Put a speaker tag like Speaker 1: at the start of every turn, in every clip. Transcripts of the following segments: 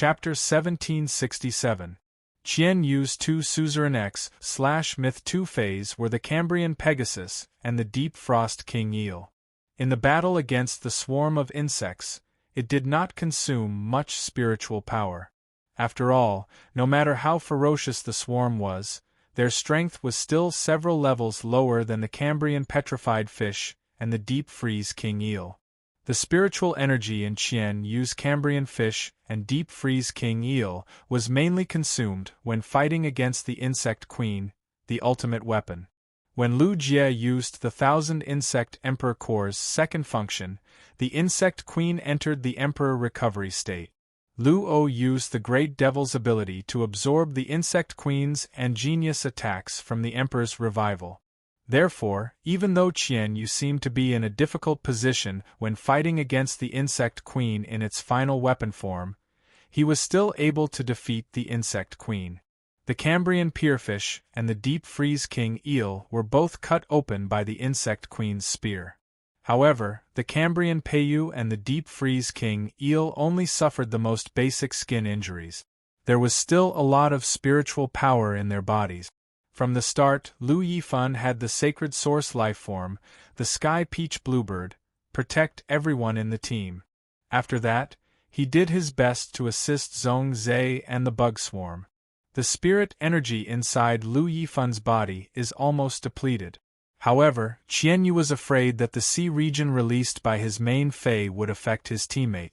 Speaker 1: Chapter 1767. Qian Yu's two suzerain X/Myth 2 phase were the Cambrian Pegasus and the Deep Frost King Eel. In the battle against the swarm of insects, it did not consume much spiritual power. After all, no matter how ferocious the swarm was, their strength was still several levels lower than the Cambrian Petrified Fish and the Deep Freeze King Eel. The spiritual energy in Qian Yu's Cambrian Fish and Deep Freeze King Eel was mainly consumed when fighting against the Insect Queen, the ultimate weapon. When Lu Jie used the Thousand Insect Emperor Core's second function, the Insect Queen entered the Emperor recovery state. Lu O used the Great Devil's ability to absorb the Insect Queen's ingenious attacks from the Emperor's revival. Therefore, even though Qian Yu seemed to be in a difficult position when fighting against the Insect Queen in its final weapon form, he was still able to defeat the Insect Queen. The Cambrian Pierfish and the Deep Freeze King Eel were both cut open by the Insect Queen's spear. However, the Cambrian Peiyu and the Deep Freeze King Eel only suffered the most basic skin injuries. There was still a lot of spiritual power in their bodies. From the start, Lu Yifan had the sacred source lifeform, the Sky Peach Bluebird, protect everyone in the team. After that, he did his best to assist Zhong Zhe and the Bug Swarm. The spirit energy inside Lu Yifan's body is almost depleted. However, Qian Yu was afraid that the sea region released by his main Fei would affect his teammate.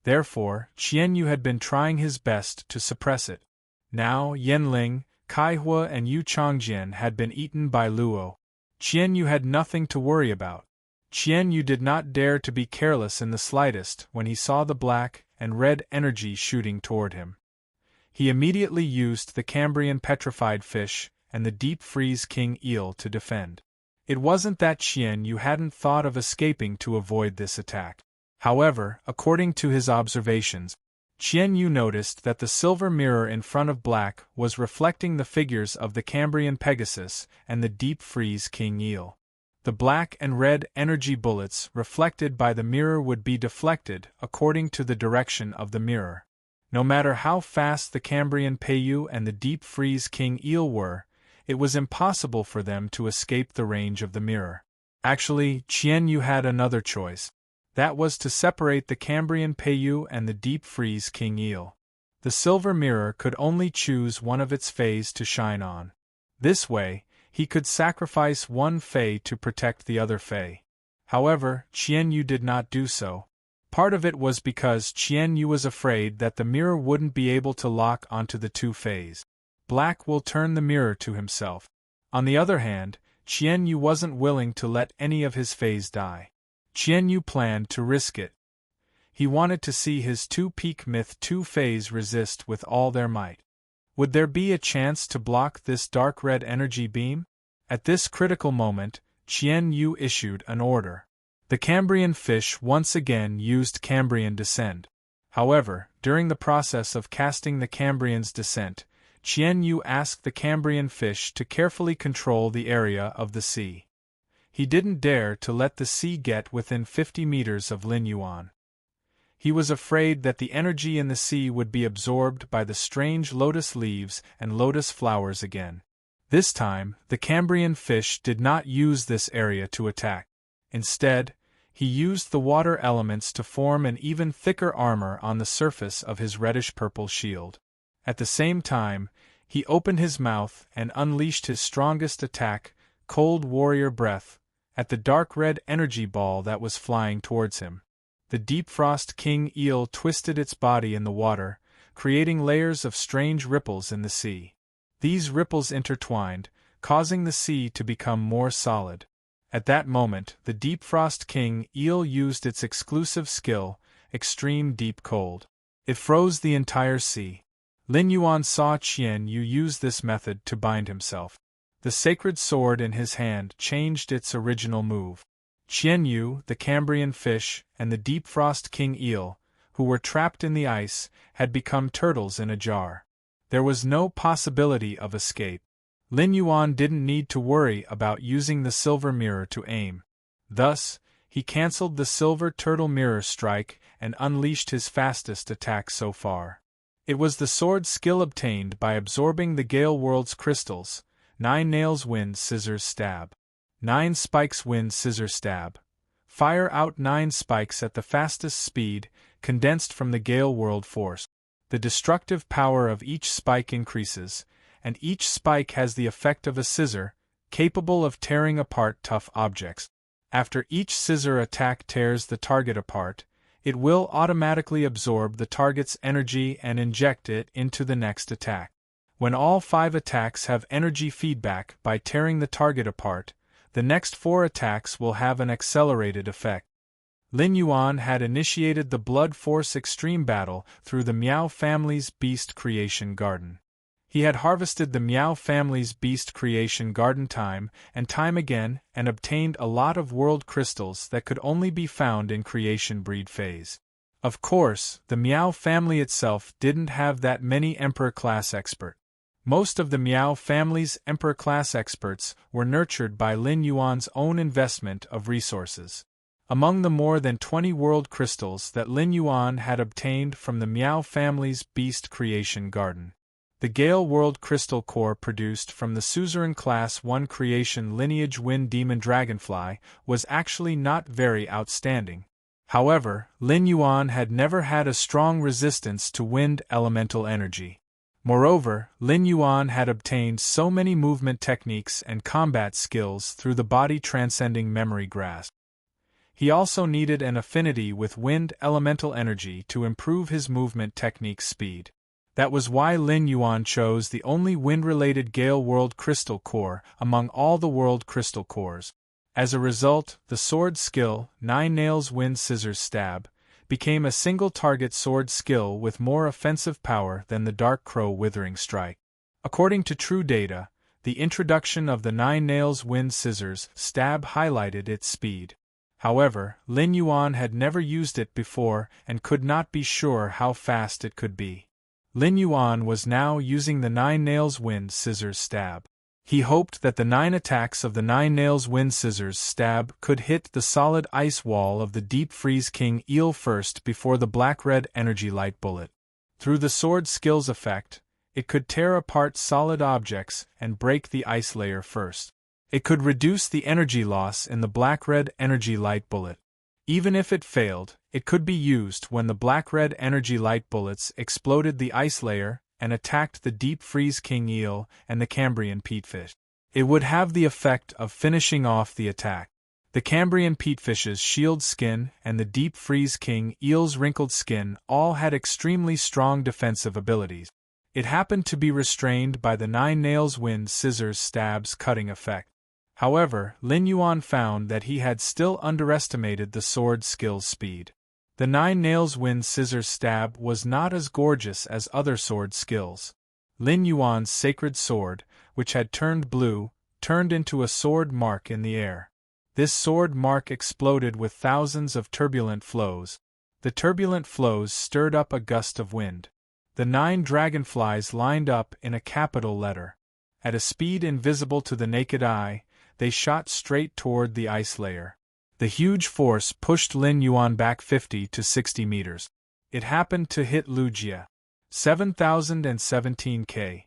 Speaker 1: Therefore, Qian Yu had been trying his best to suppress it. Now, Yanling, Kaihua and Yu Changjian had been eaten by Luo. Qian Yu had nothing to worry about. Qian Yu did not dare to be careless in the slightest when he saw the black and red energy shooting toward him. He immediately used the Cambrian Petrified Fish and the Deep Freeze King Eel to defend. It wasn't that Qian Yu hadn't thought of escaping to avoid this attack. However, according to his observations, Qian Yu noticed that the silver mirror in front of Black was reflecting the figures of the Cambrian Pegasus and the Deep Freeze King Eel. The black and red energy bullets reflected by the mirror would be deflected according to the direction of the mirror. No matter how fast the Cambrian Peiyu and the Deep Freeze King Eel were, it was impossible for them to escape the range of the mirror. Actually, Qian Yu had another choice. That was to separate the Cambrian Peiyu and the Deep Freeze King Eel. The silver mirror could only choose one of its Feis to shine on. This way, he could sacrifice one Fei to protect the other Fei. However, Qian Yu did not do so. Part of it was because Qian Yu was afraid that the mirror wouldn't be able to lock onto the two Feis. Black will turn the mirror to himself. On the other hand, Qian Yu wasn't willing to let any of his Feis die. Qian Yu planned to risk it. He wanted to see his two-peak Myth 2 Feis resist with all their might. Would there be a chance to block this dark red energy beam? At this critical moment, Qian Yu issued an order. The Cambrian Fish once again used Cambrian Descent. However, during the process of casting the Cambrian's Descent, Qian Yu asked the Cambrian Fish to carefully control the area of the sea. He didn't dare to let the sea get within 50 meters of Lin Yuan. He was afraid that the energy in the sea would be absorbed by the strange lotus leaves and lotus flowers again. This time, the Cambrian Fish did not use this area to attack. Instead, he used the water elements to form an even thicker armor on the surface of his reddish-purple shield. At the same time, he opened his mouth and unleashed his strongest attack, Cold Warrior Breath, at the dark red energy ball that was flying towards him. The Deep Frost King Eel twisted its body in the water, creating layers of strange ripples in the sea. These ripples intertwined, causing the sea to become more solid. At that moment, the Deep Frost King Eel used its exclusive skill, Extreme Deep Cold. It froze the entire sea. Lin Yuan saw Qian Yu use this method to bind himself. The sacred sword in his hand changed its original move. Qian Yu, the Cambrian Fish, and the Deep Frost King Eel, who were trapped in the ice, had become turtles in a jar. There was no possibility of escape. Lin Yuan didn't need to worry about using the silver mirror to aim. Thus, he cancelled the silver turtle mirror strike and unleashed his fastest attack so far. It was the sword skill obtained by absorbing the Gale World's crystals. 9 nails wind scissors stab. 9 spikes wind scissors stab. Fire out 9 spikes at the fastest speed, condensed from the Gale World force. The destructive power of each spike increases, and each spike has the effect of a scissor, capable of tearing apart tough objects. After each scissor attack tears the target apart, it will automatically absorb the target's energy and inject it into the next attack. When all 5 attacks have energy feedback by tearing the target apart, the next 4 attacks will have an accelerated effect. Lin Yuan had initiated the Blood Force Extreme Battle through the Miao family's Beast Creation Garden. He had harvested the Miao family's Beast Creation Garden time and time again and obtained a lot of world crystals that could only be found in Creation Breed phase. Of course, the Miao family itself didn't have that many Emperor-class experts. Most of the Miao family's Emperor-class experts were nurtured by Lin Yuan's own investment of resources. Among the more than 20 world crystals that Lin Yuan had obtained from the Miao family's Beast Creation Garden, the Gale World Crystal Core produced from the Suzerain Class 1 Creation Lineage Wind Demon Dragonfly was actually not very outstanding. However, Lin Yuan had never had a strong resistance to wind elemental energy. Moreover, Lin Yuan had obtained so many movement techniques and combat skills through the body transcending memory grasp. He also needed an affinity with wind elemental energy to improve his movement technique speed. That was why Lin Yuan chose the only wind-related Gale World Crystal Core among all the world crystal cores. As a result, the sword skill, 9 nails wind scissors stab, became a single-target sword skill with more offensive power than the Dark Crow Withering Strike. According to true data, the introduction of the 9 nails wind scissors stab highlighted its speed. However, Lin Yuan had never used it before and could not be sure how fast it could be. Lin Yuan was now using the 9 nails wind scissors stab. He hoped that the 9 attacks of the 9 nails wind scissors stab could hit the solid ice wall of the Deep Freeze King Eel first before the black-red energy light bullet. Through the sword skill's effect, it could tear apart solid objects and break the ice layer first. It could reduce the energy loss in the black-red energy light bullet. Even if it failed, it could be used when the black-red energy light bullets exploded the ice layer and attacked the Deep Freeze King Eel and the Cambrian Peatfish. It would have the effect of finishing off the attack. The Cambrian Peatfish's shield skin and the Deep Freeze King Eel's wrinkled skin all had extremely strong defensive abilities. It happened to be restrained by the 9 nails wind scissors stab's cutting effect. However, Lin Yuan found that he had still underestimated the sword skill's speed. The 9 nails wind scissors stab was not as gorgeous as other sword skills. Lin Yuan's sacred sword, which had turned blue, turned into a sword mark in the air. This sword mark exploded with thousands of turbulent flows. The turbulent flows stirred up a gust of wind. The 9 dragonflies lined up in a capital letter. At a speed invisible to the naked eye, they shot straight toward the ice layer. The huge force pushed Lin Yuan back 50 to 60 meters. It happened to hit Lu Jie. 7017 K.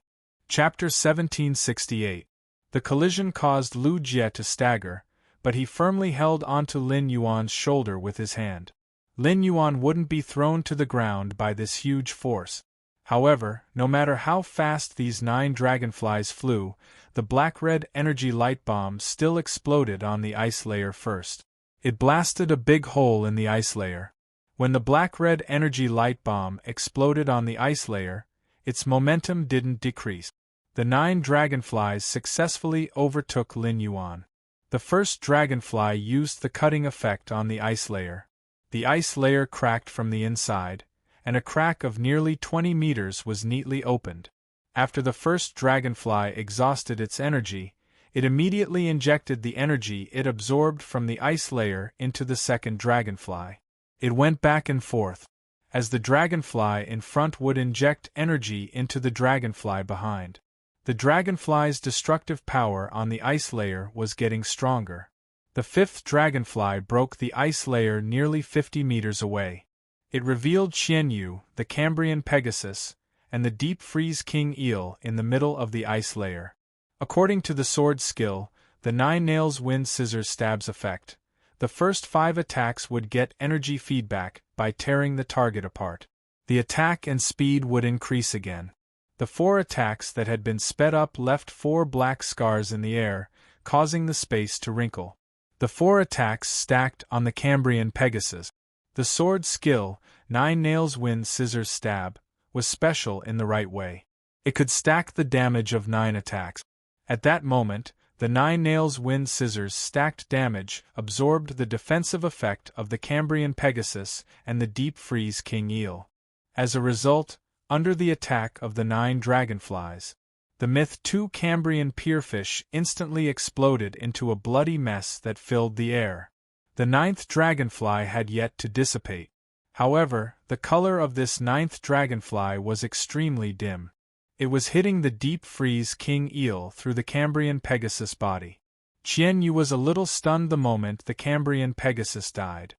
Speaker 1: Chapter 1768. The collision caused Lu Jie to stagger, but he firmly held onto Lin Yuan's shoulder with his hand. Lin Yuan wouldn't be thrown to the ground by this huge force. However, no matter how fast these 9 dragonflies flew, the black-red energy light bomb still exploded on the ice layer first. It blasted a big hole in the ice layer. When the black-red energy light bomb exploded on the ice layer, its momentum didn't decrease. The 9 dragonflies successfully overtook Lin Yuan. The first dragonfly used the cutting effect on the ice layer. The ice layer cracked from the inside, and a crack of nearly 20 meters was neatly opened. After the first dragonfly exhausted its energy, it immediately injected the energy it absorbed from the ice layer into the second dragonfly. It went back and forth, as the dragonfly in front would inject energy into the dragonfly behind. The dragonfly's destructive power on the ice layer was getting stronger. The 5th dragonfly broke the ice layer nearly 50 meters away. It revealed Qianyu, the Cambrian Pegasus, and the deep freeze king eel in the middle of the ice layer. According to the sword skill, the 9 nails wind scissors stabs effect, the first 5 attacks would get energy feedback by tearing the target apart. The attack and speed would increase again. The 4 attacks that had been sped up left 4 black scars in the air, causing the space to wrinkle. The 4 attacks stacked on the Cambrian Pegasus. The sword skill, 9 nails wind scissors stab, was special in the right way. It could stack the damage of 9 attacks. At that moment, the 9 nails wind scissors stacked damage absorbed the defensive effect of the Cambrian Pegasus and the deep freeze king eel. As a result, under the attack of the 9 dragonflies, the Myth 2 Cambrian pierfish instantly exploded into a bloody mess that filled the air. The 9th dragonfly had yet to dissipate. However, the color of this 9th dragonfly was extremely dim. It was hitting the deep freeze king eel through the Cambrian Pegasus body. Qian Yu was a little stunned the moment the Cambrian Pegasus died.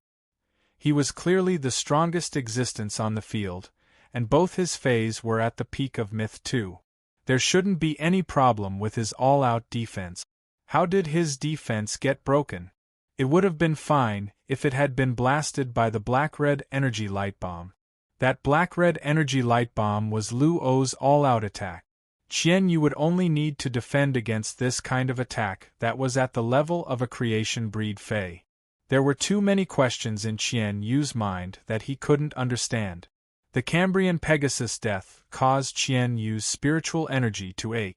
Speaker 1: He was clearly the strongest existence on the field, and both his phase were at the peak of Myth 2. There shouldn't be any problem with his all-out defense. How did his defense get broken? It would have been fine if it had been blasted by the black-red energy light bomb. That black-red energy light bomb was Lu O's all-out attack. Qian Yu would only need to defend against this kind of attack that was at the level of a creation breed Fey. There were too many questions in Qian Yu's mind that he couldn't understand. The Cambrian Pegasus death caused Qian Yu's spiritual energy to ache.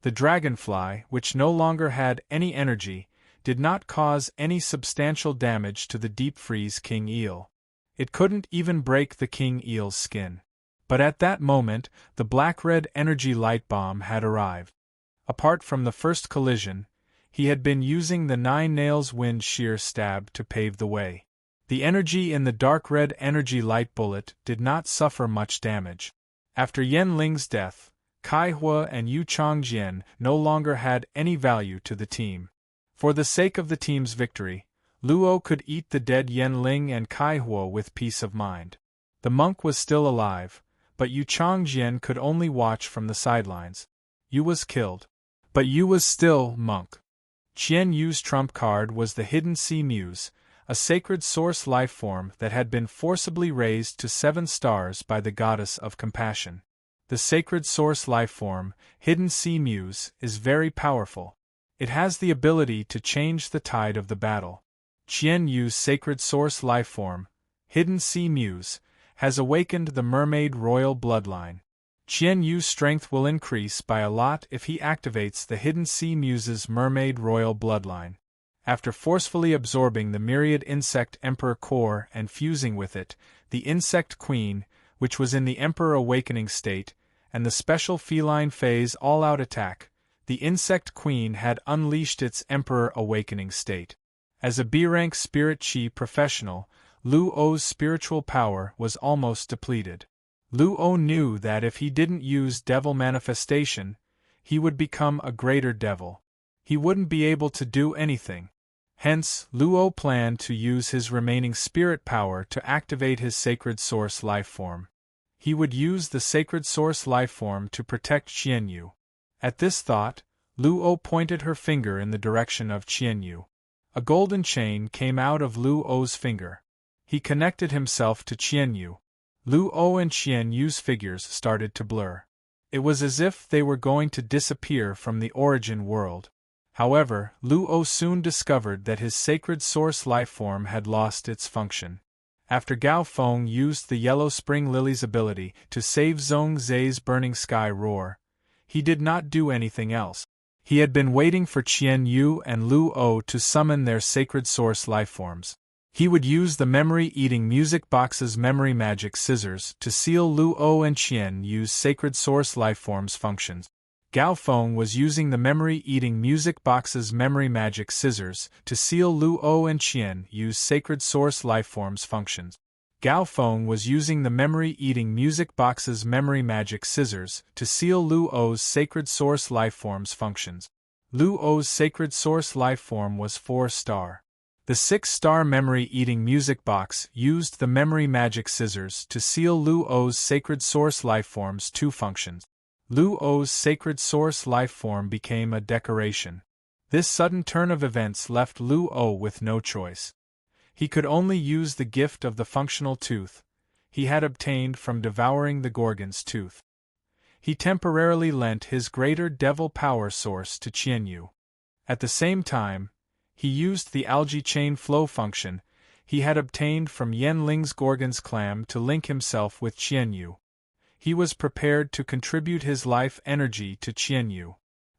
Speaker 1: The dragonfly, which no longer had any energy, did not cause any substantial damage to the deep freeze king eel. It couldn't even break the king eel's skin. But at that moment, the black-red energy light bomb had arrived. Apart from the first collision, he had been using the 9 nails wind shear stab to pave the way. The energy in the dark-red energy light bullet did not suffer much damage. After Yan Ling's death, Kai Hua and Yu Changjian no longer had any value to the team. For the sake of the team's victory, Luo could eat the dead Yan Ling and Kai Hua with peace of mind. The monk was still alive, but Yu Changjian could only watch from the sidelines. Yu was killed. But Yu was still monk. Qian Yu's trump card was the Hidden Sea Muse, a sacred source lifeform that had been forcibly raised to 7 stars by the goddess of compassion. The sacred source lifeform, Hidden Sea Muse, is very powerful. It has the ability to change the tide of the battle. Qian Yu's sacred source lifeform, Hidden Sea Muse, has awakened the mermaid royal bloodline. Qian Yu's strength will increase by a lot if he activates the Hidden Sea Muse's mermaid royal bloodline. After forcefully absorbing the myriad insect emperor core and fusing with it, the insect queen, which was in the emperor awakening state, and the special feline phase all-out attack, the insect queen had unleashed its emperor awakening state. As a B-rank spirit chi professional, Lu O's spiritual power was almost depleted. Lu O knew that if he didn't use devil manifestation, he would become a greater devil. He wouldn't be able to do anything. Hence, Lu O planned to use his remaining spirit power to activate his sacred source lifeform. He would use the sacred source lifeform to protect Qian Yu. At this thought, Lu O pointed her finger in the direction of Qian Yu. A golden chain came out of Lu O's finger. He connected himself to Qian Yu. Lu O and Qian Yu's figures started to blur. It was as if they were going to disappear from the origin world. However, Lu O soon discovered that his sacred source lifeform had lost its function. After Gao Feng used the Yellow Spring Lily's ability to save Zhong Zai's Burning Sky Roar, he did not do anything else. He had been waiting for Qian Yu and Lu O to summon their sacred source lifeforms. He would use the memory-eating music box's memory magic scissors to seal Lu O and Qian Yu's sacred source lifeforms' functions. Gao Feng was using the memory-eating music box's memory magic scissors to seal Lu O and Qian Yu's sacred source lifeforms' functions. Gao Feng was using the memory-eating music box's memory magic scissors to seal Lu O's sacred source lifeforms' functions. Lu O's sacred source lifeform was 4-star. The 6-star memory-eating music box used the memory magic scissors to seal Lu O's sacred source lifeform's 2 functions. Lu O's sacred source lifeform became a decoration. This sudden turn of events left Lu O with no choice. He could only use the gift of the functional tooth he had obtained from devouring the Gorgon's tooth. He temporarily lent his greater devil power source to Qianyu. At the same time, he used the algae chain flow function he had obtained from Yanling's Gorgon's clam to link himself with Qianyu. He was prepared to contribute his life energy to Qianyu.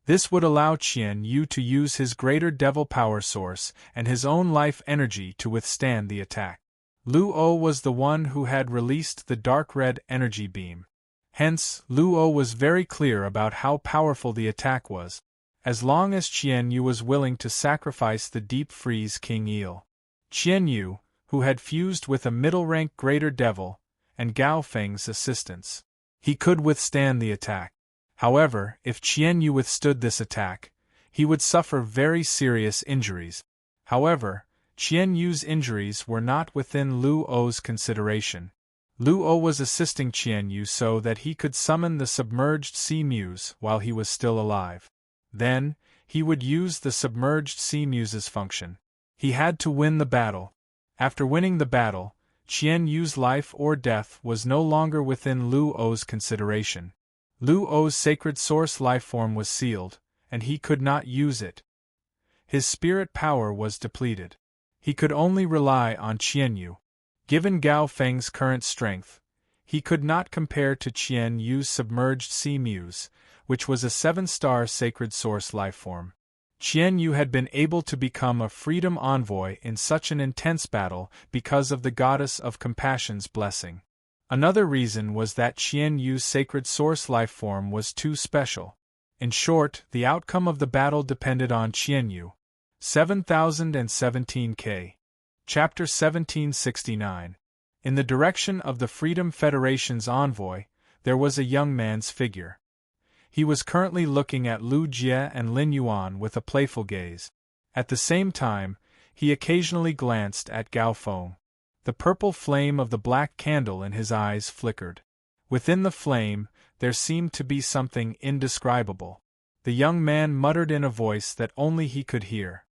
Speaker 1: This would allow Qianyu to use his greater devil power source and his own life energy to withstand the attack. Lu O was the one who had released the dark red energy beam. Hence, Lu O was very clear about how powerful the attack was, as long as Qianyu was willing to sacrifice the deep freeze King Eel. Qianyu, who had fused with a middle-rank greater devil, and Gao Feng's assistance, he could withstand the attack. However, if Qianyu withstood this attack, he would suffer very serious injuries. However, Qianyu's injuries were not within Lu O's consideration. Lu O was assisting Qianyu so that he could summon the submerged sea muse while he was still alive. Then, he would use the submerged sea muse's function. He had to win the battle. After winning the battle, Qianyu's life or death was no longer within Lu O's consideration. Lu O's sacred source lifeform was sealed, and he could not use it. His spirit power was depleted. He could only rely on Qianyu. Given Gao Feng's current strength, he could not compare to Qianyu's submerged sea muse, which was a 7-star sacred source lifeform. Qianyu had been able to become a freedom envoy in such an intense battle because of the goddess of compassion's blessing. Another reason was that Qianyu's sacred source lifeform was too special. In short, the outcome of the battle depended on Qianyu. 7017K. Chapter 1769. In the direction of the Freedom Federation's envoy, there was a young man's figure. He was currently looking at Lu Jie and Lin Yuan with a playful gaze. At the same time, he occasionally glanced at Gao Feng. The purple flame of the black candle in his eyes flickered. Within the flame, there seemed to be something indescribable. The young man muttered in a voice that only he could hear.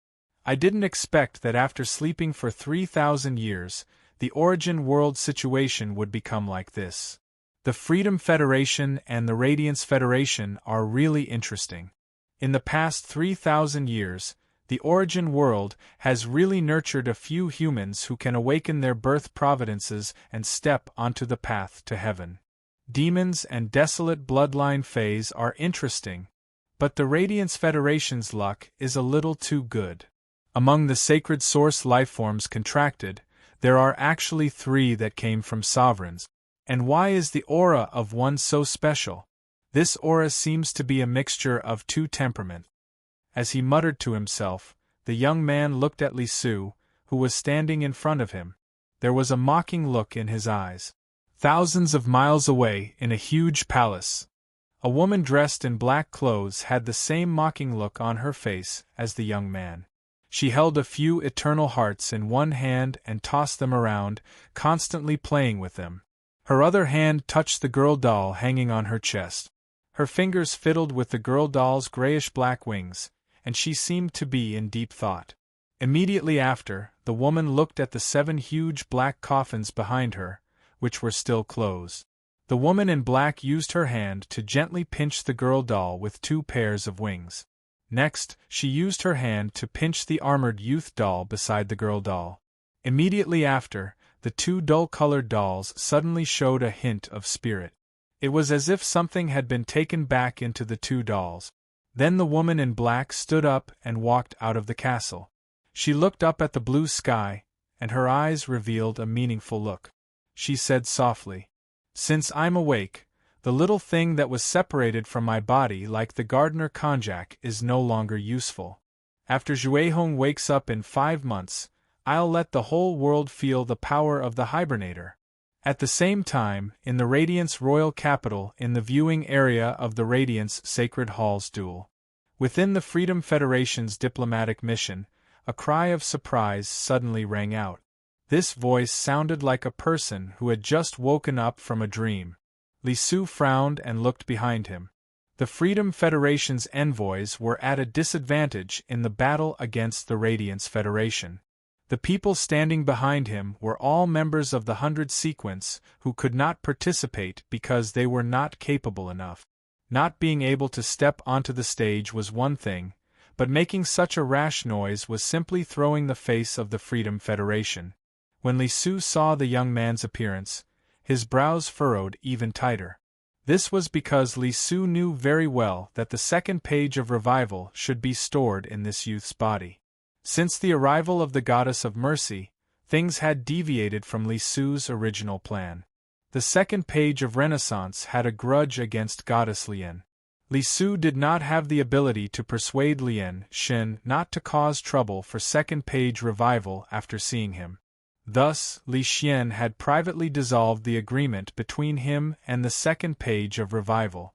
Speaker 1: I didn't expect that after sleeping for 3,000 years, the Origin World situation would become like this. The Freedom Federation and the Radiance Federation are really interesting. In the past 3,000 years, the Origin World has really nurtured a few humans who can awaken their birth providences and step onto the path to heaven. Demons and desolate bloodline phase are interesting, but the Radiance Federation's luck is a little too good. Among the sacred source lifeforms contracted, there are actually 3 that came from sovereigns. And why is the aura of one so special? This aura seems to be a mixture of 2 temperaments. As he muttered to himself, the young man looked at Li Su, who was standing in front of him. There was a mocking look in his eyes. Thousands of miles away, in a huge palace, a woman dressed in black clothes had the same mocking look on her face as the young man. She held a few eternal hearts in one hand and tossed them around, constantly playing with them. Her other hand touched the girl doll hanging on her chest. Her fingers fiddled with the girl doll's grayish-black wings, and she seemed to be in deep thought. Immediately after, the woman looked at the 7 huge black coffins behind her, which were still closed. The woman in black used her hand to gently pinch the girl doll with 2 pairs of wings. Next, she used her hand to pinch the armored youth doll beside the girl doll. Immediately after, the 2 dull-colored dolls suddenly showed a hint of spirit. It was as if something had been taken back into the 2 dolls. Then the woman in black stood up and walked out of the castle. She looked up at the blue sky, and her eyes revealed a meaningful look. She said softly, "Since I'm awake, the little thing that was separated from my body like the gardener konjac is no longer useful. After Zhuehong wakes up in 5 months, I'll let the whole world feel the power of the hibernator." At the same time, in the Radiance Royal Capital in the viewing area of the Radiance Sacred Halls duel. Within the Freedom Federation's diplomatic mission, a cry of surprise suddenly rang out. This voice sounded like a person who had just woken up from a dream. Li Su frowned and looked behind him. The Freedom Federation's envoys were at a disadvantage in the battle against the Radiance Federation. The people standing behind him were all members of the 100 Sequence who could not participate because they were not capable enough. Not being able to step onto the stage was one thing, but making such a rash noise was simply throwing the face of the Freedom Federation. When Li Su saw the young man's appearance, his brows furrowed even tighter. This was because Li Su knew very well that the second page of revival should be stored in this youth's body. Since the arrival of the Goddess of Mercy, things had deviated from Li Su's original plan. The second page of Renaissance had a grudge against Goddess Lian. Li Su did not have the ability to persuade Lian Xin not to cause trouble for second page revival after seeing him. Thus, Li Xian had privately dissolved the agreement between him and the second page of revival.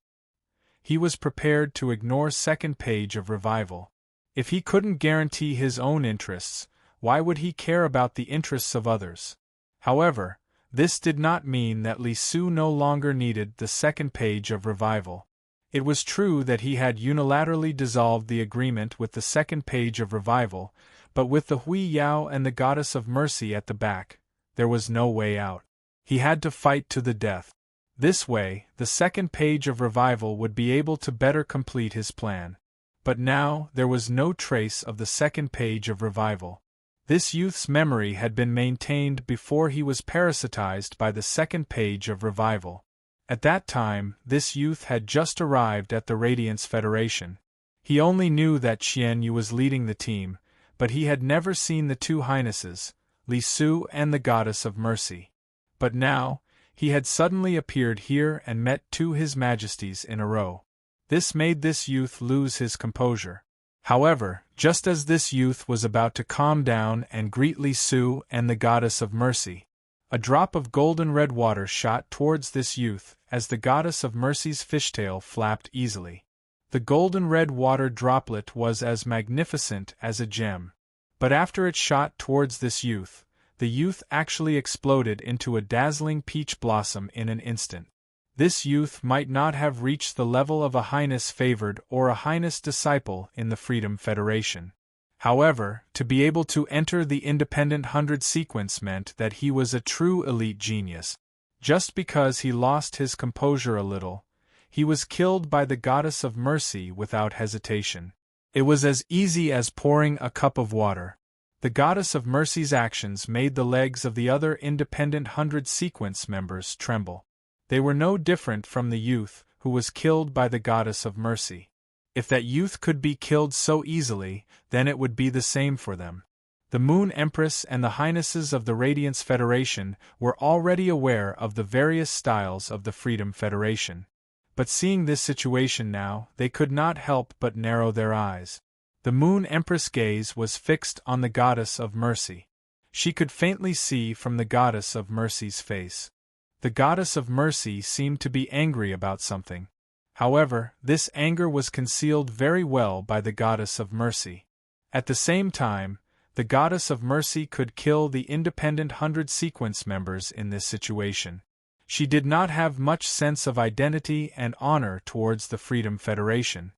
Speaker 1: He was prepared to ignore second page of revival. If he couldn't guarantee his own interests, why would he care about the interests of others? However, this did not mean that Li Su no longer needed the second page of revival. It was true that he had unilaterally dissolved the agreement with the second page of revival, but with the Hui Yao and the Goddess of Mercy at the back, there was no way out. He had to fight to the death. This way, the second page of revival would be able to better complete his plan. But now, there was no trace of the second page of revival. This youth's memory had been maintained before he was parasitized by the second page of revival. At that time, this youth had just arrived at the Radiance Federation. He only knew that Qian Yu was leading the team, but he had never seen the two highnesses, Li Su and the Goddess of Mercy. But now, he had suddenly appeared here and met two His Majesties in a row. This made this youth lose his composure. However, just as this youth was about to calm down and greet Li Su and the Goddess of Mercy, a drop of golden red water shot towards this youth as the Goddess of Mercy's fishtail flapped easily. The golden red water droplet was as magnificent as a gem. But after it shot towards this youth, the youth actually exploded into a dazzling peach blossom in an instant. This youth might not have reached the level of a Highness favored or a Highness disciple in the Freedom Federation. However, to be able to enter the independent 100 sequence meant that he was a true elite genius. Just because he lost his composure a little, he was killed by the Goddess of Mercy without hesitation. It was as easy as pouring a cup of water. The Goddess of Mercy's actions made the legs of the other independent 100 sequence members tremble. They were no different from the youth who was killed by the Goddess of Mercy. If that youth could be killed so easily, then it would be the same for them. The Moon Empress and the Highnesses of the Radiance Federation were already aware of the various styles of the Freedom Federation. But seeing this situation now, they could not help but narrow their eyes. The Moon Empress' gaze was fixed on the Goddess of Mercy. She could faintly see from the Goddess of Mercy's face. The Goddess of Mercy seemed to be angry about something. However, this anger was concealed very well by the Goddess of Mercy. At the same time, the Goddess of Mercy could kill the independent 100 sequence members in this situation. She did not have much sense of identity and honor towards the Freedom Federation.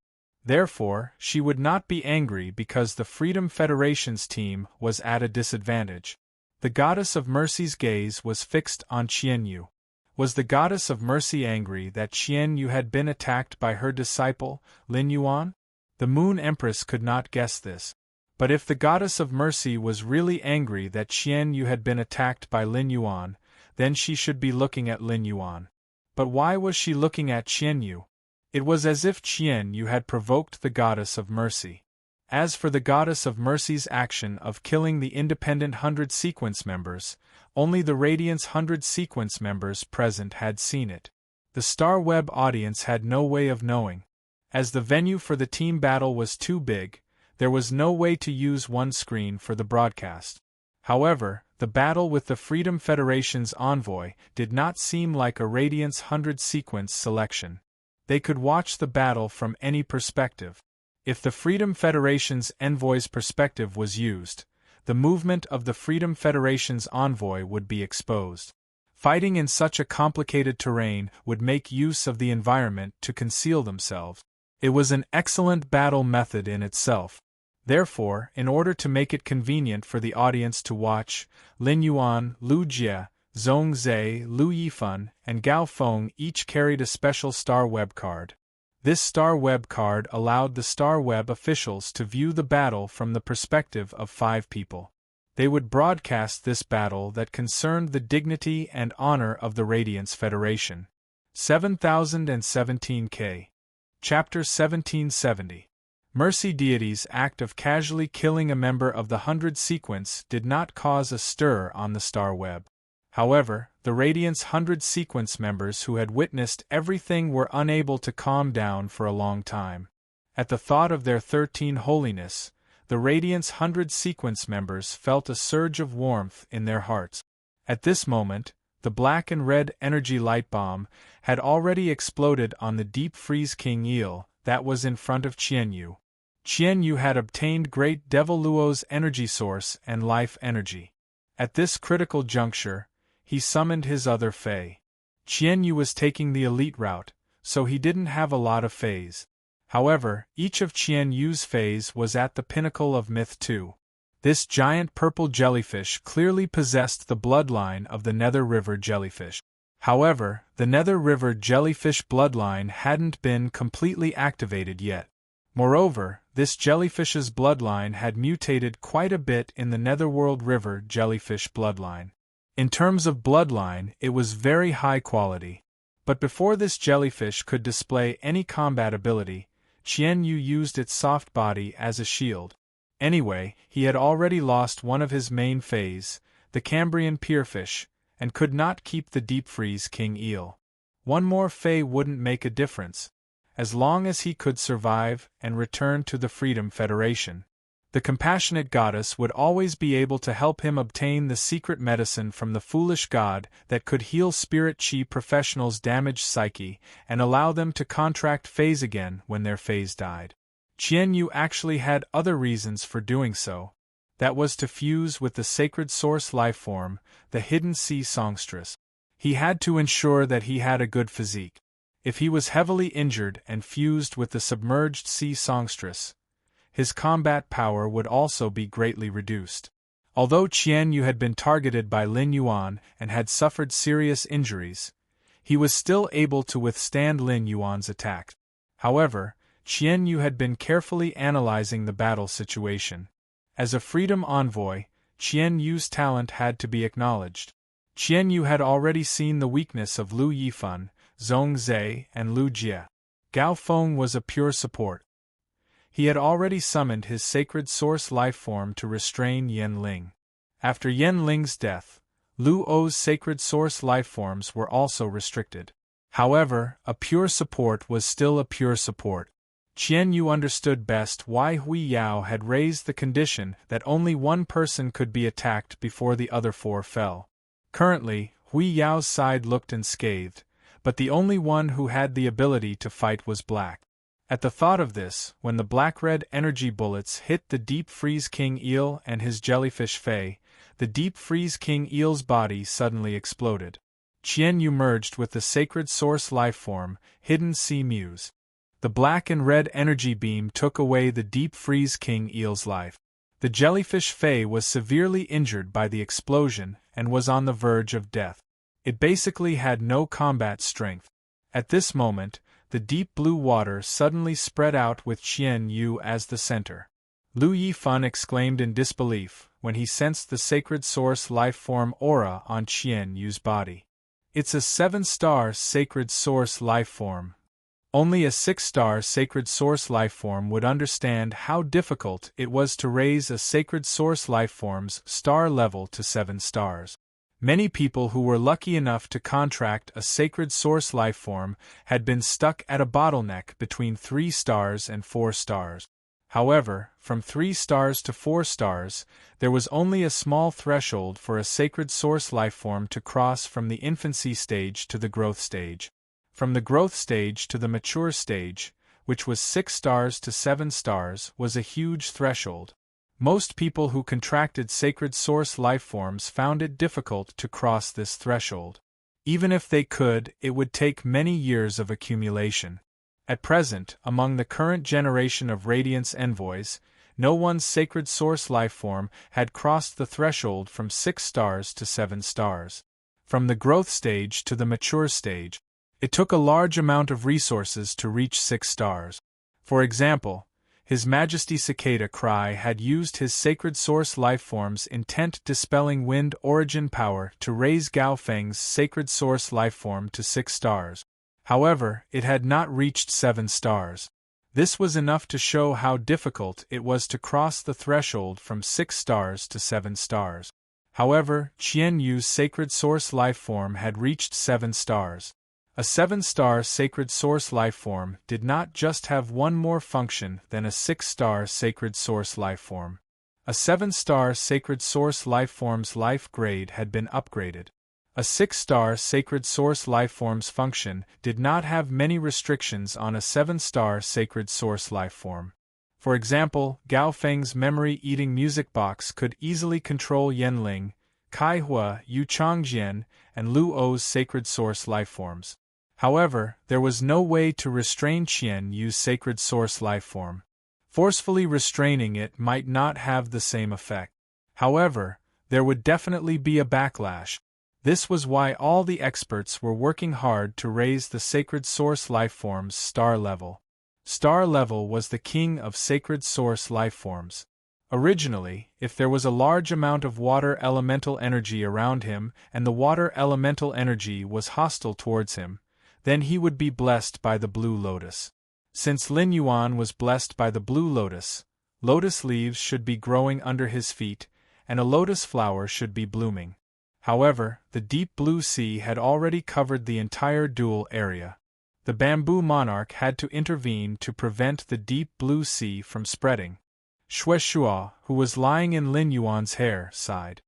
Speaker 1: Therefore, she would not be angry because the Freedom Federation's team was at a disadvantage. The Goddess of Mercy's gaze was fixed on Qian Yu. Was the Goddess of Mercy angry that Qian Yu had been attacked by her disciple, Lin Yuan? The Moon Empress could not guess this. But if the Goddess of Mercy was really angry that Qian Yu had been attacked by Lin Yuan, then she should be looking at Lin Yuan. But why was she looking at Qian Yu? It was as if Qian Yu had provoked the Goddess of Mercy. As for the Goddess of Mercy's action of killing the independent 100 sequence members, only the Radiance 100 sequence members present had seen it. The Star Web audience had no way of knowing. As the venue for the team battle was too big, there was no way to use one screen for the broadcast. However, the battle with the Freedom Federation's envoy did not seem like a Radiance 100 sequence selection. They could watch the battle from any perspective. If the Freedom Federation's envoy's perspective was used, the movement of the Freedom Federation's envoy would be exposed. Fighting in such a complicated terrain would make use of the environment to conceal themselves. It was an excellent battle method in itself. Therefore, in order to make it convenient for the audience to watch, Lin Yuan, Lu Jie, Zhong Zhe, Lu Yifan, and Gao Feng each carried a special Star Web card. This Star Web card allowed the Star Web officials to view the battle from the perspective of 5 people. They would broadcast this battle that concerned the dignity and honor of the Radiance Federation. 7017K. Chapter 1770. Mercy Deity's act of casually killing a member of the 100 sequence did not cause a stir on the Star Web. However, the Radiance 100 sequence members who had witnessed everything were unable to calm down for a long time. At the thought of their 13 holiness, the Radiance 100 sequence members felt a surge of warmth in their hearts. At this moment, the black and red energy light bomb had already exploded on the deep freeze King Eel that was in front of Qianyu. Qianyu had obtained Great Devil Luo's energy source and life energy. At this critical juncture, he summoned his other Fei. Qianyu was taking the elite route, so he didn't have a lot of Feis. However, each of Qianyu's Feis was at the pinnacle of Myth 2. This giant purple jellyfish clearly possessed the bloodline of the Nether River jellyfish. However, the Nether River jellyfish bloodline hadn't been completely activated yet. Moreover, this jellyfish's bloodline had mutated quite a bit in the Netherworld River jellyfish bloodline. In terms of bloodline, it was very high quality. But before this jellyfish could display any combat ability, Qianyu used its soft body as a shield. Anyway, he had already lost one of his main Feis, the Cambrian Pierfish, and could not keep the deep freeze King Eel. One more Fei wouldn't make a difference, as long as he could survive and return to the Freedom Federation. The compassionate goddess would always be able to help him obtain the secret medicine from the foolish god that could heal spirit chi professionals' damaged psyche and allow them to contract Feis again when their Feis died. Qianyu actually had other reasons for doing so. That was to fuse with the sacred source lifeform, the hidden sea songstress. He had to ensure that he had a good physique. If he was heavily injured and fused with the submerged sea songstress, his combat power would also be greatly reduced. Although Qianyu had been targeted by Lin Yuan and had suffered serious injuries, he was still able to withstand Lin Yuan's attack. However, Qianyu had been carefully analyzing the battle situation. As a freedom envoy, Qianyu's talent had to be acknowledged. Qianyu had already seen the weakness of Lu Yifan, Zhong Zhe, and Lu Jie. Gao Feng was a pure support. He had already summoned his sacred source lifeform to restrain Yen Ling. After Yen Ling's death, Lu O's sacred source lifeforms were also restricted. However, a pure support was still a pure support. Qianyu understood best why Hui Yao had raised the condition that only one person could be attacked before the other 4 fell. Currently, Hui Yao's side looked unscathed, but the only one who had the ability to fight was black. At the thought of this, when the black-red energy bullets hit the Deep Freeze King Eel and his jellyfish Fei, the Deep Freeze King Eel's body suddenly exploded. Qianyu merged with the sacred source lifeform, Hidden Sea Muse. The black and red energy beam took away the Deep Freeze King Eel's life. The jellyfish Fei was severely injured by the explosion and was on the verge of death. It basically had no combat strength. At this moment, the deep blue water suddenly spread out with Qianyu as the center. Lu Yifan exclaimed in disbelief when he sensed the sacred source lifeform aura on Qianyu's body. It's a 7-star sacred source lifeform. Only a 6-star sacred source lifeform would understand how difficult it was to raise a sacred source lifeform's star level to 7 stars. Many people who were lucky enough to contract a sacred source lifeform had been stuck at a bottleneck between 3 stars and 4 stars. However, from 3 stars to 4 stars, there was only a small threshold for a sacred source lifeform to cross from the infancy stage to the growth stage. From the growth stage to the mature stage, which was 6 stars to 7 stars, was a huge threshold. Most people who contracted sacred source lifeforms found it difficult to cross this threshold. Even if they could, it would take many years of accumulation. At present, among the current generation of Radiance envoys, no one's sacred source lifeform had crossed the threshold from 6 stars to 7 stars. From the growth stage to the mature stage, it took a large amount of resources to reach 6 stars. For example, His Majesty Cicada Cry had used his sacred source lifeform's intent dispelling wind origin power to raise Gao Feng's sacred source lifeform to 6 stars. However, it had not reached 7 stars. This was enough to show how difficult it was to cross the threshold from 6 stars to 7 stars. However, Qian Yu's sacred source lifeform had reached 7 stars. A 7-star sacred source lifeform did not just have one more function than a 6-star sacred source lifeform. A 7-star sacred source lifeform's life grade had been upgraded. A 6-star sacred source lifeform's function did not have many restrictions on a 7-star sacred source lifeform. For example, Gao Feng's memory-eating music box could easily control Yanling, Kai Hua, Yu Changjian, and Lu O's sacred source lifeforms. However, there was no way to restrain Qian Yu's sacred source lifeform. Forcefully restraining it might not have the same effect. However, there would definitely be a backlash. This was why all the experts were working hard to raise the sacred source lifeform's star level. Star level was the king of sacred source lifeforms. Originally, if there was a large amount of water elemental energy around him and the water elemental energy was hostile towards him, then he would be blessed by the blue lotus. Since Lin Yuan was blessed by the blue lotus, lotus leaves should be growing under his feet, and a lotus flower should be blooming. However, the deep blue sea had already covered the entire dual area. The bamboo monarch had to intervene to prevent the deep blue sea from spreading. Shueshua, who was lying in Lin Yuan's hair, sighed.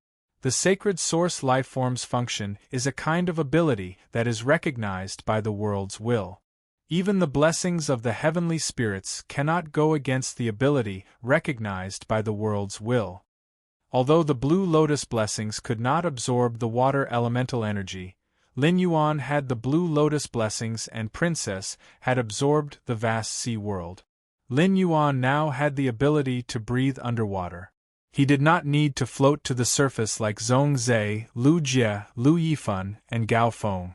Speaker 1: The sacred source lifeform's function is a kind of ability that is recognized by the world's will. Even the blessings of the heavenly spirits cannot go against the ability recognized by the world's will. Although the blue lotus blessings could not absorb the water elemental energy, Lin Yuan had the blue lotus blessings and Princess had absorbed the vast sea world. Lin Yuan now had the ability to breathe underwater. He did not need to float to the surface like Zhong Zhe, Lu Jie, Lu Yifan, and Gao Feng.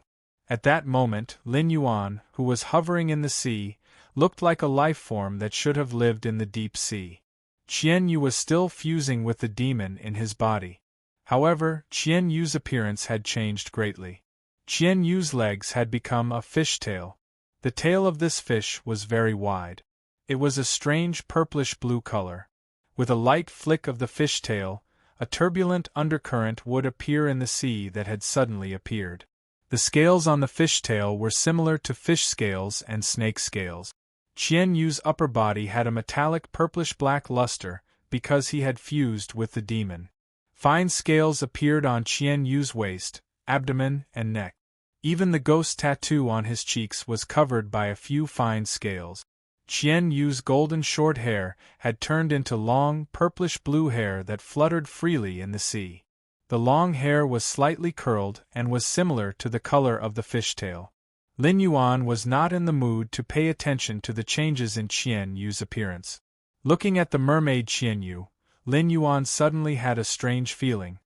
Speaker 1: At that moment, Lin Yuan, who was hovering in the sea, looked like a life form that should have lived in the deep sea. Qian Yu was still fusing with the demon in his body. However, Qian Yu's appearance had changed greatly. Qian Yu's legs had become a fishtail. The tail of this fish was very wide. It was a strange purplish-blue color. With a light flick of the fishtail, a turbulent undercurrent would appear in the sea that had suddenly appeared. The scales on the fishtail were similar to fish scales and snake scales. Qian Yu's upper body had a metallic purplish-black luster because he had fused with the demon. Fine scales appeared on Qian Yu's waist, abdomen, and neck. Even the ghost tattoo on his cheeks was covered by a few fine scales. Qian Yu's golden short hair had turned into long, purplish-blue hair that fluttered freely in the sea. The long hair was slightly curled and was similar to the color of the fishtail. Lin Yuan was not in the mood to pay attention to the changes in Qian Yu's appearance. Looking at the mermaid Qian Yu, Lin Yuan suddenly had a strange feeling.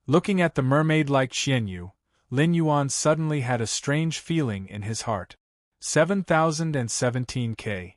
Speaker 1: Looking at the mermaid like Qian Yu, Lin Yuan suddenly had a strange feeling in his heart. 7017K.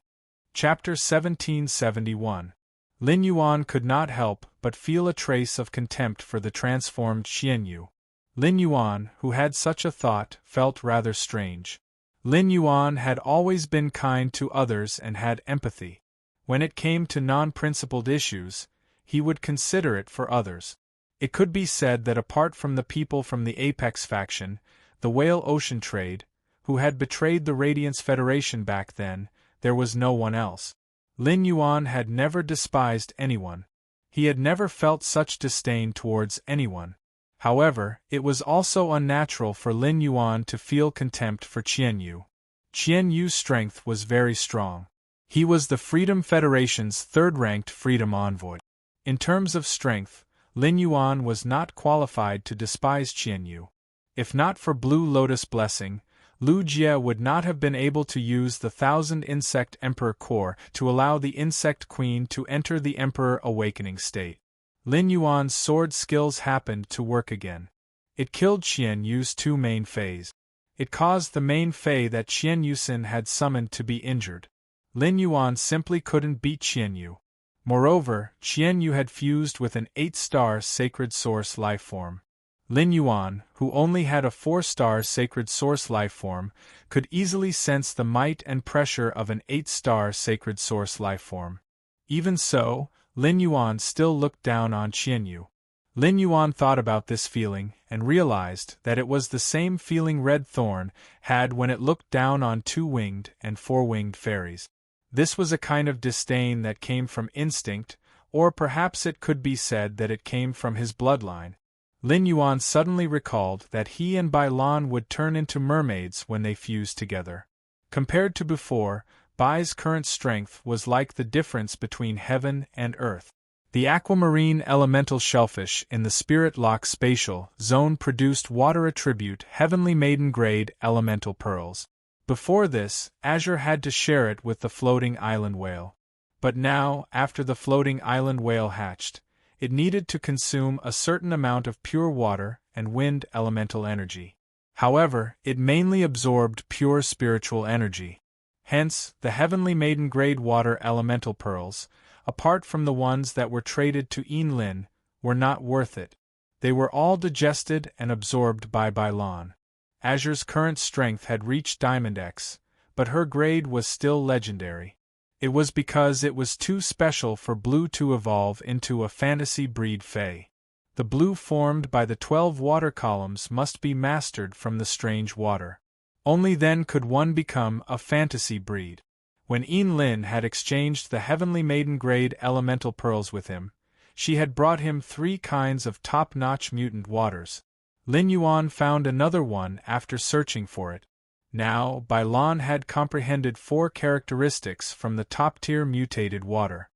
Speaker 1: Chapter 1771. Lin Yuan could not help but feel a trace of contempt for the transformed Qian Yu. Lin Yuan, who had such a thought, felt rather strange. Lin Yuan had always been kind to others and had empathy. When it came to non-principled issues, he would consider it for others. It could be said that apart from the people from the Apex faction, the Whale Ocean Trade, who had betrayed the Radiance Federation back then, there was no one else. Lin Yuan had never despised anyone. He had never felt such disdain towards anyone. However, it was also unnatural for Lin Yuan to feel contempt for Qian Yu. Qian Yu's strength was very strong. He was the Freedom Federation's third-ranked freedom envoy. In terms of strength, Lin Yuan was not qualified to despise Qianyu. If not for Blue Lotus Blessing, Lu Jie would not have been able to use the 1000 Insect Emperor Core to allow the Insect Queen to enter the Emperor Awakening state. Lin Yuan's sword skills happened to work again. It killed Qianyu's two main Feis. It caused the main Fei that Qianyusin had summoned to be injured. Lin Yuan simply couldn't beat Qianyu. Moreover, Qianyu had fused with an 8-star Sacred Source lifeform. Lin Yuan, who only had a 4-star Sacred Source lifeform, could easily sense the might and pressure of an 8-star Sacred Source lifeform. Even so, Lin Yuan still looked down on Qianyu. Lin Yuan thought about this feeling and realized that it was the same feeling Red Thorn had when it looked down on 2-winged and 4-winged fairies. This was a kind of disdain that came from instinct, or perhaps it could be said that it came from his bloodline. Lin Yuan suddenly recalled that he and Bai Lan would turn into mermaids when they fused together. Compared to before, Bai's current strength was like the difference between heaven and earth. The aquamarine elemental shellfish in the Spirit Lock spatial zone produced water attribute Heavenly Maiden grade elemental pearls. Before this, Azure had to share it with the floating island whale. But now, after the floating island whale hatched, it needed to consume a certain amount of pure water and wind elemental energy. However, it mainly absorbed pure spiritual energy. Hence, the Heavenly Maiden grade water elemental pearls, apart from the ones that were traded to Lin, were not worth it. They were all digested and absorbed by Bai Lan. Azure's current strength had reached Diamond X, but her grade was still legendary. It was because it was too special for Blue to evolve into a fantasy breed Fey. The blue formed by the 12 water columns must be mastered from the strange water. Only then could one become a fantasy breed. When Lin had exchanged the Heavenly Maiden grade elemental pearls with him, she had brought him 3 kinds of top-notch mutant waters. Lin Yuan found another one after searching for it. Now, Bai Lan had comprehended 4 characteristics from the top-tier mutated water.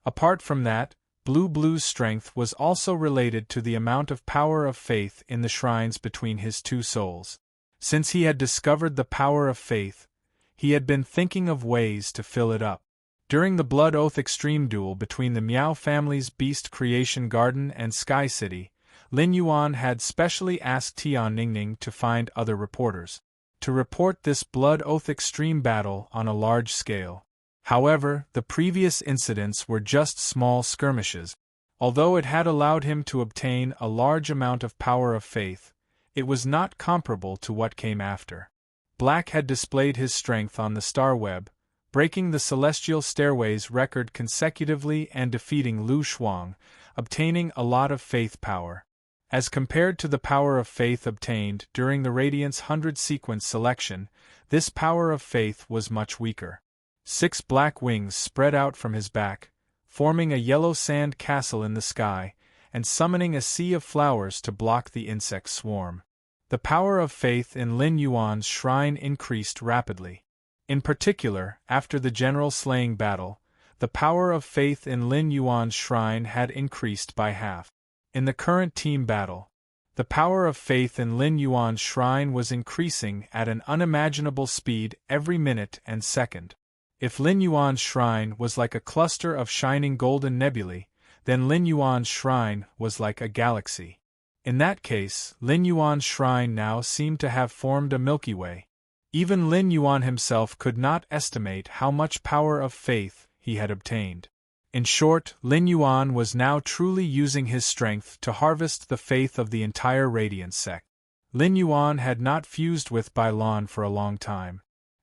Speaker 1: Apart from that, Blue's strength was also related to the amount of power of faith in the shrines between his 2 souls. Since he had discovered the power of faith, he had been thinking of ways to fill it up. During the Blood Oath Extreme duel between the Miao family's Beast Creation Garden and Sky City, Lin Yuan had specially asked Tian Ningning to find other reporters to report this Blood Oath Extreme battle on a large scale. However, the previous incidents were just small skirmishes. Although it had allowed him to obtain a large amount of power of faith, it was not comparable to what came after. Black had displayed his strength on the star web, breaking the Celestial Stairways record consecutively and defeating Lu Shuang, obtaining a lot of faith power. As compared to the power of faith obtained during the Radiance 100 sequence selection, this power of faith was much weaker. 6 black wings spread out from his back, forming a yellow sand castle in the sky, and summoning a sea of flowers to block the insect swarm. The power of faith in Lin Yuan's shrine increased rapidly. In particular, after the general slaying battle, the power of faith in Lin Yuan's shrine had increased by half. In the current team battle, the power of faith in Lin Yuan's shrine was increasing at an unimaginable speed every minute and second. If Lin Yuan's shrine was like a cluster of shining golden nebulae, then Lin Yuan's shrine was like a galaxy. In that case, Lin Yuan's shrine now seemed to have formed a Milky Way. Even Lin Yuan himself could not estimate how much power of faith he had obtained. In short, Lin Yuan was now truly using his strength to harvest the faith of the entire Radiant sect. Lin Yuan had not fused with Bai Lan for a long time.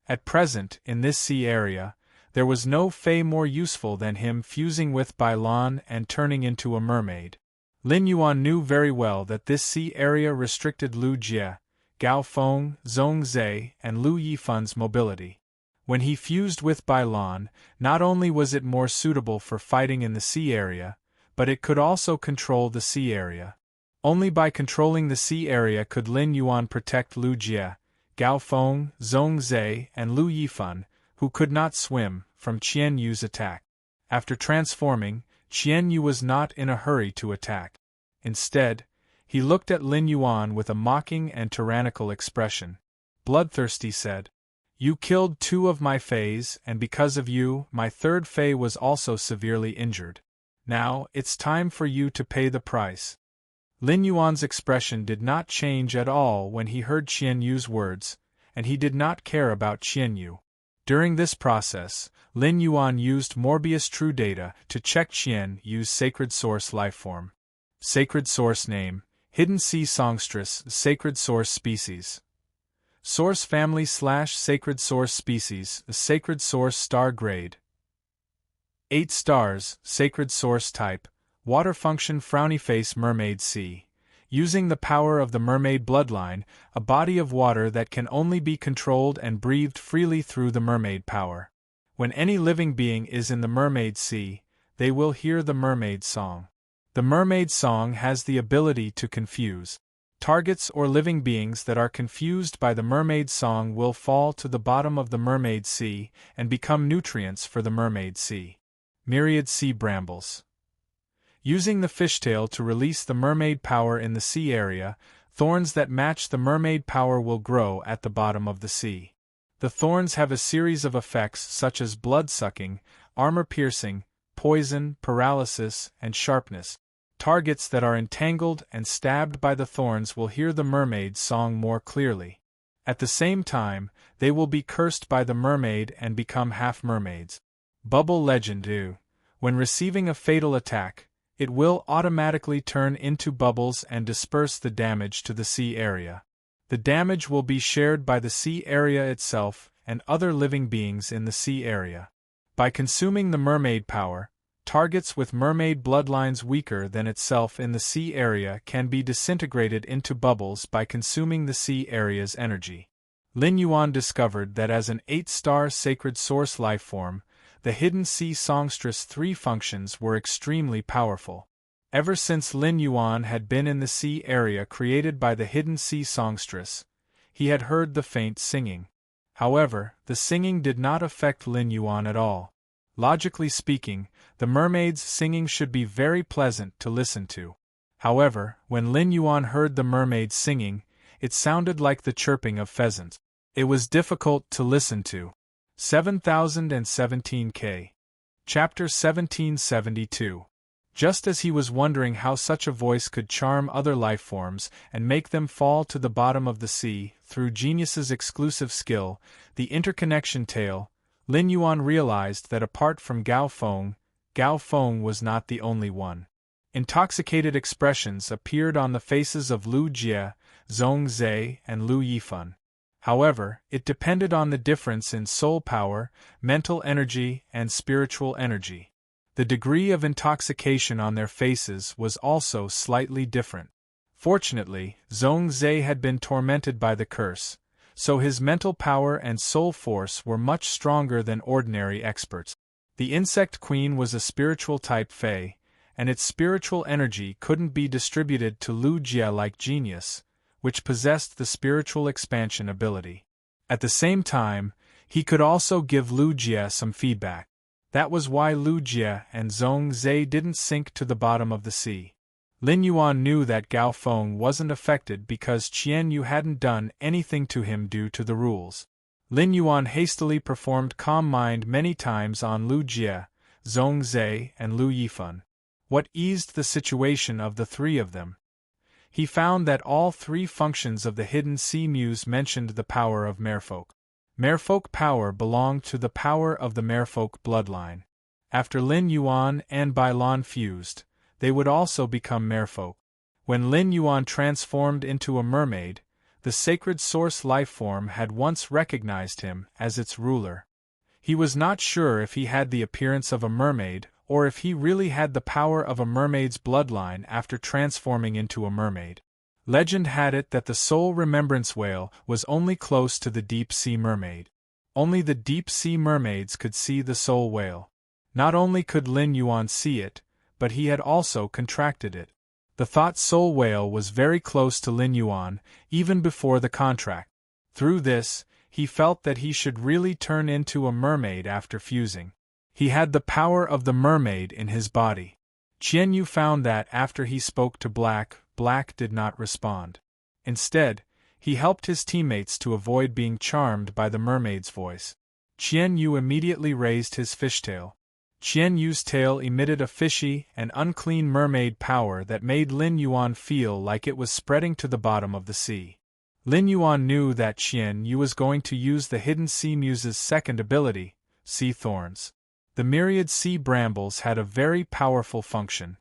Speaker 1: At present, in this sea area, there was no Fey more useful than him fusing with Bai Lan and turning into a mermaid. Lin Yuan knew very well that this sea area restricted Lu Jie, Gao Feng, Zhong Zhe, and Lu Yifan's mobility. When he fused with Bai Lan, not only was it more suitable for fighting in the sea area, but it could also control the sea area. Only by controlling the sea area could Lin Yuan protect Lu Jie, Gao Feng, Zhong Zhe, and Lu Yifan, who could not swim, from Qian Yu's attack. After transforming, Qian Yu was not in a hurry to attack. Instead, he looked at Lin Yuan with a mocking and tyrannical expression. Bloodthirsty said, "You killed 2 of my fays, and because of you, my 3rd fay was also severely injured. Now, it's time for you to pay the price." Lin Yuan's expression did not change at all when he heard Qian Yu's words, and he did not care about Qian Yu. During this process, Lin Yuan used Morbius True Data to check Qian Yu's sacred source lifeform. Sacred source name, Hidden Sea Songstress, Sacred source species. Source family / sacred source species, Sacred source star grade. 8 stars, Sacred source type, water function frowny face mermaid sea. Using the power of the mermaid bloodline, a body of water that can only be controlled and breathed freely through the mermaid power. When any living being is in the mermaid sea, they will hear the mermaid song. The mermaid song has the ability to confuse. Targets or living beings that are confused by the mermaid song will fall to the bottom of the mermaid sea and become nutrients for the mermaid sea. Myriad sea brambles. Using the fishtail to release the mermaid power in the sea area, thorns that match the mermaid power will grow at the bottom of the sea. The thorns have a series of effects such as blood-sucking, armor-piercing, poison, paralysis, and sharpness. Targets that are entangled and stabbed by the thorns will hear the mermaid's song more clearly. At the same time, they will be cursed by the mermaid and become half-mermaids. Bubble Legend. When receiving a fatal attack, it will automatically turn into bubbles and disperse the damage to the sea area. The damage will be shared by the sea area itself and other living beings in the sea area. By consuming the mermaid power, targets with mermaid bloodlines weaker than itself in the sea area can be disintegrated into bubbles by consuming the sea area's energy. Lin Yuan discovered that as an 8-star sacred source lifeform, the Hidden Sea Songstress 3 functions were extremely powerful. Ever since Lin Yuan had been in the sea area created by the Hidden Sea Songstress, he had heard the faint singing. However, the singing did not affect Lin Yuan at all. Logically speaking, the mermaid's singing should be very pleasant to listen to. However, when Lin Yuan heard the mermaid singing, it sounded like the chirping of pheasants. It was difficult to listen to. 7017K. Chapter 1772. Just as he was wondering how such a voice could charm other lifeforms and make them fall to the bottom of the sea through genius's exclusive skill, the interconnection tale, Lin Yuan realized that apart from Gao Feng was not the only one. Intoxicated expressions appeared on the faces of Lu Jie, Zhong Zhe, and Lu Yifan. However, it depended on the difference in soul power, mental energy, and spiritual energy. The degree of intoxication on their faces was also slightly different. Fortunately, Zhong Zhe had been tormented by the curse, so his mental power and soul force were much stronger than ordinary experts. The Insect Queen was a spiritual type Fae, and its spiritual energy couldn't be distributed to Lu Jie like Genius, which possessed the spiritual expansion ability. At the same time, he could also give Lu Jie some feedback. That was why Lu Jie and Zhong Zhe didn't sink to the bottom of the sea. Lin Yuan knew that Gao Feng wasn't affected because Qian Yu hadn't done anything to him due to the rules. Lin Yuan hastily performed Calm Mind many times on Lu Jie, Zhong Zhe, and Lu Yifan. What eased the situation of the 3 of them? He found that all 3 functions of the Hidden Sea Muse mentioned the power of Merfolk. Merfolk power belonged to the power of the Merfolk bloodline. After Lin Yuan and Bai Lan fused, they would also become merfolk. When Lin Yuan transformed into a mermaid, the sacred source lifeform had once recognized him as its ruler. He was not sure if he had the appearance of a mermaid or if he really had the power of a mermaid's bloodline after transforming into a mermaid. Legend had it that the soul remembrance whale was only close to the deep sea mermaid. Only the deep sea mermaids could see the soul whale. Not only could Lin Yuan see it, but he had also contracted it. The thought soul whale was very close to Lin Yuan, even before the contract. Through this, he felt that he should really turn into a mermaid after fusing. He had the power of the mermaid in his body. Qianyu found that after he spoke to Black, Black did not respond. Instead, he helped his teammates to avoid being charmed by the mermaid's voice. Qianyu immediately raised his fishtail. Qianyu's tail emitted a fishy and unclean mermaid power that made Lin Yuan feel like it was spreading to the bottom of the sea. Lin Yuan knew that Qianyu was going to use the hidden sea muse's second ability, sea thorns. The myriad sea brambles had a very powerful function.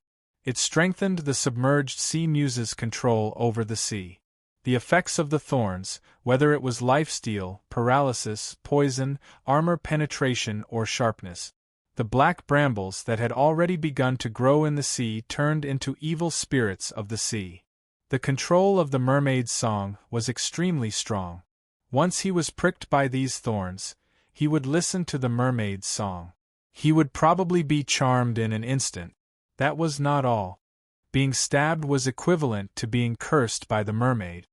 Speaker 1: It strengthened the submerged sea muse's control over the sea. The effects of the thorns, whether it was lifesteal, paralysis, poison, armor penetration, or sharpness. The black brambles that had already begun to grow in the sea turned into evil spirits of the sea. The control of the mermaid's song was extremely strong. Once he was pricked by these thorns, he would listen to the mermaid's song. He would probably be charmed in an instant. That was not all. Being stabbed was equivalent to being cursed by the mermaid.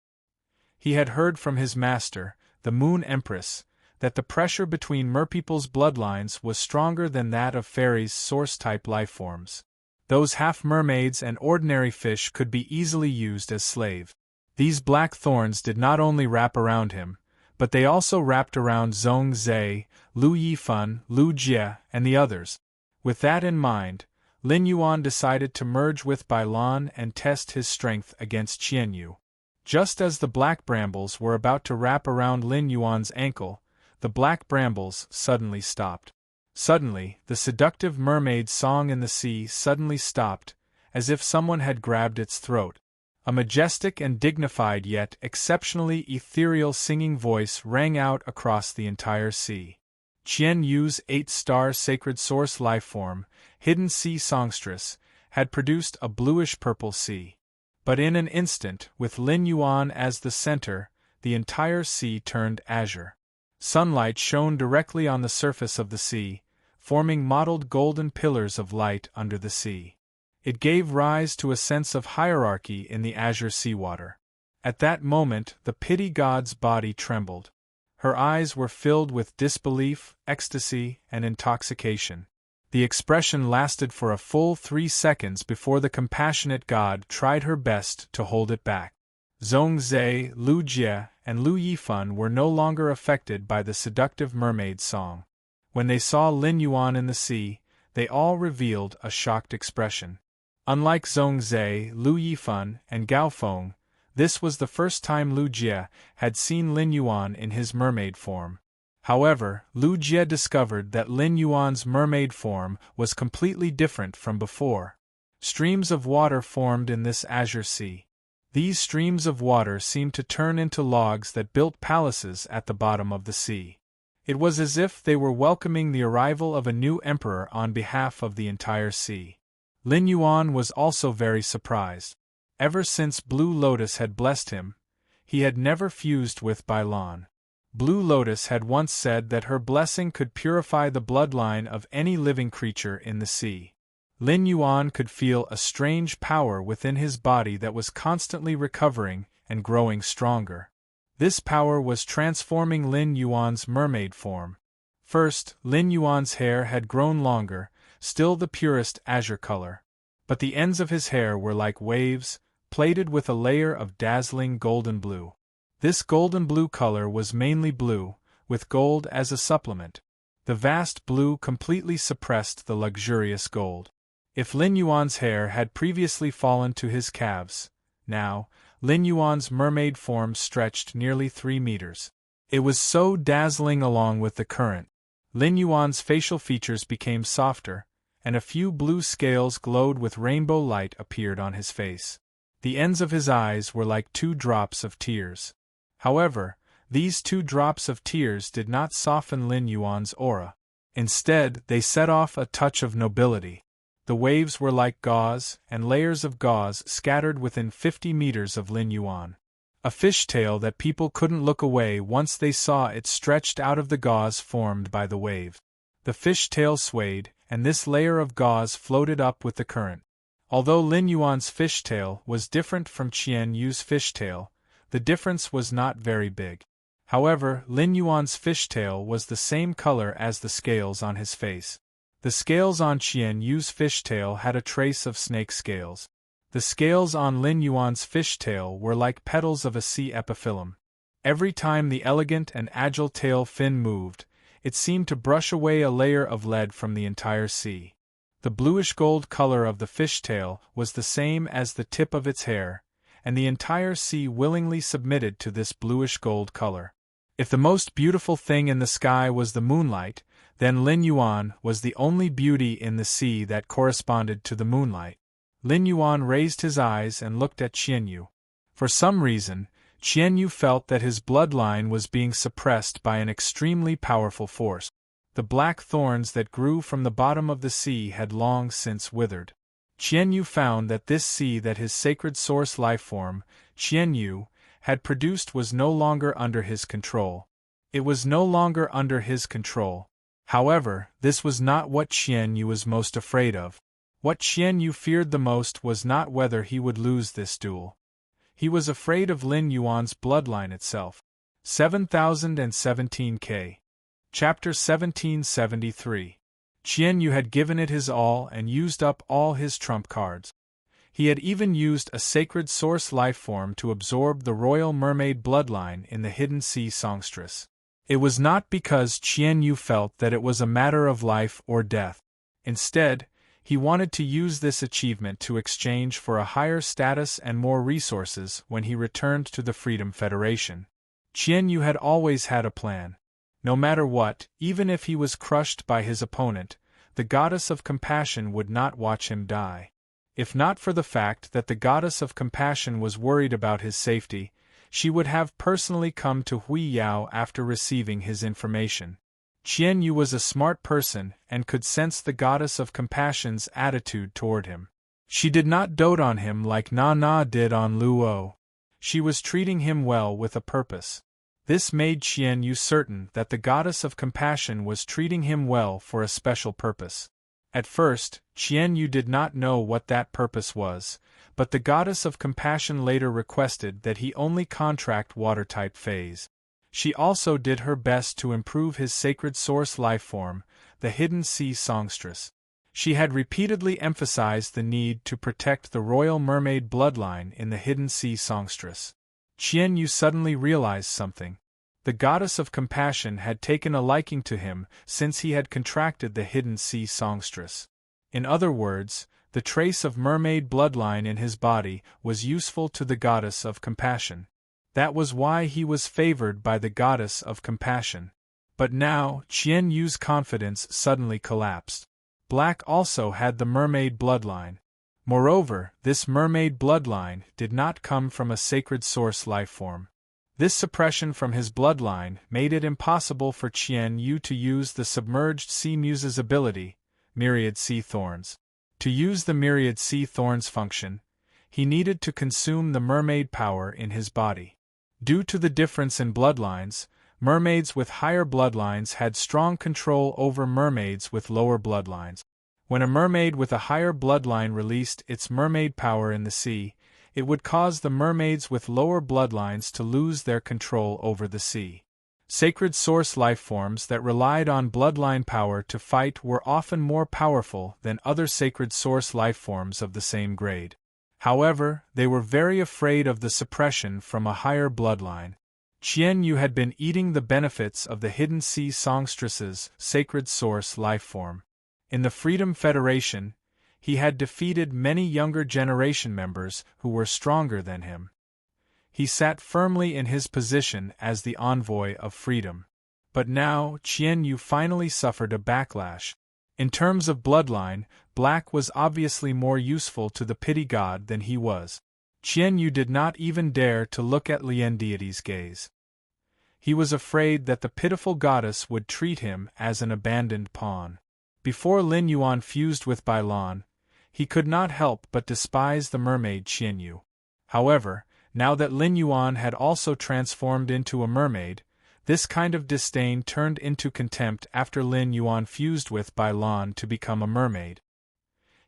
Speaker 1: He had heard from his master, the Moon Empress, that the pressure between merpeople's bloodlines was stronger than that of fairies' source-type lifeforms. Those half-mermaids and ordinary fish could be easily used as slave. These black thorns did not only wrap around him, but they also wrapped around Zhong Zhe, Lu Yifan, Lu Jie, and the others. With that in mind, Lin Yuan decided to merge with Bailan and test his strength against Qianyu. Just as the black brambles were about to wrap around Lin Yuan's ankle, the black brambles suddenly stopped. Suddenly, the seductive mermaid song in the sea suddenly stopped, as if someone had grabbed its throat. A majestic and dignified yet exceptionally ethereal singing voice rang out across the entire sea. Qianyu's 8-star sacred source lifeform, hidden sea songstress, had produced a bluish-purple sea. But in an instant, with Lin Yuan as the center, the entire sea turned azure. Sunlight shone directly on the surface of the sea, forming mottled golden pillars of light under the sea. It gave rise to a sense of hierarchy in the azure seawater. At that moment, the pity god's body trembled. Her eyes were filled with disbelief, ecstasy, and intoxication. The expression lasted for a full 3 seconds before the compassionate god tried her best to hold it back. Zhong Zhe, Lu Jie, and Lu Yifan were no longer affected by the seductive mermaid song. When they saw Lin Yuan in the sea, they all revealed a shocked expression. Unlike Zhong Zhe, Lu Yifan, and Gao Feng, this was the first time Lu Jie had seen Lin Yuan in his mermaid form. However, Lu Jie discovered that Lin Yuan's mermaid form was completely different from before. Streams of water formed in this azure sea. These streams of water seemed to turn into logs that built palaces at the bottom of the sea. It was as if they were welcoming the arrival of a new emperor on behalf of the entire sea. Lin Yuan was also very surprised. Ever since Blue Lotus had blessed him, he had never fused with Bailan. Blue Lotus had once said that her blessing could purify the bloodline of any living creature in the sea. Lin Yuan could feel a strange power within his body that was constantly recovering and growing stronger. This power was transforming Lin Yuan's mermaid form. First, Lin Yuan's hair had grown longer, still the purest azure color. But the ends of his hair were like waves, plated with a layer of dazzling golden blue. This golden blue color was mainly blue, with gold as a supplement. The vast blue completely suppressed the luxurious gold. If Lin Yuan's hair had previously fallen to his calves, now, Lin Yuan's mermaid form stretched nearly 3 meters. It was so dazzling along with the current. Lin Yuan's facial features became softer, and a few blue scales glowed with rainbow light appeared on his face. The ends of his eyes were like 2 drops of tears. However, these 2 drops of tears did not soften Lin Yuan's aura. Instead, they set off a touch of nobility. The waves were like gauze, and layers of gauze scattered within 50 meters of Lin Yuan. A fishtail that people couldn't look away once they saw it stretched out of the gauze formed by the wave. The fishtail swayed, and this layer of gauze floated up with the current. Although Lin Yuan's fishtail was different from Qianyu's fishtail, the difference was not very big. However, Lin Yuan's fishtail was the same color as the scales on his face. The scales on Qian Yu's fishtail had a trace of snake scales. The scales on Lin Yuan's fishtail were like petals of a sea epiphyllum. Every time the elegant and agile tail fin moved, it seemed to brush away a layer of lead from the entire sea. The bluish-gold color of the fishtail was the same as the tip of its hair, and the entire sea willingly submitted to this bluish-gold color. If the most beautiful thing in the sky was the moonlight, then Lin Yuan was the only beauty in the sea that corresponded to the moonlight. Lin Yuan raised his eyes and looked at Qian Yu. For some reason, Qian Yu felt that his bloodline was being suppressed by an extremely powerful force. The black thorns that grew from the bottom of the sea had long since withered. Qian Yu found that this sea that his sacred source lifeform, Qian Yu, had produced was no longer under his control. It was no longer under his control. However, this was not what Qian Yu was most afraid of. What Qian Yu feared the most was not whether he would lose this duel. He was afraid of Lin Yuan's bloodline itself. 7017K. Chapter 1773. Qian Yu had given it his all and used up all his trump cards. He had even used a sacred source lifeform to absorb the royal mermaid bloodline in the hidden sea songstress. It was not because Qian Yu felt that it was a matter of life or death. Instead, he wanted to use this achievement to exchange for a higher status and more resources when he returned to the Freedom Federation. Qian Yu had always had a plan. No matter what, even if he was crushed by his opponent, the goddess of compassion would not watch him die. If not for the fact that the goddess of compassion was worried about his safety, she would have personally come to Hui Yao after receiving his information. Qian Yu was a smart person and could sense the goddess of compassion's attitude toward him. She did not dote on him like Na Na did on Luo. She was treating him well with a purpose. This made Qian Yu certain that the goddess of compassion was treating him well for a special purpose. At first, Qian Yu did not know what that purpose was, but the goddess of compassion later requested that he only contract water-type phase. She also did her best to improve his sacred source lifeform, the hidden sea songstress. She had repeatedly emphasized the need to protect the royal mermaid bloodline in the hidden sea songstress. Qian Yu suddenly realized something. The goddess of compassion had taken a liking to him since he had contracted the hidden sea songstress. In other words, the trace of mermaid bloodline in his body was useful to the goddess of compassion. That was why he was favored by the goddess of compassion. But now, Qian Yu's confidence suddenly collapsed. Black also had the mermaid bloodline. Moreover, this mermaid bloodline did not come from a sacred source lifeform. This suppression from his bloodline made it impossible for Qian Yu to use the submerged sea muse's ability, Myriad Sea Thorns. To use the Myriad Sea Thorns function, he needed to consume the mermaid power in his body. Due to the difference in bloodlines, mermaids with higher bloodlines had strong control over mermaids with lower bloodlines. When a mermaid with a higher bloodline released its mermaid power in the sea, it would cause the mermaids with lower bloodlines to lose their control over the sea. Sacred source lifeforms that relied on bloodline power to fight were often more powerful than other sacred source lifeforms of the same grade. However, they were very afraid of the suppression from a higher bloodline. Qian Yu had been eating the benefits of the hidden sea songstress's sacred source lifeform. In the Freedom Federation, he had defeated many younger generation members who were stronger than him. He sat firmly in his position as the envoy of freedom. But now, Qian Yu finally suffered a backlash. In terms of bloodline, Black was obviously more useful to the pity god than he was. Qian Yu did not even dare to look at Lian deity's gaze. He was afraid that the pitiful goddess would treat him as an abandoned pawn. Before Lin Yuan fused with Bailan, he could not help but despise the mermaid Qian Yu. However, now that Lin Yuan had also transformed into a mermaid, this kind of disdain turned into contempt after Lin Yuan fused with Bailan to become a mermaid.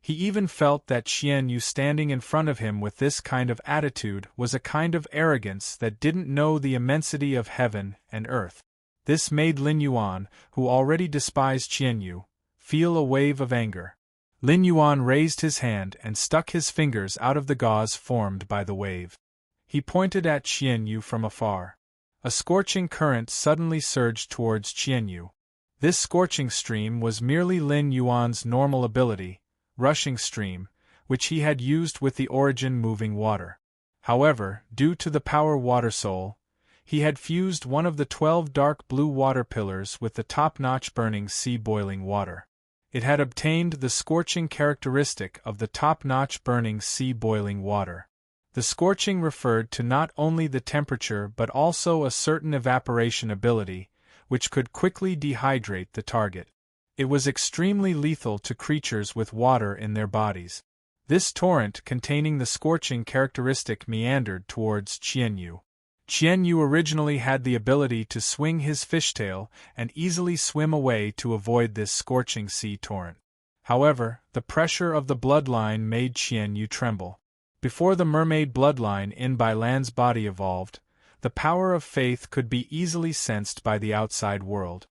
Speaker 1: He even felt that Qian Yu standing in front of him with this kind of attitude was a kind of arrogance that didn't know the immensity of heaven and earth. This made Lin Yuan, who already despised Qian Yu, feel a wave of anger. Lin Yuan raised his hand and stuck his fingers out of the gauze formed by the wave. He pointed at Qian Yu from afar. A scorching current suddenly surged towards Qian Yu. This scorching stream was merely Lin Yuan's normal ability, rushing stream, which he had used with the origin moving water. However, due to the power water soul, he had fused one of the 12 dark blue water pillars with the top-notch burning sea boiling water. It had obtained the scorching characteristic of the top-notch burning sea boiling water. The scorching referred to not only the temperature but also a certain evaporation ability, which could quickly dehydrate the target. It was extremely lethal to creatures with water in their bodies. This torrent containing the scorching characteristic meandered towards Qian Yu. Qian Yu originally had the ability to swing his fishtail and easily swim away to avoid this scorching sea torrent. However, the pressure of the bloodline made Qian Yu tremble. Before the mermaid bloodline in Bai Lan's body evolved, the power of faith could be easily sensed by the outside world.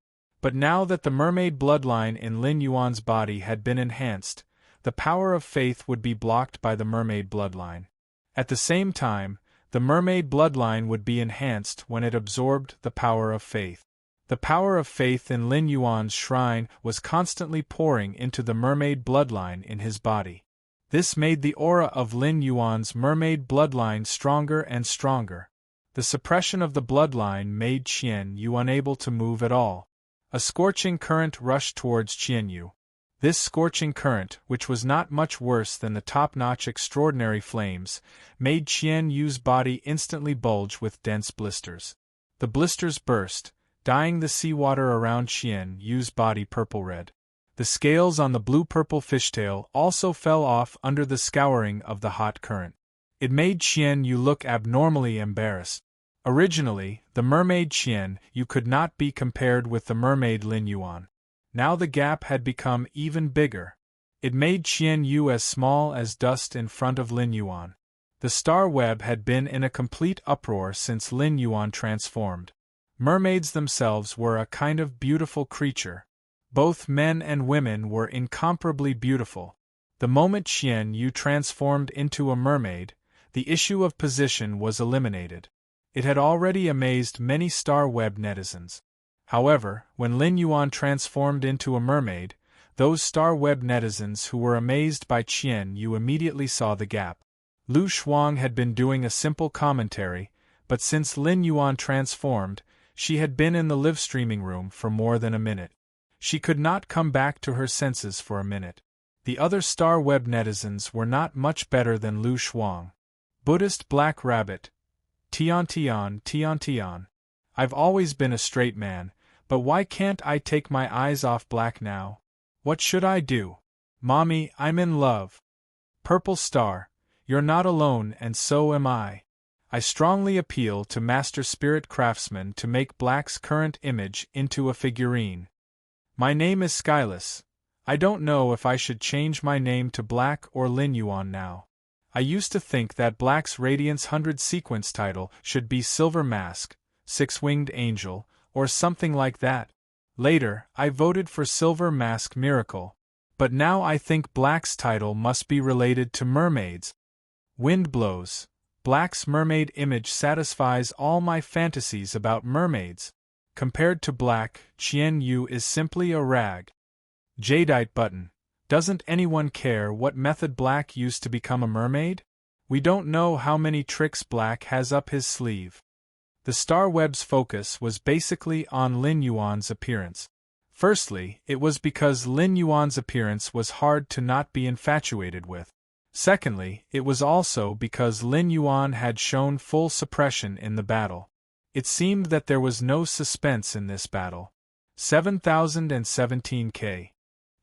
Speaker 1: But now that the mermaid bloodline in Lin Yuan's body had been enhanced, the power of faith would be blocked by the mermaid bloodline. At the same time, the mermaid bloodline would be enhanced when it absorbed the power of faith. The power of faith in Lin Yuan's shrine was constantly pouring into the mermaid bloodline in his body. This made the aura of Lin Yuan's mermaid bloodline stronger and stronger. The suppression of the bloodline made Qian Yu unable to move at all. A scorching current rushed towards Qian Yu. This scorching current, which was not much worse than the top-notch extraordinary flames, made Qian Yu's body instantly bulge with dense blisters. The blisters burst, dyeing the seawater around Qian Yu's body purple-red. The scales on the blue-purple fishtail also fell off under the scouring of the hot current. It made Qian Yu look abnormally embarrassed. Originally, the mermaid Qian Yu could not be compared with the mermaid Lin Yuan. Now the gap had become even bigger. It made Qian Yu as small as dust in front of Lin Yuan. The star web had been in a complete uproar since Lin Yuan transformed. Mermaids themselves were a kind of beautiful creature. Both men and women were incomparably beautiful. The moment Qian Yu transformed into a mermaid, the issue of position was eliminated. It had already amazed many star web netizens. However, when Lin Yuan transformed into a mermaid, those star web netizens who were amazed by Qian Yu immediately saw the gap. Lu Shuang had been doing a simple commentary, but since Lin Yuan transformed, she had been in the live streaming room for more than a minute. She could not come back to her senses for a minute. The other star web netizens were not much better than Lu Shuang. Buddhist Black Rabbit. Tian Tian Tian Tian. I've always been a straight man, but why can't I take my eyes off black now? What should I do? Mommy, I'm in love. Purple Star, you're not alone and so am I. I strongly appeal to Master Spirit Craftsman to make Black's current image into a figurine. My name is Skyless. I don't know if I should change my name to Black or Lin Yuan now. I used to think that Black's Radiance 100 sequence title should be Silver Mask, Six-Winged Angel, or something like that. Later, I voted for Silver Mask Miracle. But now I think Black's title must be related to mermaids. Wind blows. Black's mermaid image satisfies all my fantasies about mermaids. Compared to Black, Qian Yu is simply a rag. Jadeite button. Doesn't anyone care what method Black used to become a mermaid? We don't know how many tricks Black has up his sleeve. The star web's focus was basically on Lin Yuan's appearance. Firstly, it was because Lin Yuan's appearance was hard to not be infatuated with. Secondly, it was also because Lin Yuan had shown full suppression in the battle. It seemed that there was no suspense in this battle. 7017K.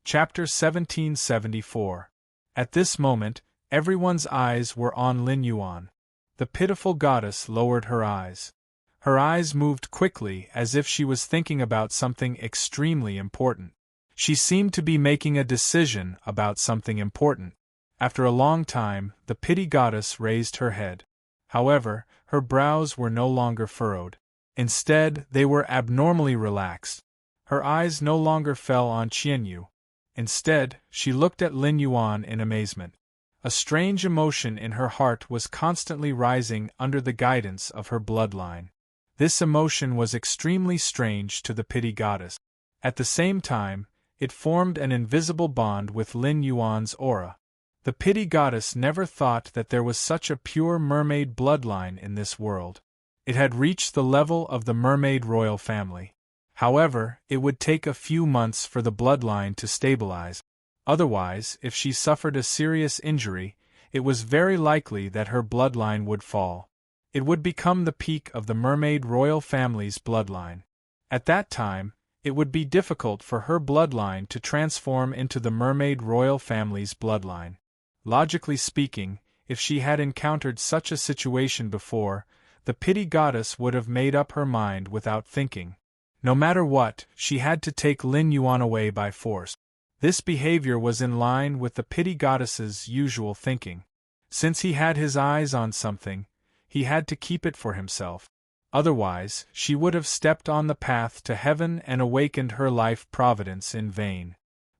Speaker 1: Chapter 1774. At this moment, everyone's eyes were on Lin Yuan. The pitiful goddess lowered her eyes. Her eyes moved quickly as if she was thinking about something extremely important. She seemed to be making a decision about something important. After a long time, the pity goddess raised her head. However, her brows were no longer furrowed. Instead, they were abnormally relaxed. Her eyes no longer fell on Qianyu. Instead, she looked at Lin Yuan in amazement. A strange emotion in her heart was constantly rising under the guidance of her bloodline. This emotion was extremely strange to the pity goddess. At the same time, it formed an invisible bond with Lin Yuan's aura. The pity goddess never thought that there was such a pure mermaid bloodline in this world. It had reached the level of the mermaid royal family. However, it would take a few months for the bloodline to stabilize. Otherwise, if she suffered a serious injury, it was very likely that her bloodline would fall. It would become the peak of the mermaid royal family's bloodline. At that time, it would be difficult for her bloodline to transform into the mermaid royal family's bloodline. Logically speaking, if she had encountered such a situation before, the pity goddess would have made up her mind without thinking. No matter what, she had to take Lin Yuan away by force. This behavior was in line with the pity goddess's usual thinking. Since he had his eyes on something, he had to keep it for himself. Otherwise, she would have stepped on the path to heaven and awakened her life providence in vain.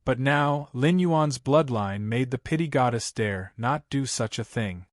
Speaker 1: But now, Lin Yuan's bloodline made the pity goddess dare not do such a thing.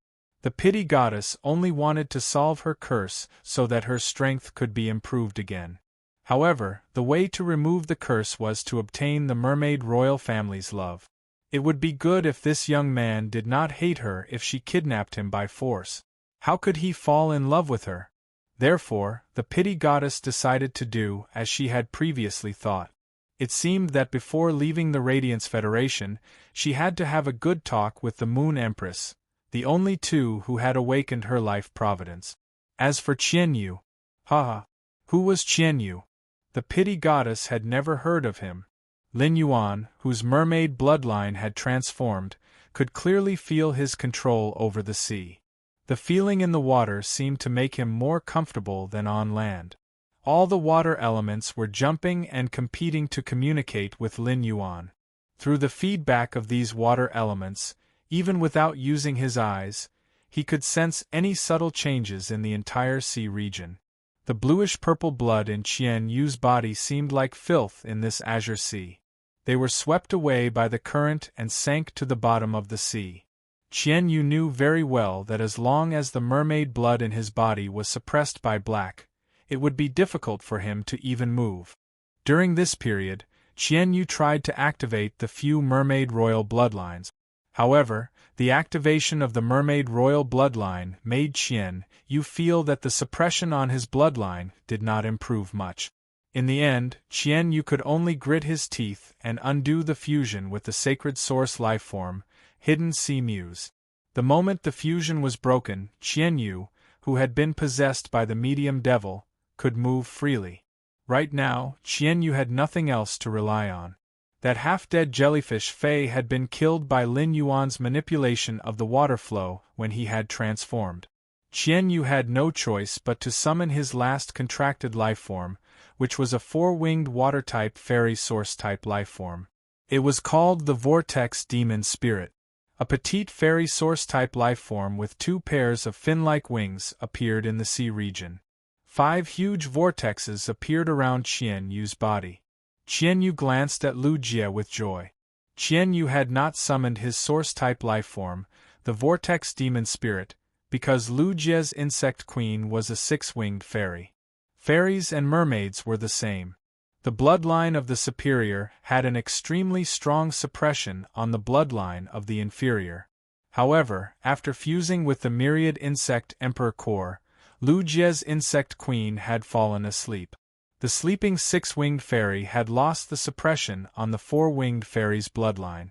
Speaker 1: The pity goddess only wanted to solve her curse so that her strength could be improved again. However, the way to remove the curse was to obtain the mermaid royal family's love. It would be good if this young man did not hate her if she kidnapped him by force. How could he fall in love with her? Therefore, the pity goddess decided to do as she had previously thought. It seemed that before leaving the Radiance Federation, she had to have a good talk with the Moon Empress, the only two who had awakened her life providence. As for Qianyu, who was Qianyu? The pity goddess had never heard of him. Lin Yuan, whose mermaid bloodline had transformed, could clearly feel his control over the sea. The feeling in the water seemed to make him more comfortable than on land. All the water elements were jumping and competing to communicate with Lin Yuan. Through the feedback of these water elements, even without using his eyes, he could sense any subtle changes in the entire sea region. The bluish-purple blood in Qianyu's body seemed like filth in this azure sea. They were swept away by the current and sank to the bottom of the sea. Qianyu knew very well that as long as the mermaid blood in his body was suppressed by black, it would be difficult for him to even move. During this period, Qianyu tried to activate the few mermaid royal bloodlines. However, the activation of the mermaid royal bloodline made Qianyu feel that the suppression on his bloodline did not improve much. In the end, Qianyu could only grit his teeth and undo the fusion with the sacred source lifeform, Hidden Sea Muse. The moment the fusion was broken, Qianyu, who had been possessed by the medium devil, could move freely. Right now, Qianyu had nothing else to rely on. That half-dead jellyfish Fei had been killed by Lin Yuan's manipulation of the water flow when he had transformed. Qianyu had no choice but to summon his last contracted lifeform, which was a four-winged water-type fairy source-type lifeform. It was called the Vortex Demon Spirit. A petite fairy source-type lifeform with two pairs of fin-like wings appeared in the sea region. 5 huge vortexes appeared around Qianyu's body. Qianyu glanced at Lu Jie with joy. Qianyu had not summoned his source-type lifeform, the Vortex Demon Spirit, because Lu Jie's insect queen was a 6-winged fairy. Fairies and mermaids were the same. The bloodline of the superior had an extremely strong suppression on the bloodline of the inferior. However, after fusing with the myriad insect emperor core, Lu Jie's insect queen had fallen asleep. The sleeping 6-winged fairy had lost the suppression on the 4-winged fairy's bloodline.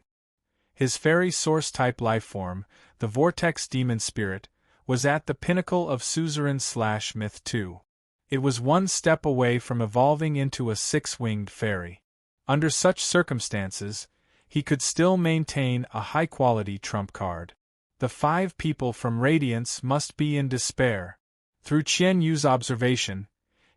Speaker 1: His fairy source-type lifeform, the Vortex Demon Spirit, was at the pinnacle of suzerain/myth 2. It was one step away from evolving into a 6-winged fairy. Under such circumstances, he could still maintain a high-quality trump card. The 5 people from Radiance Federation, must be in despair. Through Qianyu's observation,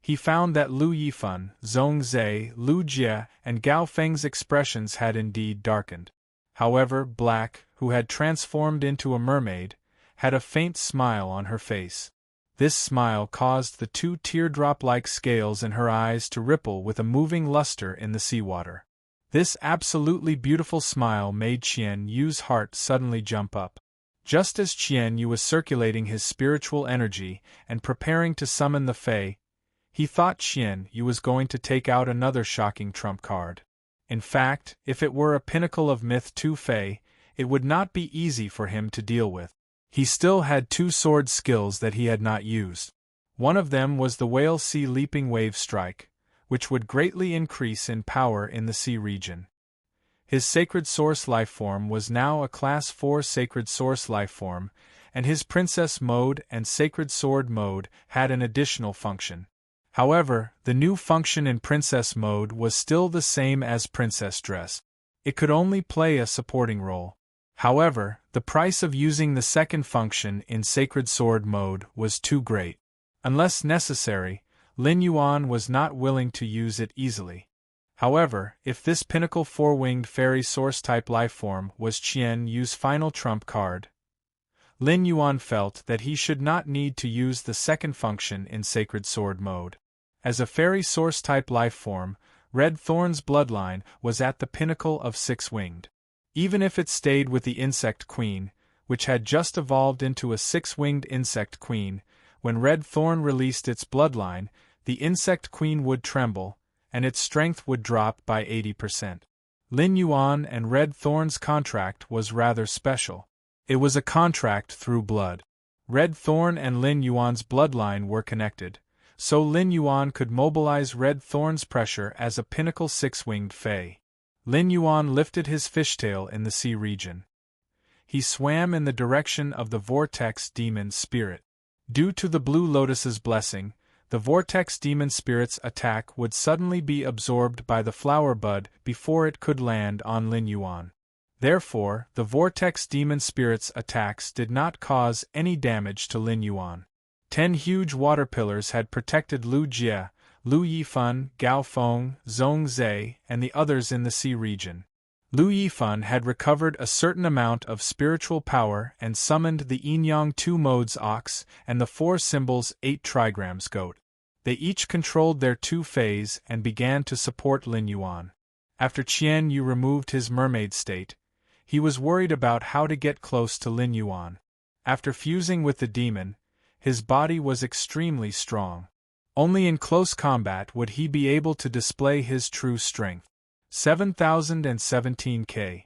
Speaker 1: he found that Lu Yifan, Zhong Zhe, Lu Jie, and Gao Feng's expressions had indeed darkened. However, Black, who had transformed into a mermaid, had a faint smile on her face. This smile caused the two teardrop-like scales in her eyes to ripple with a moving luster in the seawater. This absolutely beautiful smile made Qian Yu's heart suddenly jump up. Just as Qian Yu was circulating his spiritual energy and preparing to summon the Fae, he thought Qian Yu was going to take out another shocking trump card. In fact, if it were a pinnacle of myth 2 Fae, it would not be easy for him to deal with. He still had 2 sword skills that he had not used. One of them was the Whale Sea Leaping Wave Strike, which would greatly increase in power in the sea region. His Sacred Source Lifeform was now a Class 4 Sacred Source Lifeform, and his Princess Mode and Sacred Sword Mode had an additional function. However, the new function in Princess Mode was still the same as Princess Dress. It could only play a supporting role. However, the price of using the second function in Sacred Sword Mode was too great. Unless necessary, Lin Yuan was not willing to use it easily. However, if this pinnacle 4-winged fairy source-type lifeform was Qian Yu's final trump card, Lin Yuan felt that he should not need to use the second function in Sacred Sword Mode. As a fairy source-type lifeform, Red Thorn's bloodline was at the pinnacle of 6-winged. Even if it stayed with the Insect Queen, which had just evolved into a 6-winged Insect Queen, when Red Thorn released its bloodline, the Insect Queen would tremble, and its strength would drop by 80%. Lin Yuan and Red Thorn's contract was rather special. It was a contract through blood. Red Thorn and Lin Yuan's bloodline were connected, so Lin Yuan could mobilize Red Thorn's pressure as a pinnacle 6-winged Fae. Lin Yuan lifted his fishtail in the sea region. He swam in the direction of the Vortex Demon Spirit. Due to the Blue Lotus's blessing, the Vortex Demon Spirit's attack would suddenly be absorbed by the flower bud before it could land on Lin Yuan. Therefore, the Vortex Demon Spirit's attacks did not cause any damage to Lin Yuan. 10 huge water pillars had protected Lu Jie, Lu Yifan, Gao Feng, Zhong Zhe, and the others in the sea region. Lu Yifan had recovered a certain amount of spiritual power and summoned the Yin-Yang 2 modes ox and the 4 symbols 8 trigrams goat. They each controlled their 2 Faes and began to support Lin Yuan. After Qian Yu removed his mermaid state, he was worried about how to get close to Lin Yuan. After fusing with the demon, his body was extremely strong. Only in close combat would he be able to display his true strength. 7017K.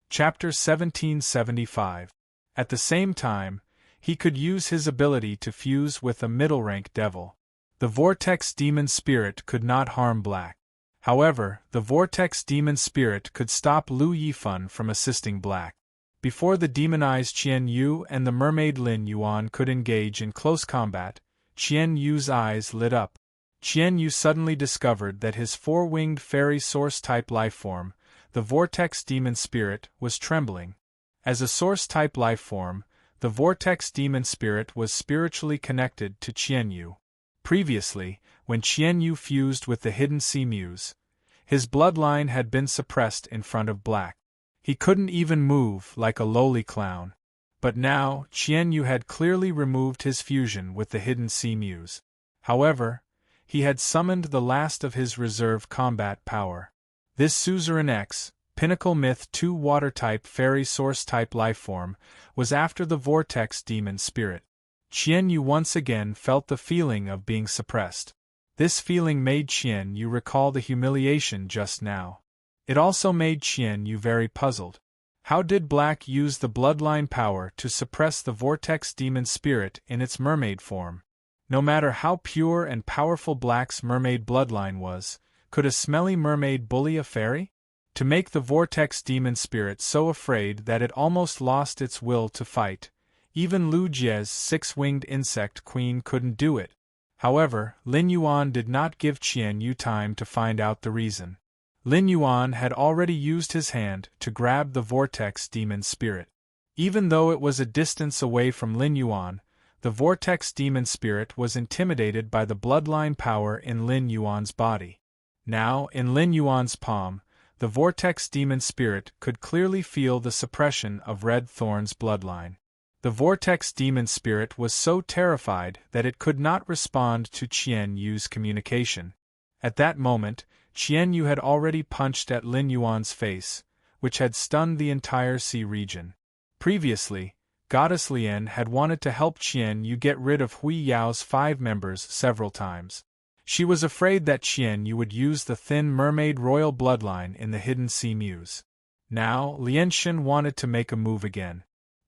Speaker 1: Chapter 1775. At the same time, he could use his ability to fuse with a middle-rank devil. The Vortex Demon Spirit could not harm Black. However, the Vortex Demon Spirit could stop Lu Yifan from assisting Black. Before the demonized Qian Yu and the mermaid Lin Yuan could engage in close combat, Qian Yu's eyes lit up. Qian Yu suddenly discovered that his 4-winged fairy source-type lifeform, the Vortex Demon Spirit, was trembling. As a source-type lifeform, the Vortex Demon Spirit was spiritually connected to Qian Yu. Previously, when Qian Yu fused with the Hidden Sea Muse, his bloodline had been suppressed in front of Black. He couldn't even move like a lowly clown. But now, Qian Yu had clearly removed his fusion with the Hidden Sea Muse. However, he had summoned the last of his reserve combat power. This Suzerain X, Pinnacle Myth 2 Water-type Fairy Source-type lifeform, was after the Vortex Demon Spirit. Qian Yu once again felt the feeling of being suppressed. This feeling made Qian Yu recall the humiliation just now. It also made Qian Yu very puzzled. How did Black use the bloodline power to suppress the Vortex Demon Spirit in its mermaid form? No matter how pure and powerful Black's mermaid bloodline was, could a smelly mermaid bully a fairy? To make the Vortex Demon Spirit so afraid that it almost lost its will to fight, even Lu Jie's 6-winged insect queen couldn't do it. However, Lin Yuan did not give Qian Yu time to find out the reason. Lin Yuan had already used his hand to grab the Vortex Demon Spirit. Even though it was a distance away from Lin Yuan, The vortex demon spirit was intimidated by the bloodline power in Lin Yuan's body. Now, in Lin Yuan's palm, the vortex demon spirit could clearly feel the suppression of Red Thorn's bloodline. The vortex demon spirit was so terrified that it could not respond to Qian Yu's communication. At that moment, Qian Yu had already punched at Lin Yuan's face, which had stunned the entire sea region. Previously, Goddess Lian had wanted to help Qian Yu get rid of Hui Yao's 5 members several times. She was afraid that Qian Yu would use the thin mermaid royal bloodline in the hidden sea muse. Now, Lian Shen wanted to make a move again.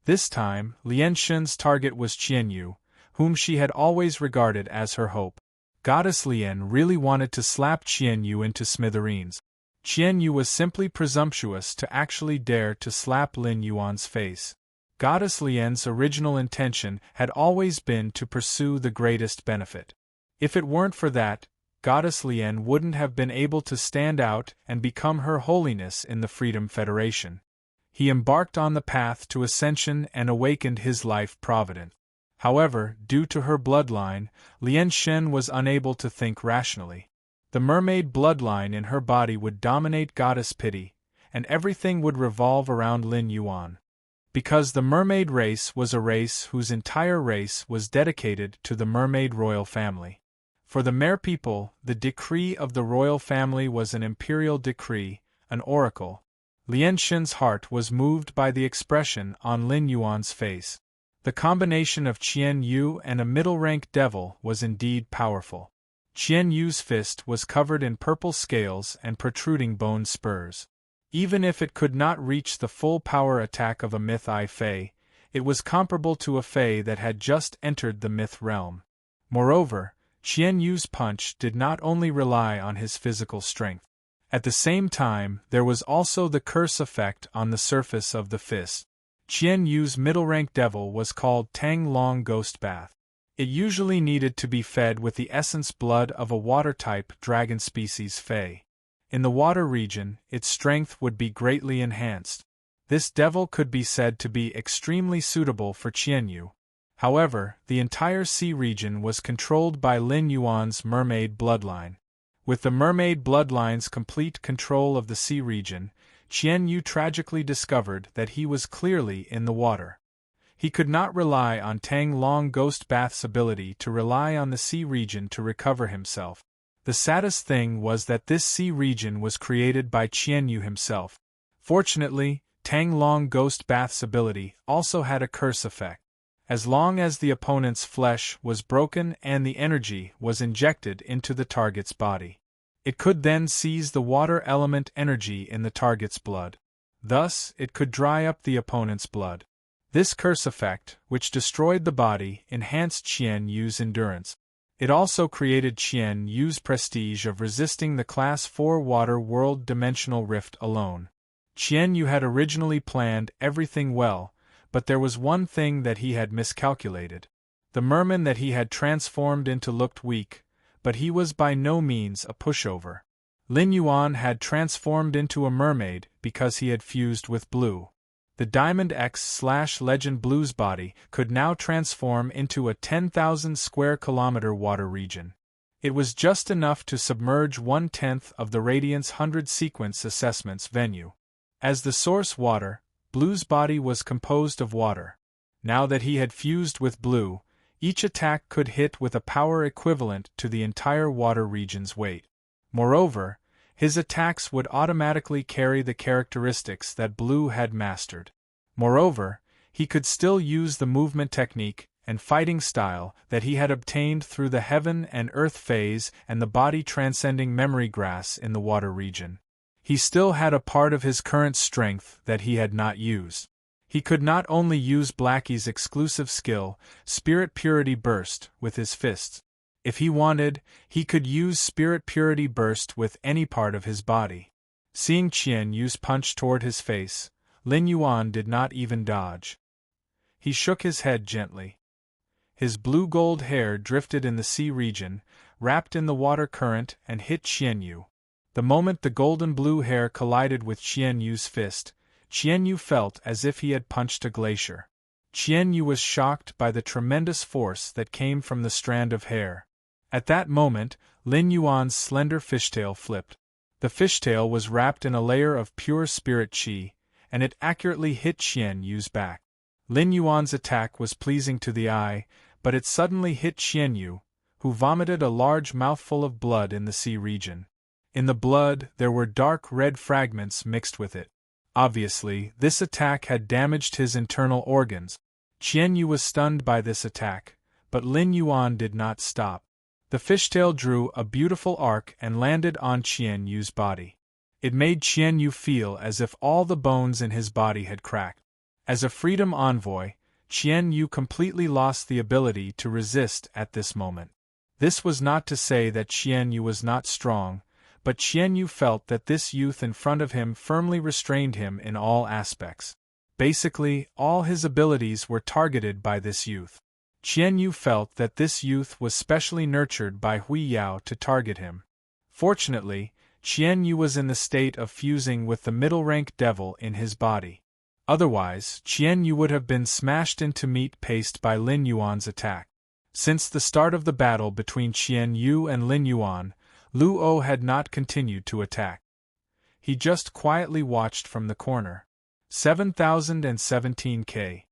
Speaker 1: This time, Lian Shen's target was Qian Yu, whom she had always regarded as her hope. Goddess Lian really wanted to slap Qian Yu into smithereens. Qian Yu was simply presumptuous to actually dare to slap Lin Yuan's face. Goddess Lian's original intention had always been to pursue the greatest benefit. If it weren't for that, Goddess Lian wouldn't have been able to stand out and become Her Holiness in the Freedom Federation. He embarked on the path to ascension and awakened his life providence. However, due to her bloodline, Lian Shen was unable to think rationally. The mermaid bloodline in her body would dominate Goddess Pity, and everything would revolve around Lin Yuan. Because the mermaid race was a race whose entire race was dedicated to the mermaid royal family. For the Mer people, the decree of the royal family was an imperial decree, an oracle. Lian Shen's heart was moved by the expression on Lin Yuan's face. The combination of Qian Yu and a middle-rank devil was indeed powerful. Qian Yu's fist was covered in purple scales and protruding bone spurs. Even if it could not reach the full power attack of a myth-I Fey, it was comparable to a Fey that had just entered the myth realm. Moreover, Qian Yu's punch did not only rely on his physical strength. At the same time, there was also the curse effect on the surface of the fist. Qian Yu's middle-rank devil was called Tang Long Ghost Bath. It usually needed to be fed with the essence blood of a water-type dragon species Fey. In the water region, its strength would be greatly enhanced. This devil could be said to be extremely suitable for Qian Yu. However, the entire sea region was controlled by Lin Yuan's mermaid bloodline. With the mermaid bloodline's complete control of the sea region, Qian Yu tragically discovered that he was clearly in the water. He could not rely on Tang Long Ghost Bath's ability to rely on the sea region to recover himself. The saddest thing was that this sea region was created by Qian Yu himself. Fortunately, Tang Long Ghost Bath's ability also had a curse effect. As long as the opponent's flesh was broken and the energy was injected into the target's body, it could then seize the water element energy in the target's blood. Thus, it could dry up the opponent's blood. This curse effect, which destroyed the body, enhanced Qian Yu's endurance. It also created Qian Yu's prestige of resisting the Class 4 Water World Dimensional Rift alone. Qian Yu had originally planned everything well, but there was one thing that he had miscalculated. The merman that he had transformed into looked weak, but he was by no means a pushover. Lin Yuan had transformed into a mermaid because he had fused with blue. The Diamond X/Legend Blue's body could now transform into a 10,000 square kilometer water region. It was just enough to submerge 1/10 of the Radiance 100 sequence assessments venue. As the source water, Blue's body was composed of water. Now that he had fused with Blue, each attack could hit with a power equivalent to the entire water region's weight. Moreover, his attacks would automatically carry the characteristics that Blue had mastered. Moreover, he could still use the movement technique and fighting style that he had obtained through the heaven and earth phase and the body transcending memory grass in the water region. He still had a part of his current strength that he had not used. He could not only use Blackie's exclusive skill, Spirit Purity Burst, with his fists. If he wanted, he could use Spirit Purity Burst with any part of his body. Seeing Qian Yu's punch toward his face, Lin Yuan did not even dodge. He shook his head gently. His blue-gold hair drifted in the sea region, wrapped in the water current and hit Qian Yu. The moment the golden blue hair collided with Qian Yu's fist, Qian Yu felt as if he had punched a glacier. Qian Yu was shocked by the tremendous force that came from the strand of hair. At that moment, Lin Yuan's slender fishtail flipped. The fishtail was wrapped in a layer of pure spirit qi, and it accurately hit Qian Yu's back. Lin Yuan's attack was pleasing to the eye, but it suddenly hit Qian Yu, who vomited a large mouthful of blood in the sea region. In the blood, there were dark red fragments mixed with it. Obviously, this attack had damaged his internal organs. Qian Yu was stunned by this attack, but Lin Yuan did not stop. The fishtail drew a beautiful arc and landed on Qian Yu's body. It made Qian Yu feel as if all the bones in his body had cracked. As a freedom envoy, Qian Yu completely lost the ability to resist at this moment. This was not to say that Qian Yu was not strong, but Qian Yu felt that this youth in front of him firmly restrained him in all aspects. Basically, all his abilities were targeted by this youth. Qian Yu felt that this youth was specially nurtured by Hui Yao to target him. Fortunately, Qian Yu was in the state of fusing with the middle-rank devil in his body. Otherwise, Qian Yu would have been smashed into meat paste by Lin Yuan's attack. Since the start of the battle between Qian Yu and Lin Yuan, Lu O had not continued to attack. He just quietly watched from the corner. 7017K.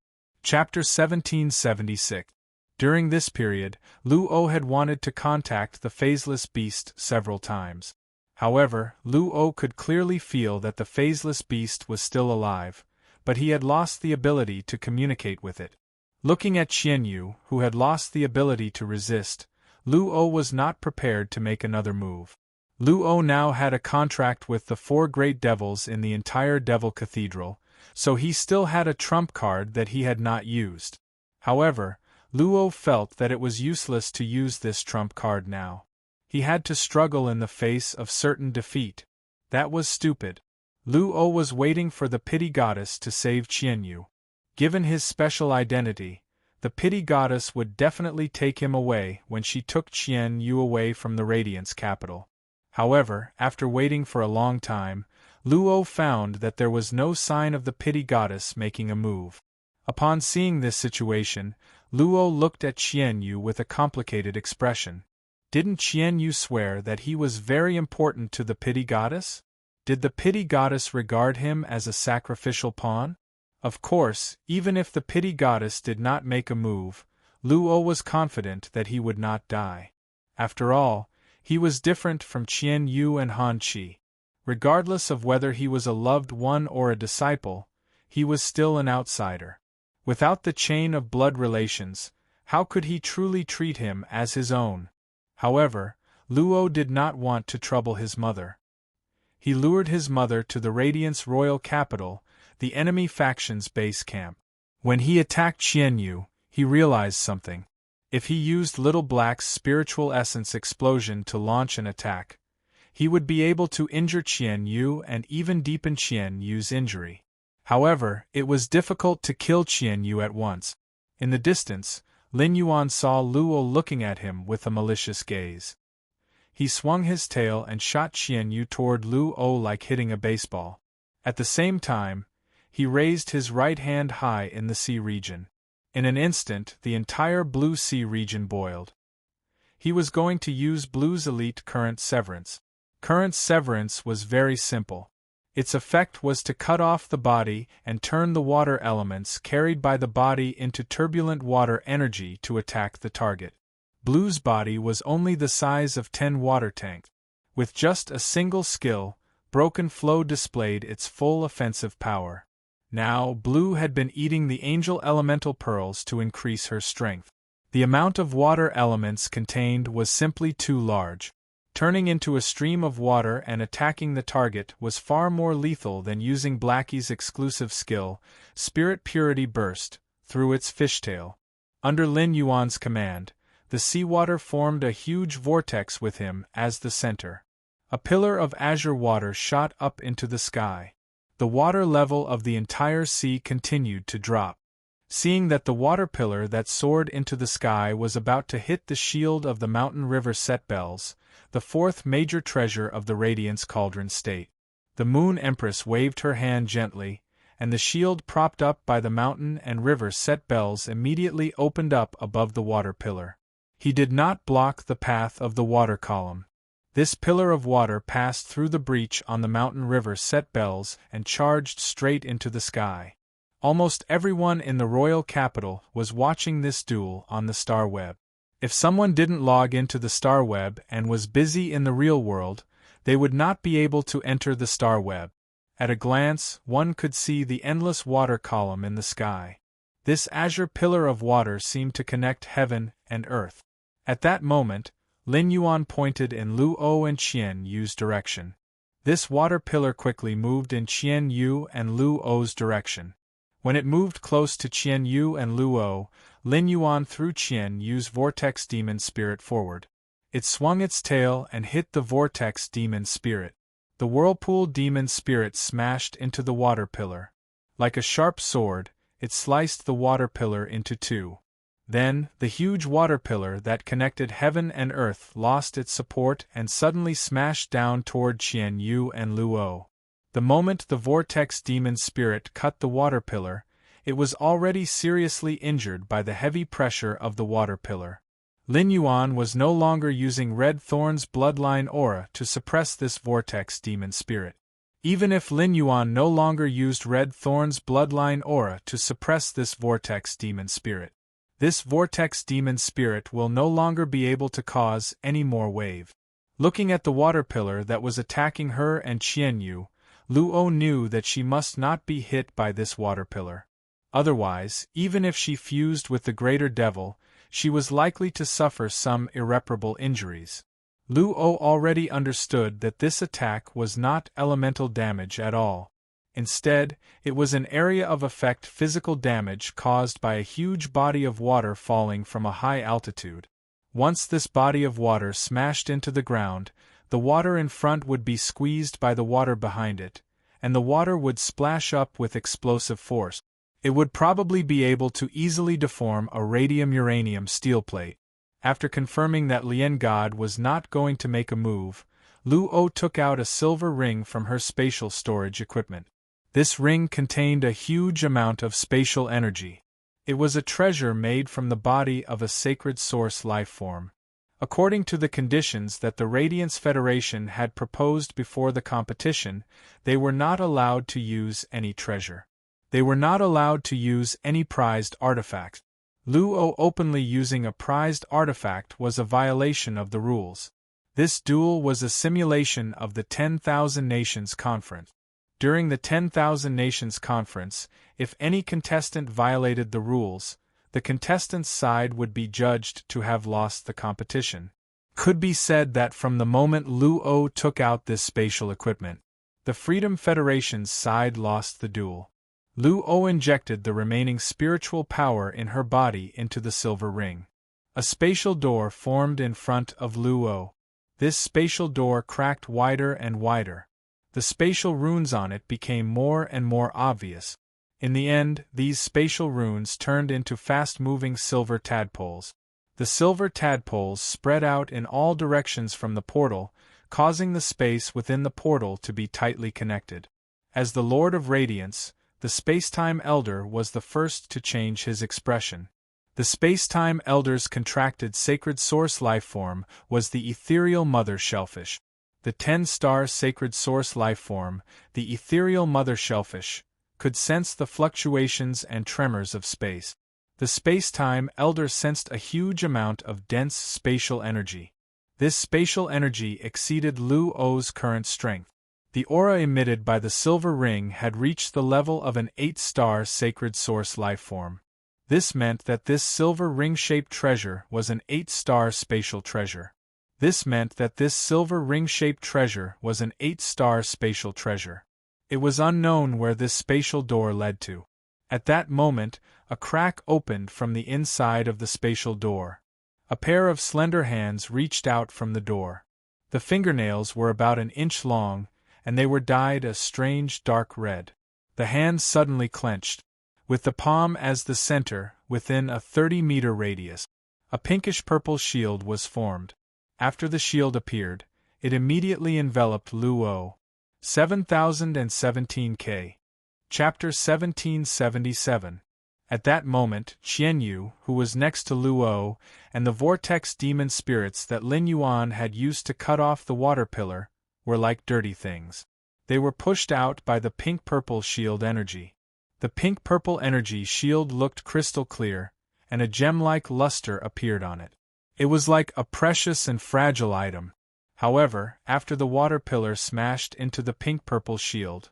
Speaker 1: Chapter 1776. During this period, Lu O had wanted to contact the phaseless beast several times. However, Lu O could clearly feel that the phaseless beast was still alive, but he had lost the ability to communicate with it. Looking at Qian Yu, who had lost the ability to resist, Lu O was not prepared to make another move. Lu O now had a contract with the 4 great devils in the entire Devil Cathedral, so he still had a trump card that he had not used. However, Lu O felt that it was useless to use this trump card now. He had to struggle in the face of certain defeat. That was stupid. Lu O was waiting for the pity goddess to save Qian Yu. Given his special identity, the pity goddess would definitely take him away when she took Qian Yu away from the Radiance capital. However, after waiting for a long time, Lu O found that there was no sign of the pity goddess making a move. Upon seeing this situation, Lu O looked at Qian Yu with a complicated expression. Didn't Qian Yu swear that he was very important to the pity goddess? Did the pity goddess regard him as a sacrificial pawn? Of course, even if the pity goddess did not make a move, Lu O was confident that he would not die. After all, he was different from Qian Yu and Han Qi. Regardless of whether he was a loved one or a disciple, he was still an outsider. Without the chain of blood relations, how could he truly treat him as his own? However, Lu O did not want to trouble his mother. He lured his mother to the Radiance Royal Capital, the enemy faction's base camp. When he attacked Qian Yu, he realized something. If he used Little Black's spiritual essence explosion to launch an attack, he would be able to injure Qian Yu and even deepen Qian Yu's injury. However, it was difficult to kill Qian Yu at once. In the distance, Lin Yuan saw Lu O looking at him with a malicious gaze. He swung his tail and shot Qian Yu toward Lu O like hitting a baseball. At the same time, he raised his right hand high in the sea region. In an instant, the entire blue sea region boiled. He was going to use Blue's elite Current Severance. Current Severance was very simple. Its effect was to cut off the body and turn the water elements carried by the body into turbulent water energy to attack the target. Blue's body was only the size of 10 water tanks. With just a single skill, Broken Flow displayed its full offensive power. Now, Blue had been eating the angel elemental pearls to increase her strength. The amount of water elements contained was simply too large. Turning into a stream of water and attacking the target was far more lethal than using Blackie's exclusive skill, Spirit Purity Burst, through its fishtail. Under Lin Yuan's command, the seawater formed a huge vortex with him as the center. A pillar of azure water shot up into the sky. The water level of the entire sea continued to drop. Seeing that the water pillar that soared into the sky was about to hit the shield of the mountain river Set Bells, the 4th major treasure of the Radiance Cauldron State, the Moon Empress waved her hand gently, and the shield propped up by the mountain and river set bells immediately opened up above the water pillar. He did not block the path of the water column. This pillar of water passed through the breach on the mountain river set bells and charged straight into the sky. Almost everyone in the royal capital was watching this duel on the star web. If someone didn't log into the star web and was busy in the real world, they would not be able to enter the star web. At a glance, one could see the endless water column in the sky. This azure pillar of water seemed to connect heaven and earth. At that moment, Lin Yuan pointed in Lu O and Qian Yu's direction. This water pillar quickly moved in Qian Yu and Lu O's direction. When it moved close to Qian Yu and Lu O, Lin Yuan threw Qian Yu's vortex demon spirit forward. It swung its tail and hit the vortex demon spirit. The whirlpool demon spirit smashed into the water pillar. Like a sharp sword, it sliced the water pillar into two. Then, the huge water pillar that connected heaven and earth lost its support and suddenly smashed down toward Qian Yu and Lu O. The moment the vortex demon spirit cut the water pillar, it was already seriously injured by the heavy pressure of the water pillar. Lin Yuan was no longer using Red Thorn's bloodline aura to suppress this vortex demon spirit. Even if Lin Yuan no longer used Red Thorn's bloodline aura to suppress this vortex demon spirit, this vortex demon spirit will no longer be able to cause any more wave. Looking at the water pillar that was attacking her and Qian Yu, Lu O knew that she must not be hit by this water pillar. Otherwise, even if she fused with the greater devil, she was likely to suffer some irreparable injuries. Lu O already understood that this attack was not elemental damage at all. Instead, it was an area of effect physical damage caused by a huge body of water falling from a high altitude. Once this body of water smashed into the ground, the water in front would be squeezed by the water behind it, and the water would splash up with explosive force. It would probably be able to easily deform a radium-uranium steel plate. After confirming that Lien God was not going to make a move, Lu O took out a silver ring from her spatial storage equipment. This ring contained a huge amount of spatial energy. It was a treasure made from the body of a sacred source life form. According to the conditions that the Radiance Federation had proposed before the competition, they were not allowed to use any treasure. They were not allowed to use any prized artifact. Lu O openly using a prized artifact was a violation of the rules. This duel was a simulation of the 10,000 Nations Conference. During the 10,000 Nations Conference, if any contestant violated the rules, the contestant's side would be judged to have lost the competition. Could be said that from the moment Lu O took out this spatial equipment, the Freedom Federation's side lost the duel. Lu O injected the remaining spiritual power in her body into the silver ring. A spatial door formed in front of Lu O. This spatial door cracked wider and wider. The spatial runes on it became more and more obvious. In the end, these spatial runes turned into fast-moving silver tadpoles. The silver tadpoles spread out in all directions from the portal, causing the space within the portal to be tightly connected. As the Lord of Radiance, the Spacetime Elder was the first to change his expression. The Spacetime Elder's contracted sacred source lifeform was the ethereal mother shellfish. The 10-star sacred source lifeform, the ethereal mother shellfish, could sense the fluctuations and tremors of space. The Spacetime Elder sensed a huge amount of dense spatial energy. This spatial energy exceeded Lu O's current strength. The aura emitted by the silver ring had reached the level of an 8-star sacred source lifeform. This meant that this silver ring-shaped treasure was an 8-star spatial treasure. This meant that this silver ring-shaped treasure was an 8-star spatial treasure. It was unknown where this spatial door led to. At that moment, a crack opened from the inside of the spatial door. A pair of slender hands reached out from the door. The fingernails were about an inch long, and they were dyed a strange dark red. The hands suddenly clenched. With the palm as the center, within a 30-meter radius, a pinkish-purple shield was formed. After the shield appeared, it immediately enveloped Lu O. 7017 K. Chapter 1777. At that moment, Qianyu, who was next to Luo, and the vortex demon spirits that Lin Yuan had used to cut off the water pillar, were like dirty things. They were pushed out by the pink-purple shield energy. The pink-purple energy shield looked crystal clear, and a gem-like luster appeared on it. It was like a precious and fragile item. However, after the water pillar smashed into the pink-purple shield,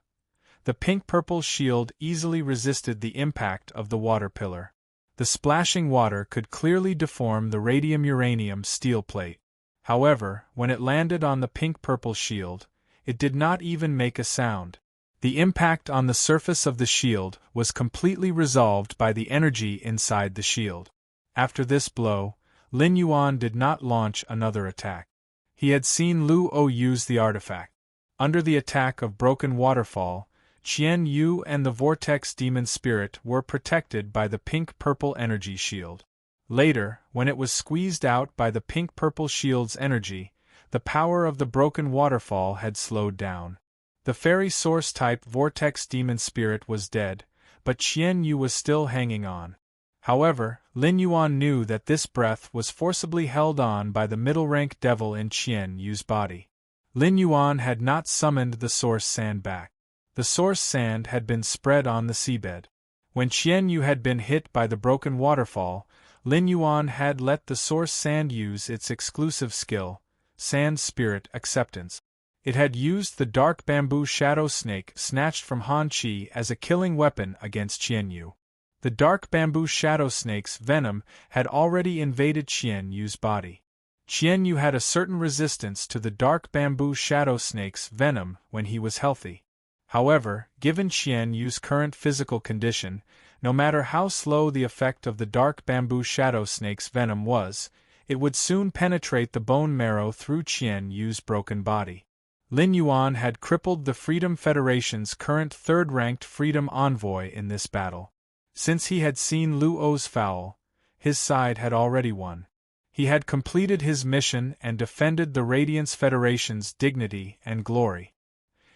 Speaker 1: the pink-purple shield easily resisted the impact of the water pillar. The splashing water could clearly deform the radium-uranium steel plate. However, when it landed on the pink-purple shield, it did not even make a sound. The impact on the surface of the shield was completely resolved by the energy inside the shield. After this blow, Lin Yuan did not launch another attack. He had seen Luo use the artifact. Under the attack of Broken Waterfall, Qian Yu and the Vortex Demon Spirit were protected by the pink-purple energy shield. Later, when it was squeezed out by the pink-purple shield's energy, the power of the Broken Waterfall had slowed down. The Fairy Source-type Vortex Demon Spirit was dead, but Qian Yu was still hanging on. However, Lin Yuan knew that this breath was forcibly held on by the middle-rank devil in Qian Yu's body. Lin Yuan had not summoned the source sand back. The source sand had been spread on the seabed. When Qian Yu had been hit by the broken waterfall, Lin Yuan had let the source sand use its exclusive skill, Sand Spirit Acceptance. It had used the dark bamboo shadow snake snatched from Han Qi as a killing weapon against Qian Yu. The dark bamboo shadow snake's venom had already invaded Qian Yu's body. Qian Yu had a certain resistance to the dark bamboo shadow snake's venom when he was healthy. However, given Qian Yu's current physical condition, no matter how slow the effect of the dark bamboo shadow snake's venom was, it would soon penetrate the bone marrow through Qian Yu's broken body. Lin Yuan had crippled the Freedom Federation's current third-ranked Freedom Envoy in this battle. Since he had seen Luo's foul, his side had already won. He had completed his mission and defended the Radiance Federation's dignity and glory.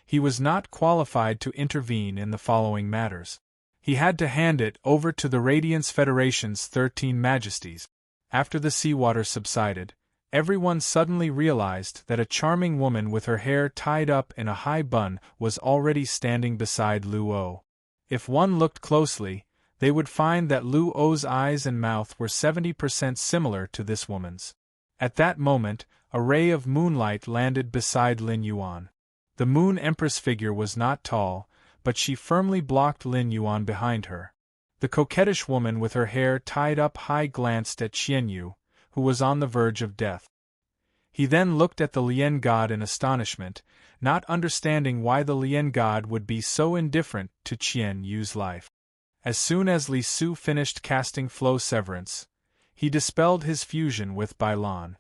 Speaker 1: He was not qualified to intervene in the following matters. He had to hand it over to the Radiance Federation's 13 Majesties. After the seawater subsided, everyone suddenly realized that a charming woman with her hair tied up in a high bun was already standing beside Luo. If one looked closely, they would find that Luo's eyes and mouth were 70% similar to this woman's. At that moment, a ray of moonlight landed beside Lin Yuan. The Moon Empress figure was not tall, but she firmly blocked Lin Yuan behind her. The coquettish woman with her hair tied up high glanced at Qian Yu, who was on the verge of death. He then looked at the Lien God in astonishment, not understanding why the Lien God would be so indifferent to Qian Yu's life. As soon as Li Su finished casting Flow Severance, he dispelled his fusion with Bailan.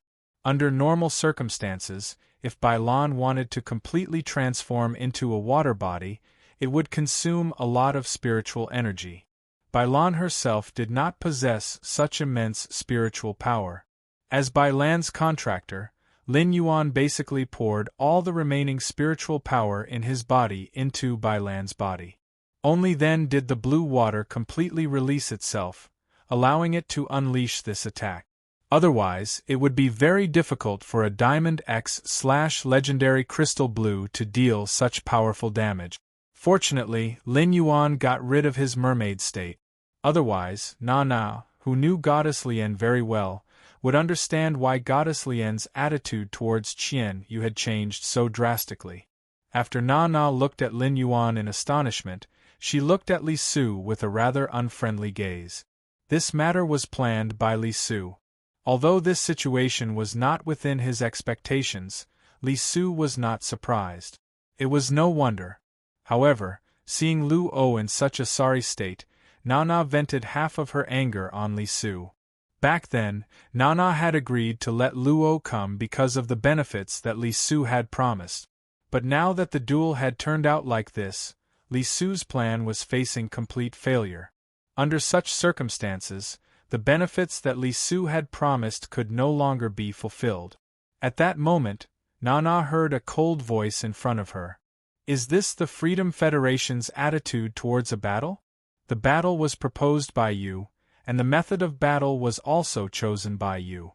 Speaker 1: Under normal circumstances, if Bailan wanted to completely transform into a water body, it would consume a lot of spiritual energy. Bailan herself did not possess such immense spiritual power. As Bailan's contractor, Lin Yuan basically poured all the remaining spiritual power in his body into Bailan's body. Only then did the blue water completely release itself, allowing it to unleash this attack. Otherwise, it would be very difficult for a Diamond X/Legendary Crystal Blue to deal such powerful damage. Fortunately, Lin Yuan got rid of his mermaid state. Otherwise, Na, who knew Goddess Lien very well, would understand why Goddess Lien's attitude towards Qian Yu had changed so drastically. After Na looked at Lin Yuan in astonishment, she looked at Li Su with a rather unfriendly gaze. This matter was planned by Li Su. Although this situation was not within his expectations, Li Su was not surprised. It was no wonder. However, seeing Luo in such a sorry state, Na vented half of her anger on Li Su. Back then, Na had agreed to let Luo come because of the benefits that Li Su had promised. But now that the duel had turned out like this, Li Su's plan was facing complete failure. Under such circumstances, the benefits that Li Su had promised could no longer be fulfilled. At that moment, Na heard a cold voice in front of her. Is this the Freedom Federation's attitude towards a battle? The battle was proposed by you, and the method of battle was also chosen by you.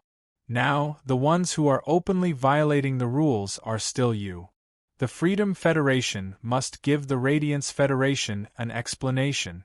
Speaker 1: Now, the ones who are openly violating the rules are still you. The Freedom Federation must give the Radiance Federation an explanation.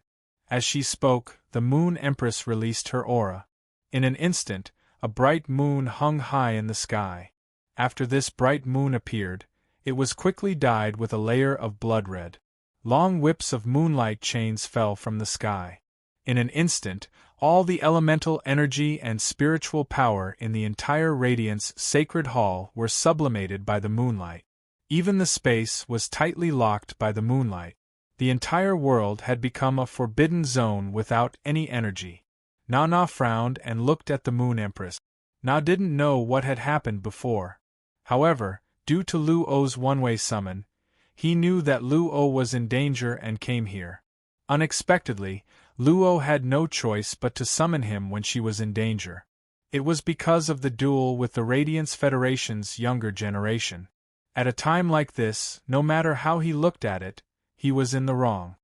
Speaker 1: As she spoke, the Moon Empress released her aura. In an instant, a bright moon hung high in the sky. After this bright moon appeared, it was quickly dyed with a layer of blood red. Long whips of moonlight chains fell from the sky. In an instant, all the elemental energy and spiritual power in the entire Radiance Sacred Hall were sublimated by the moonlight. Even the space was tightly locked by the moonlight. The entire world had become a forbidden zone without any energy. Na frowned and looked at the Moon Empress. Na didn't know what had happened before. However, due to Luo's one-way summon, he knew that Luo was in danger and came here. Unexpectedly, Luo had no choice but to summon him when she was in danger. It was because of the duel with the Radiance Federation's younger generation. At a time like this, no matter how he looked at it, he was in the wrong.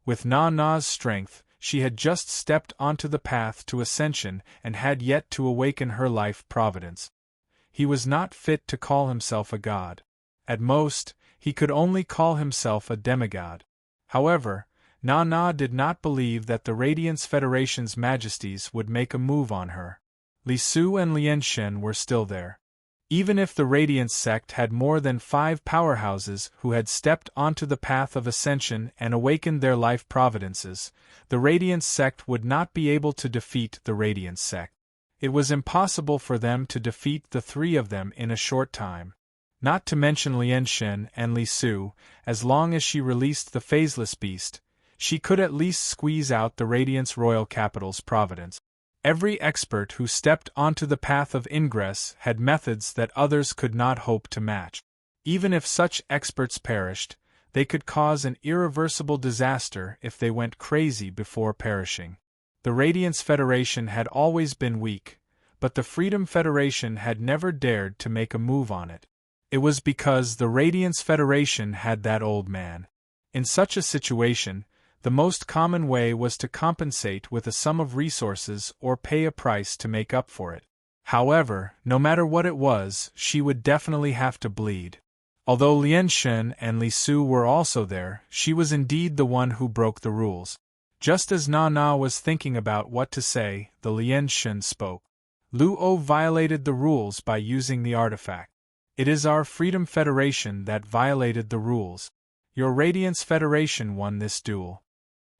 Speaker 1: With Na's strength, she had just stepped onto the path to ascension and had yet to awaken her life providence. He was not fit to call himself a god. At most, he could only call himself a demigod. However, Na did not believe that the Radiance Federation's majesties would make a move on her. Li Su and Lian Shen were still there. Even if the Radiance sect had more than 5 powerhouses who had stepped onto the path of ascension and awakened their life providences, the Radiance sect would not be able to defeat the Radiance sect. It was impossible for them to defeat the 3 of them in a short time. Not to mention Lian Shen and Li Su, as long as she released the phaseless beast, she could at least squeeze out the Radiance Royal Capital's providence. Every expert who stepped onto the path of ingress had methods that others could not hope to match. Even if such experts perished, they could cause an irreversible disaster if they went crazy before perishing. The Radiance Federation had always been weak, but the Freedom Federation had never dared to make a move on it. It was because the Radiance Federation had that old man. In such a situation, the most common way was to compensate with a sum of resources or pay a price to make up for it. However, no matter what it was, she would definitely have to bleed. Although Lian Shen and Li Su were also there, she was indeed the one who broke the rules. Just as Na was thinking about what to say, the Lian Shen spoke. Luo violated the rules by using the artifact. It is our Freedom Federation that violated the rules. Your Radiance Federation won this duel.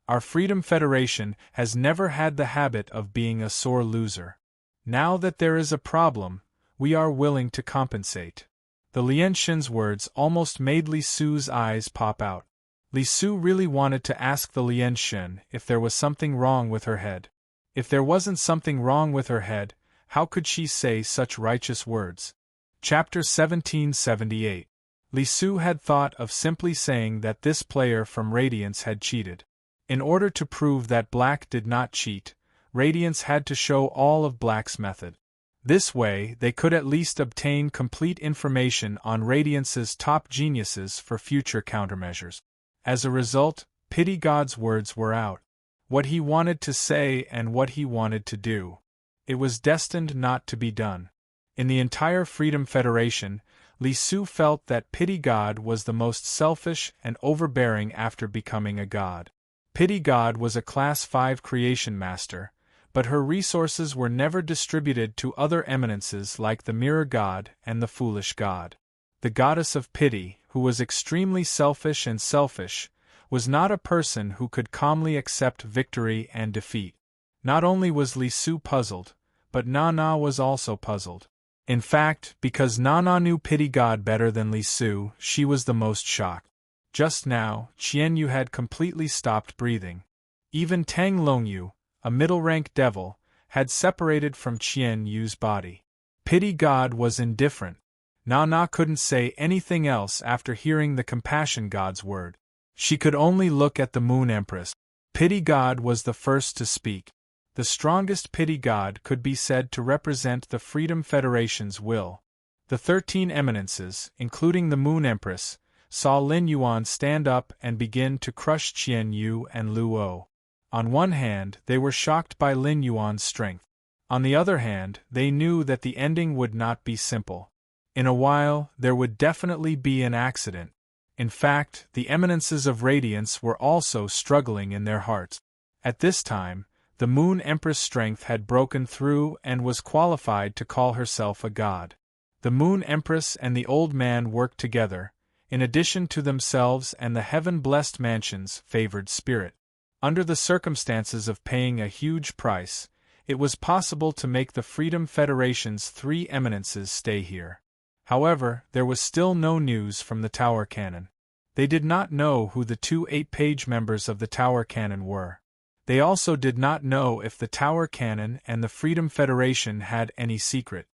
Speaker 1: Our Freedom Federation has never had the habit of being a sore loser. Now that there is a problem, we are willing to compensate. The Lian Shen's words almost made Li Su's eyes pop out. Li Su really wanted to ask the Lian Shen if there was something wrong with her head. If there wasn't something wrong with her head, how could she say such righteous words? Chapter 1778. Li Su had thought of simply saying that this player from Radiance had cheated. In order to prove that Black did not cheat, Radiance had to show all of Black's method. This way, they could at least obtain complete information on Radiance's top geniuses for future countermeasures. As a result, Pity God's words were out. What he wanted to say and what he wanted to do. It was destined not to be done. In the entire Freedom Federation, Li Su felt that Pity God was the most selfish and overbearing after becoming a god. Pity God was a Class 5 creation master, but her resources were never distributed to other eminences like the Mirror God and the Foolish God. The goddess of pity, who was extremely selfish and selfish, was not a person who could calmly accept victory and defeat. Not only was Li Su puzzled, but Na was also puzzled. In fact, because Na knew Pity God better than Li Su, she was the most shocked. Just now, Qian Yu had completely stopped breathing. Even Tang Longyu, a middle-rank devil, had separated from Qian Yu's body. Pity God was indifferent. Na couldn't say anything else after hearing the Compassion God's word. She could only look at the Moon Empress. Pity God was the first to speak. The strongest Pity God could be said to represent the Freedom Federation's will. The 13 eminences, including the Moon Empress, saw Lin Yuan stand up and begin to crush Qian Yu and Luo. On one hand, they were shocked by Lin Yuan's strength. On the other hand, they knew that the ending would not be simple. In a while, there would definitely be an accident. In fact, the eminences of radiance were also struggling in their hearts. At this time, the Moon Empress' strength had broken through and was qualified to call herself a god. The Moon Empress and the old man worked together, in addition to themselves and the heaven-blessed mansion's favored spirit. Under the circumstances of paying a huge price, it was possible to make the Freedom Federation's 3 eminences stay here. However, there was still no news from the Tower Cannon. They did not know who the 2 8-page members of the Tower Cannon were. They also did not know if the Tower Cannon and the Freedom Federation had any secret.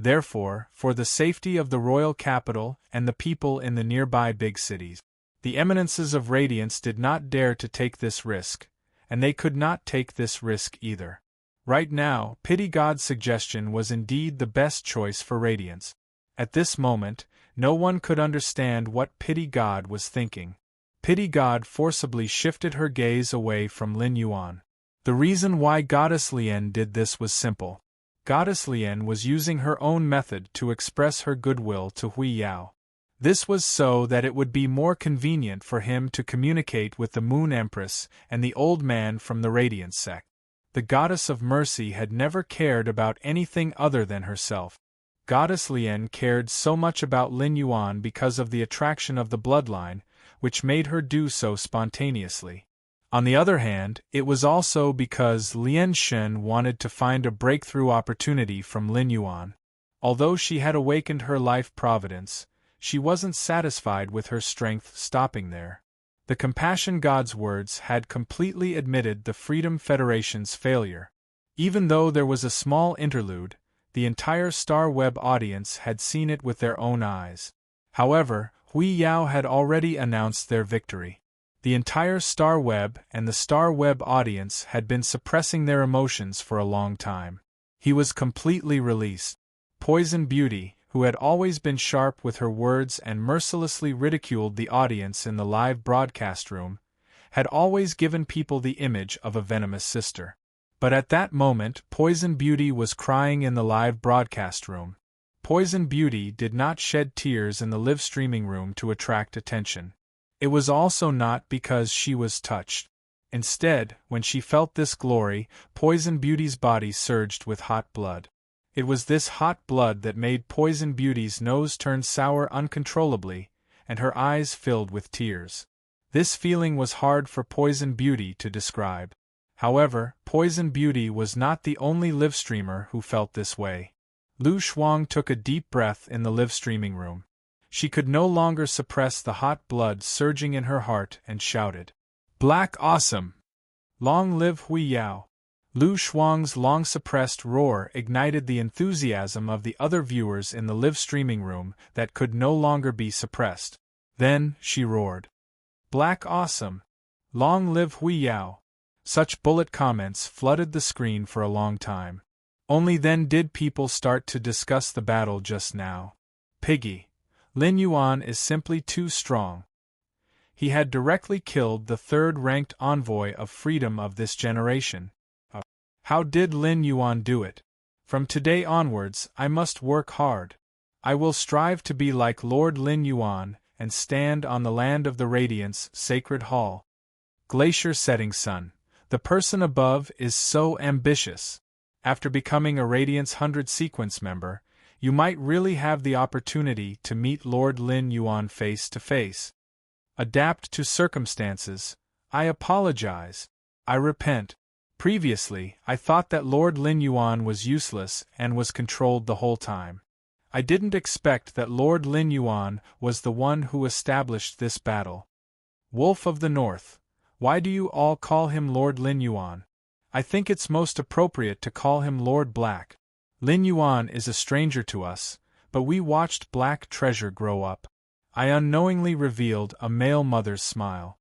Speaker 1: Therefore, for the safety of the royal capital and the people in the nearby big cities, the eminences of radiance did not dare to take this risk, and they could not take this risk either. Right now, Pity God's suggestion was indeed the best choice for radiance. At this moment, no one could understand what Pity God was thinking. Pity God forcibly shifted her gaze away from Lin Yuan. The reason why Goddess Lian did this was simple. Goddess Lian was using her own method to express her goodwill to Hui Yao. This was so that it would be more convenient for him to communicate with the Moon Empress and the old man from the Radiance sect. The Goddess of Mercy had never cared about anything other than herself. Goddess Lian cared so much about Lin Yuan because of the attraction of the bloodline, which made her do so spontaneously. On the other hand, it was also because Lian Shen wanted to find a breakthrough opportunity from Lin Yuan. Although she had awakened her life providence, she wasn't satisfied with her strength stopping there. The Compassion God's words had completely admitted the Freedom Federation's failure. Even though there was a small interlude, the entire Star Web audience had seen it with their own eyes. However, Hui Yao had already announced their victory. The entire Star Web and the Star Web audience had been suppressing their emotions for a long time. He was completely released. Poison Beauty, who had always been sharp with her words and mercilessly ridiculed the audience in the live broadcast room, had always given people the image of a venomous sister. But at that moment, Poison Beauty was crying in the live broadcast room. Poison Beauty did not shed tears in the live streaming room to attract attention. It was also not because she was touched. Instead, when she felt this glory, Poison Beauty's body surged with hot blood. It was this hot blood that made Poison Beauty's nose turn sour uncontrollably, and her eyes filled with tears. This feeling was hard for Poison Beauty to describe. However, Poison Beauty was not the only live streamer who felt this way. Lu Shuang took a deep breath in the live streaming room. She could no longer suppress the hot blood surging in her heart and shouted, "Black awesome! Long live Hui Yao!" Lu Shuang's long-suppressed roar ignited the enthusiasm of the other viewers in the live streaming room that could no longer be suppressed. Then, she roared, "Black awesome! Long live Hui Yao!" Such bullet comments flooded the screen for a long time. Only then did people start to discuss the battle just now. Piggy. Lin Yuan is simply too strong. He had directly killed the third-ranked envoy of freedom of this generation. How did Lin Yuan do it? From today onwards, I must work hard. I will strive to be like Lord Lin Yuan and stand on the land of the Radiance Sacred Hall. Glacier Setting Sun. The person above is so ambitious. After becoming a Radiance 100 sequence member, you might really have the opportunity to meet Lord Lin Yuan face to face. Adapt to circumstances. I apologize. I repent. Previously, I thought that Lord Lin Yuan was useless and was controlled the whole time. I didn't expect that Lord Lin Yuan was the one who established this battle. Wolf of the North. Why do you all call him Lord Lin Yuan? I think it's most appropriate to call him Lord Black. Lin Yuan is a stranger to us, but we watched Black Treasure grow up. I unknowingly revealed a male mother's smile.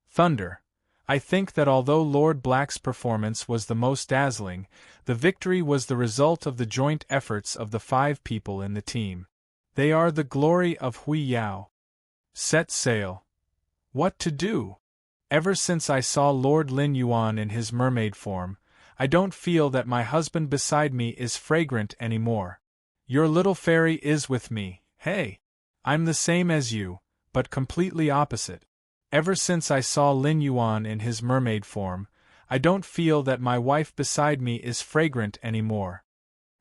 Speaker 1: Thunder. I think that although Lord Black's performance was the most dazzling, the victory was the result of the joint efforts of the 5 people in the team. They are the glory of Hui Yao. Set sail. What to do? Ever since I saw Lord Lin Yuan in his mermaid form, I don't feel that my husband beside me is fragrant anymore. Your little fairy is with me, hey? I'm the same as you, but completely opposite. Ever since I saw Lin Yuan in his mermaid form, I don't feel that my wife beside me is fragrant anymore.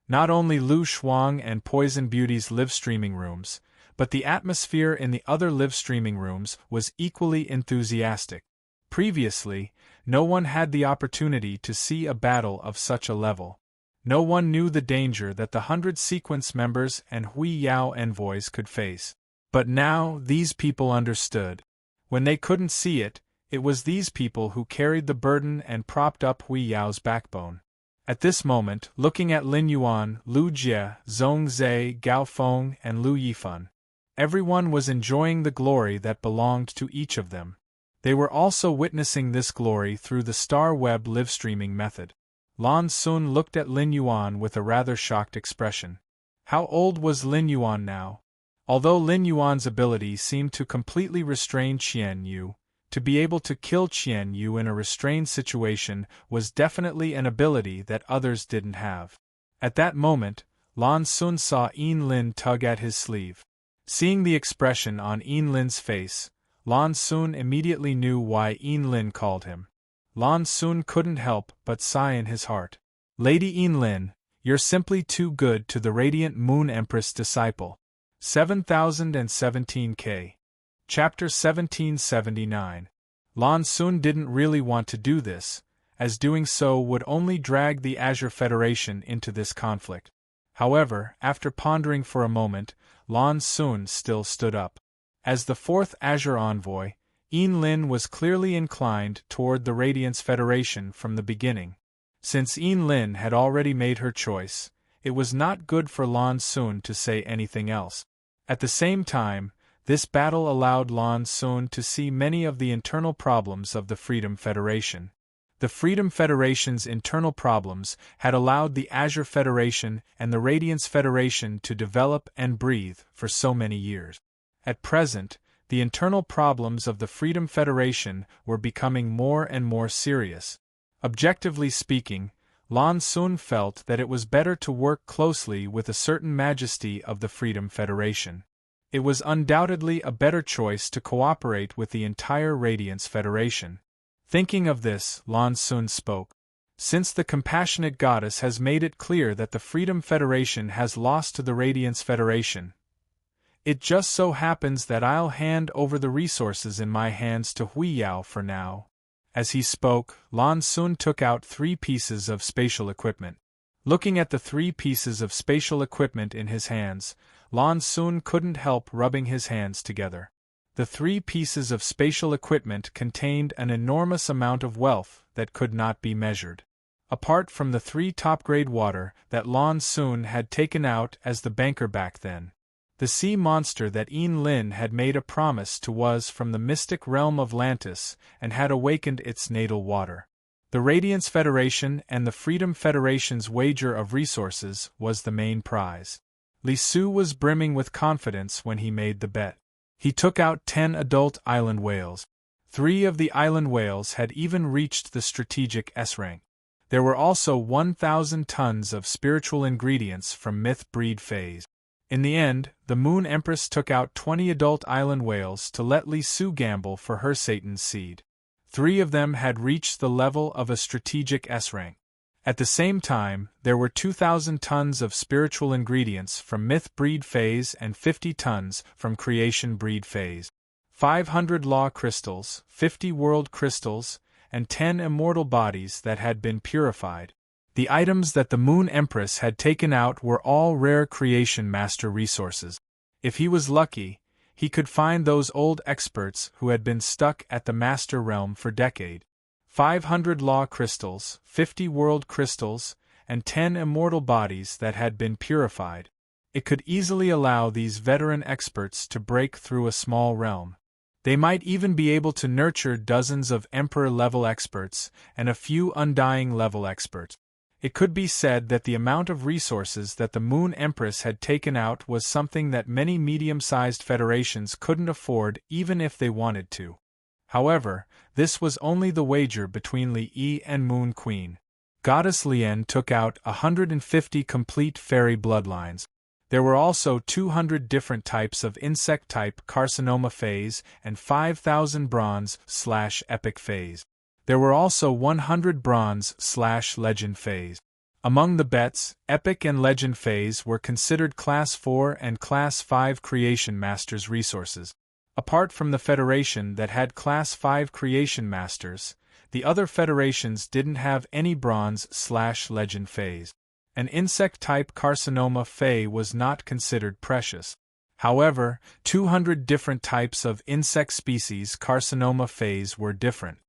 Speaker 1: Not only Lu Shuang and Poison Beauty's live streaming rooms, but the atmosphere in the other live streaming rooms was equally enthusiastic. Previously, no one had the opportunity to see a battle of such a level. No one knew the danger that the 100 sequence members and Hui Yao envoys could face. But now these people understood. When they couldn't see it, it was these people who carried the burden and propped up Hui Yao's backbone. At this moment, looking at Lin Yuan, Lu Jie, Zhong Zhe, Gao Feng, and Lu Yifan, everyone was enjoying the glory that belonged to each of them. They were also witnessing this glory through the Star Web live streaming method. Lan Xun looked at Lin Yuan with a rather shocked expression. How old was Lin Yuan now? Although Lin Yuan's ability seemed to completely restrain Qian Yu, to be able to kill Qian Yu in a restrained situation was definitely an ability that others didn't have. At that moment, Lan Xun saw Yin Lin tug at his sleeve. Seeing the expression on Yin Lin's face, Lan Xun immediately knew why Yin Lin called him. Lan Xun couldn't help but sigh in his heart. Lady Yin Lin, you're simply too good to the Radiant Moon Empress disciple. 7017K. Chapter 1779. Lan Xun didn't really want to do this, as doing so would only drag the Azure Federation into this conflict. However, after pondering for a moment, Lan Xun still stood up. As the fourth Azure envoy, Yin Lin was clearly inclined toward the Radiance Federation from the beginning. Since Yin Lin had already made her choice, it was not good for Lan Xun to say anything else. At the same time, this battle allowed Lan Xun to see many of the internal problems of the Freedom Federation. The Freedom Federation's internal problems had allowed the Azure Federation and the Radiance Federation to develop and breathe for so many years. At present, the internal problems of the Freedom Federation were becoming more and more serious. Objectively speaking, Lan Xun felt that it was better to work closely with a certain majesty of the Freedom Federation. It was undoubtedly a better choice to cooperate with the entire Radiance Federation. Thinking of this, Lan Xun spoke. Since the compassionate goddess has made it clear that the Freedom Federation has lost to the Radiance Federation, it just so happens that I'll hand over the resources in my hands to Hui Yao for now. As he spoke, Lan Xun took out 3 pieces of spatial equipment. Looking at the 3 pieces of spatial equipment in his hands, Lan Xun couldn't help rubbing his hands together. The 3 pieces of spatial equipment contained an enormous amount of wealth that could not be measured. Apart from the 3 top-grade water that Lan Xun had taken out as the banker back then, the sea monster that Yin Lin had made a promise to was from the mystic realm of Lantis and had awakened its natal water. The Radiance Federation and the Freedom Federation's wager of resources was the main prize. Li Su was brimming with confidence when he made the bet. He took out 10 adult island whales. 3 of the island whales had even reached the strategic S rank. There were also 1,000 tons of spiritual ingredients from Myth Breed phase. In the end, the Moon Empress took out 20 adult island whales to let Li Su gamble for her Satan's seed. 3 of them had reached the level of a strategic S rank. At the same time, there were 2,000 tons of spiritual ingredients from Myth Breed phase and 50 tons from Creation Breed phase. 500 Law crystals, 50 World crystals, and 10 immortal bodies that had been purified. The items that the Moon Empress had taken out were all rare Creation Master resources. If he was lucky, he could find those old experts who had been stuck at the Master Realm for decades. 500 Law crystals, 50 World crystals, and 10 immortal bodies that had been purified. It could easily allow these veteran experts to break through a small realm. They might even be able to nurture dozens of Emperor-level experts and a few Undying-level experts. It could be said that the amount of resources that the Moon Empress had taken out was something that many medium-sized federations couldn't afford even if they wanted to. However, this was only the wager between Li Yi and Moon Queen. Goddess Lien took out 150 complete fairy bloodlines. There were also 200 different types of insect-type carcinoma phase and 5,000 bronze/epic phase. There were also 100 bronze/legend phase. Among the bets, epic and legend phase were considered Class 4 and Class 5 Creation Masters resources. Apart from the Federation that had Class 5 Creation Masters, the other federations didn't have any bronze/legend phase. An insect-type carcinoma phase was not considered precious. However, 200 different types of insect species carcinoma phase were different.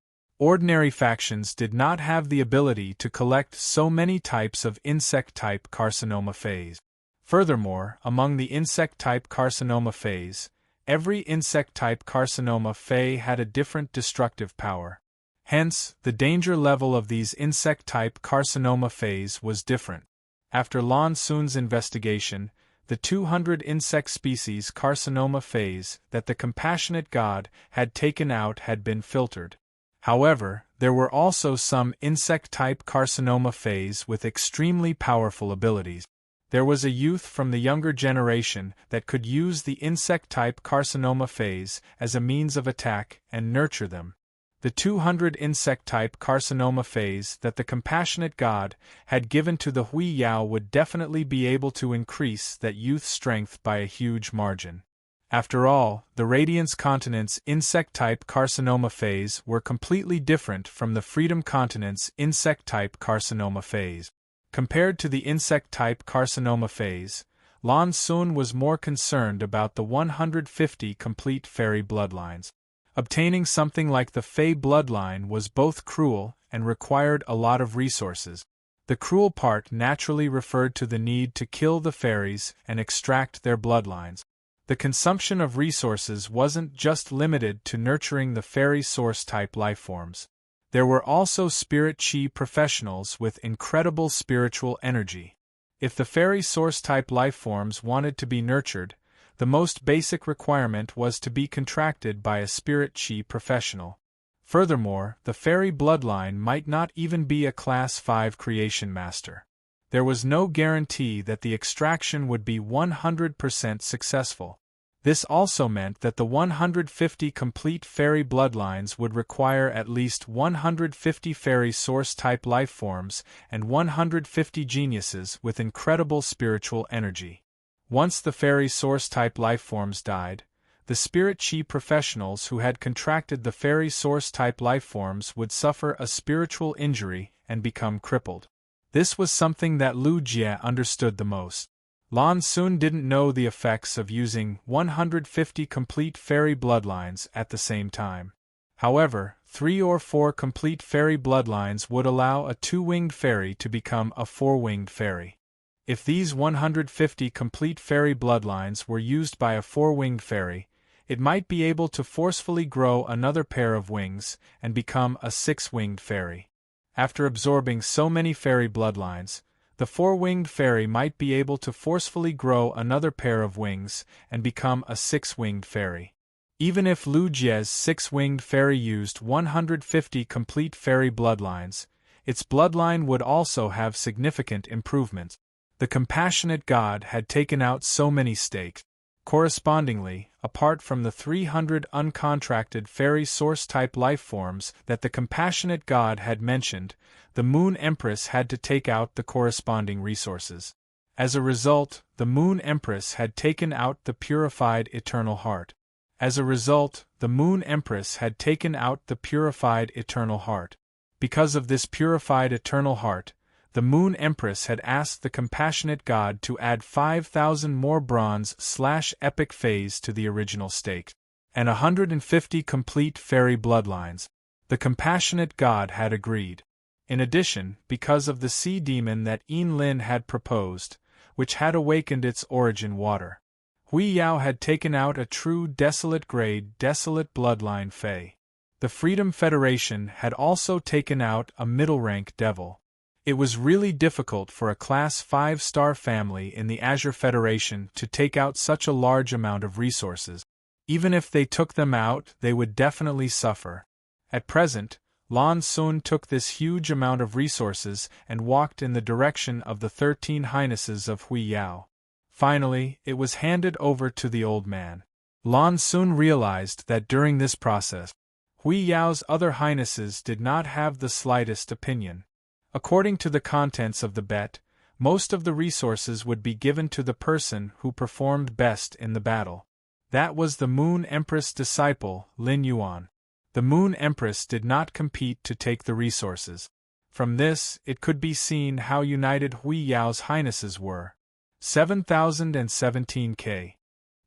Speaker 1: Ordinary factions did not have the ability to collect so many types of insect-type carcinoma phase. Furthermore, among the insect-type carcinoma phase, every insect-type carcinoma phase had a different destructive power. Hence, the danger level of these insect-type carcinoma phase was different. After Lan Xun's investigation, the 200 insect species carcinoma phase that the compassionate god had taken out had been filtered. However, there were also some insect-type carcinoma phase with extremely powerful abilities. There was a youth from the younger generation that could use the insect-type carcinoma phase as a means of attack and nurture them. The 200 insect-type carcinoma phase that the compassionate god had given to the Hui Yao would definitely be able to increase that youth's strength by a huge margin. After all, the Radiance Continent's insect-type carcinoma phase were completely different from the Freedom Continent's insect-type carcinoma phase. Compared to the insect-type carcinoma phase, Lan Xun was more concerned about the 150 complete fairy bloodlines. Obtaining something like the Fey bloodline was both cruel and required a lot of resources. The cruel part naturally referred to the need to kill the fairies and extract their bloodlines. The consumption of resources wasn't just limited to nurturing the fairy source-type lifeforms. There were also spirit chi professionals with incredible spiritual energy. If the fairy source-type lifeforms wanted to be nurtured, the most basic requirement was to be contracted by a spirit chi professional. Furthermore, the fairy bloodline might not even be a Class 5 creation master. There was no guarantee that the extraction would be 100% successful. This also meant that the 150 complete fairy bloodlines would require at least 150 fairy source-type lifeforms and 150 geniuses with incredible spiritual energy. Once the fairy source-type lifeforms died, the spirit chi professionals who had contracted the fairy source-type lifeforms would suffer a spiritual injury and become crippled. This was something that Lu Jie understood the most. Lan Xun didn't know the effects of using 150 complete fairy bloodlines at the same time. However, 3 or 4 complete fairy bloodlines would allow a 2-winged fairy to become a 4-winged fairy. If these 150 complete fairy bloodlines were used by a 4-winged fairy, it might be able to forcefully grow another pair of wings and become a 6-winged fairy. After absorbing so many fairy bloodlines, the 4-winged fairy might be able to forcefully grow another pair of wings and become a 6-winged fairy. Even if Lu Jie's 6-winged fairy used 150 complete fairy bloodlines, its bloodline would also have significant improvements. The compassionate god had taken out so many stakes. Correspondingly, apart from the 300 uncontracted fairy source-type lifeforms that the compassionate god had mentioned, the Moon Empress had to take out the corresponding resources. As a result, the Moon Empress had taken out the purified eternal heart. Because of this purified eternal heart, the Moon Empress had asked the compassionate god to add 5,000 more bronze/epic phase to the original stake, and 150 complete fairy bloodlines. The compassionate god had agreed. In addition, because of the sea demon that Yin Lin had proposed, which had awakened its origin water, Hui Yao had taken out a true desolate grade desolate bloodline Fey. The Freedom Federation had also taken out a middle rank devil. It was really difficult for a Class 5-star family in the Azure Federation to take out such a large amount of resources. Even if they took them out, they would definitely suffer. At present, Lan Sun took this huge amount of resources and walked in the direction of the 13 Highnesses of Hui Yao. Finally, it was handed over to the old man. Lan Sun realized that during this process, Hui Yao's other Highnesses did not have the slightest opinion. According to the contents of the bet, most of the resources would be given to the person who performed best in the battle. That was the Moon Empress disciple, Lin Yuan. The Moon Empress did not compete to take the resources. From this, it could be seen how united Hui Yao's Highnesses were. 7017K.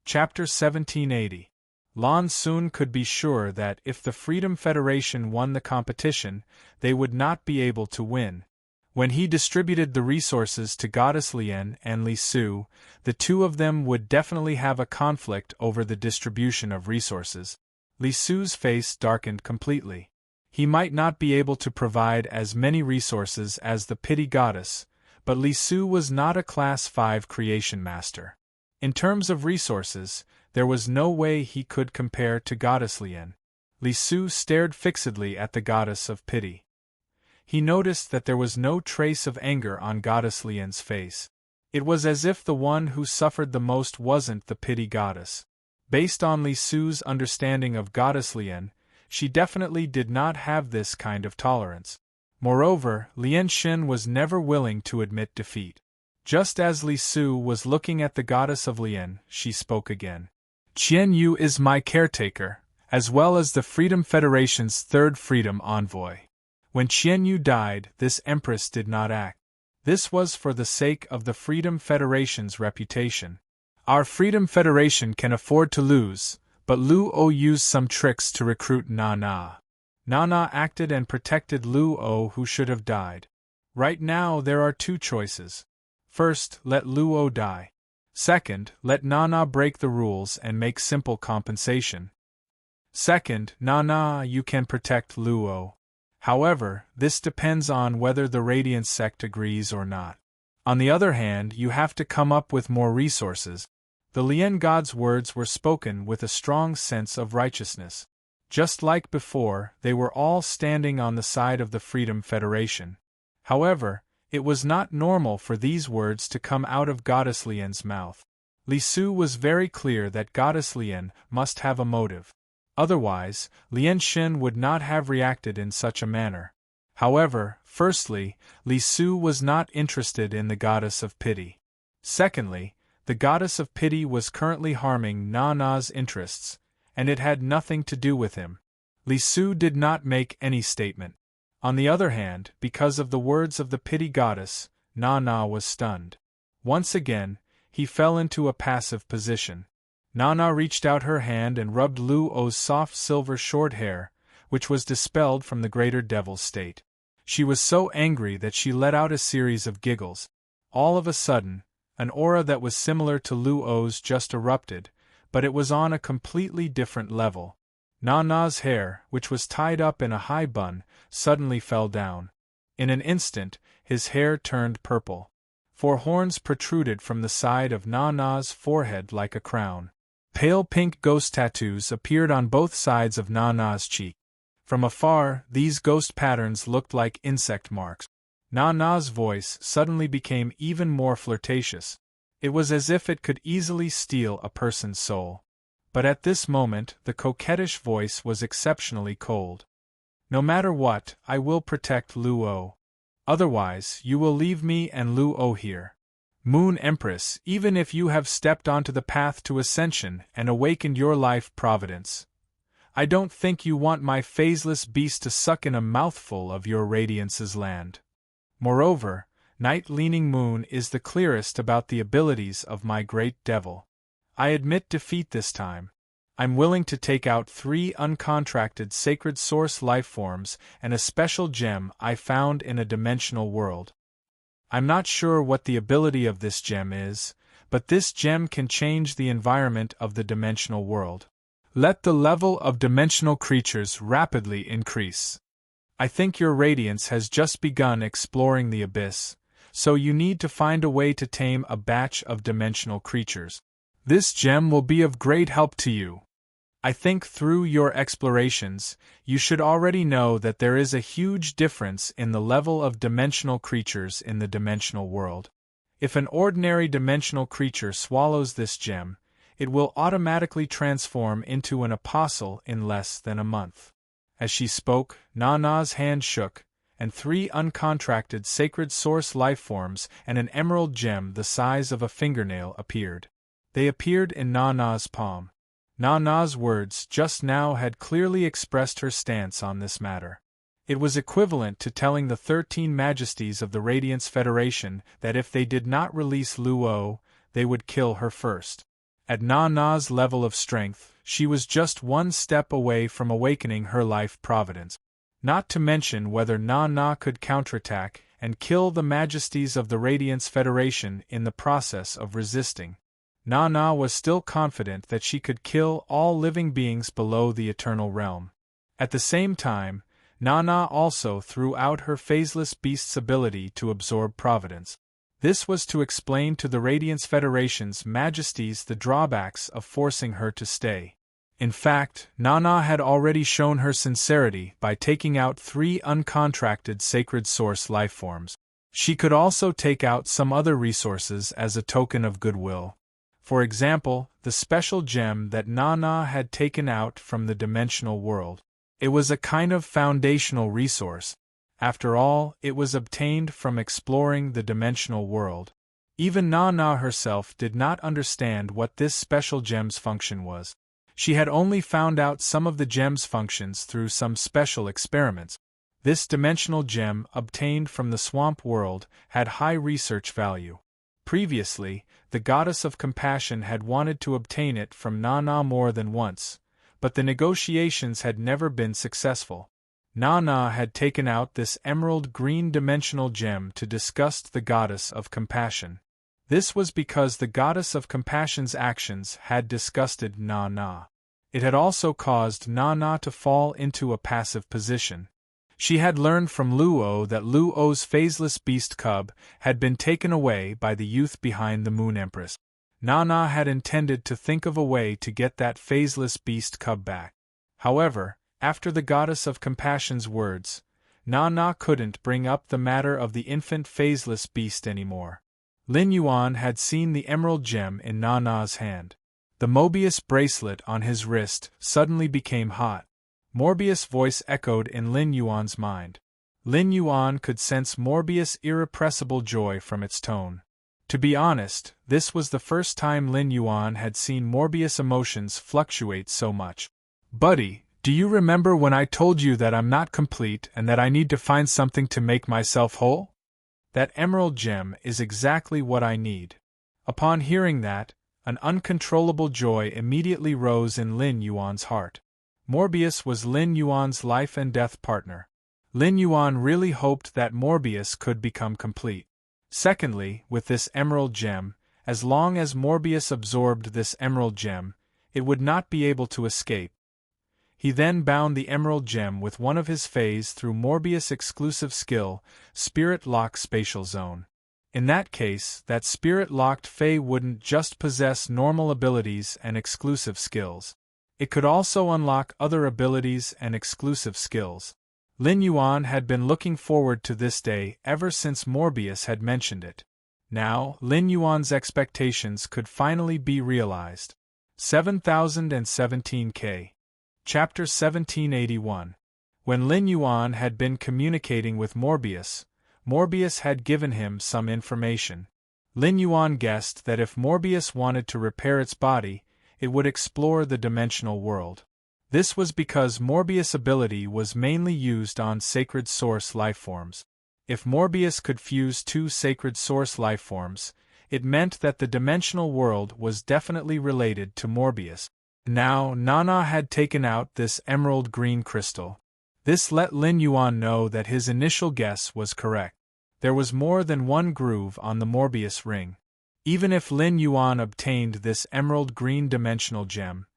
Speaker 1: Chapter 1780. Lan Sun could be sure that if the Freedom Federation won the competition, they would not be able to win. When he distributed the resources to Goddess Lian and Li Su, the two of them would definitely have a conflict over the distribution of resources. Li Su's face darkened completely. He might not be able to provide as many resources as the Pity Goddess, but Li Su was not a Class 5 creation master. In terms of resources, there was no way he could compare to Goddess Lian. Li Su stared fixedly at the Goddess of Pity. He noticed that there was no trace of anger on Goddess Lian's face. It was as if the one who suffered the most wasn't the Pity Goddess. Based on Li Su's understanding of Goddess Lian, she definitely did not have this kind of tolerance. Moreover, Lian Xin was never willing to admit defeat. Just as Li Su was looking at the Goddess of Lian, she spoke again. Qian Yu is my caretaker, as well as the Freedom Federation's third freedom envoy. When Qian Yu died, this empress did not act. This was for the sake of the Freedom Federation's reputation. Our Freedom Federation can afford to lose, but Lu O used some tricks to recruit Na. Na acted and protected Lu O, who should have died. Right now there are two choices. First, let Lu O die. Second, let Na break the rules and make simple compensation. Second, Na, you can protect Lu O. However, this depends on whether the Radiance sect agrees or not. On the other hand, you have to come up with more resources. The Lian god's words were spoken with a strong sense of righteousness. Just like before, they were all standing on the side of the Freedom Federation. However, it was not normal for these words to come out of Goddess Lian's mouth. Li Su was very clear that Goddess Lian must have a motive. Otherwise, Lian Xin would not have reacted in such a manner. However, firstly, Li Su was not interested in the Goddess of Pity. Secondly, the Goddess of Pity was currently harming Na's interests, and it had nothing to do with him. Li Su did not make any statement. On the other hand, because of the words of the Pity Goddess, Na was stunned. Once again, he fell into a passive position. Na reached out her hand and rubbed Lu O's soft silver short hair, which was dispelled from the greater devil's state. She was so angry that she let out a series of giggles. All of a sudden, an aura that was similar to Lu O's just erupted, but it was on a completely different level. Na's hair, which was tied up in a high bun, suddenly fell down. In an instant, his hair turned purple. 4 horns protruded from the side of Na's forehead like a crown. Pale pink ghost tattoos appeared on both sides of Na's cheek. From afar, these ghost patterns looked like insect marks. Na's voice suddenly became even more flirtatious. It was as if it could easily steal a person's soul. But at this moment, the coquettish voice was exceptionally cold. No matter what, I will protect Lu O. Otherwise, you will leave me and Lu O here. Moon Empress, even if you have stepped onto the path to ascension and awakened your life providence, I don't think you want my phaseless beast to suck in a mouthful of your radiance's land. Moreover, Night Leaning Moon is the clearest about the abilities of my great devil. I admit defeat this time. I'm willing to take out 3 uncontracted sacred source lifeforms and a special gem I found in a dimensional world. I'm not sure what the ability of this gem is, but this gem can change the environment of the dimensional world. Let the level of dimensional creatures rapidly increase. I think your radiance has just begun exploring the abyss, so you need to find a way to tame a batch of dimensional creatures. This gem will be of great help to you. I think through your explorations, you should already know that there is a huge difference in the level of dimensional creatures in the dimensional world. If an ordinary dimensional creature swallows this gem, it will automatically transform into an apostle in less than a month. As she spoke, Nana's hand shook, and 3 uncontracted sacred source lifeforms and an emerald gem the size of a fingernail appeared. They appeared in Nana's palm. Nana's words just now had clearly expressed her stance on this matter. It was equivalent to telling the 13 majesties of the Radiance Federation that if they did not release Luo, they would kill her first. At Nana's level of strength, she was just one step away from awakening her life providence. Not to mention whether Nana could counterattack and kill the majesties of the Radiance Federation in the process of resisting. Nana was still confident that she could kill all living beings below the Eternal Realm. At the same time, Nana also threw out her phaseless beast's ability to absorb providence. This was to explain to the Radiance Federation's majesties the drawbacks of forcing her to stay. In fact, Nana had already shown her sincerity by taking out 3 uncontracted sacred source lifeforms. She could also take out some other resources as a token of goodwill. For example, the special gem that Nana had taken out from the dimensional world. It was a kind of foundational resource. After all, it was obtained from exploring the dimensional world. Even Nana herself did not understand what this special gem's function was. She had only found out some of the gem's functions through some special experiments. This dimensional gem, obtained from the swamp world, had high research value. Previously, the goddess of compassion had wanted to obtain it from Nana more than once, but the negotiations had never been successful. Nana had taken out this emerald green dimensional gem to disgust the goddess of compassion. This was because the goddess of compassion's actions had disgusted Nana. It had also caused Nana to fall into a passive position. She had learned from Luo that Luo's phaseless beast cub had been taken away by the youth behind the Moon Empress. Nana had intended to think of a way to get that phaseless beast cub back. However, after the goddess of compassion's words, Nana couldn't bring up the matter of the infant phaseless beast anymore. Lin Yuan had seen the emerald gem in Nana's hand. The Mobius bracelet on his wrist suddenly became hot. Morbius' voice echoed in Lin Yuan's mind. Lin Yuan could sense Morbius' irrepressible joy from its tone. To be honest, this was the first time Lin Yuan had seen Morbius' emotions fluctuate so much. "Buddy, do you remember when I told you that I'm not complete and that I need to find something to make myself whole? That emerald gem is exactly what I need." Upon hearing that, an uncontrollable joy immediately rose in Lin Yuan's heart. Morbius was Lin Yuan's life and death partner. Lin Yuan really hoped that Morbius could become complete. Secondly, with this emerald gem, as long as Morbius absorbed this emerald gem, it would not be able to escape. He then bound the emerald gem with one of his fays through Morbius' exclusive skill, Spirit Lock Spatial Zone. In that case, that spirit-locked fay wouldn't just possess normal abilities and exclusive skills. It could also unlock other abilities and exclusive skills. Lin Yuan had been looking forward to this day ever since Morbius had mentioned it. Now, Lin Yuan's expectations could finally be realized. 7017K. Chapter 1781. When Lin Yuan had been communicating with Morbius, Morbius had given him some information. Lin Yuan guessed that if Morbius wanted to repair its body, it would explore the dimensional world. This was because Morbius' ability was mainly used on sacred source lifeforms. If Morbius could fuse 2 sacred source lifeforms, it meant that the dimensional world was definitely related to Morbius. Now, Nana had taken out this emerald green crystal. This let Lin Yuan know that his initial guess was correct. There was more than one groove on the Morbius ring. Even if Lin Yuan obtained this emerald green dimensional gem,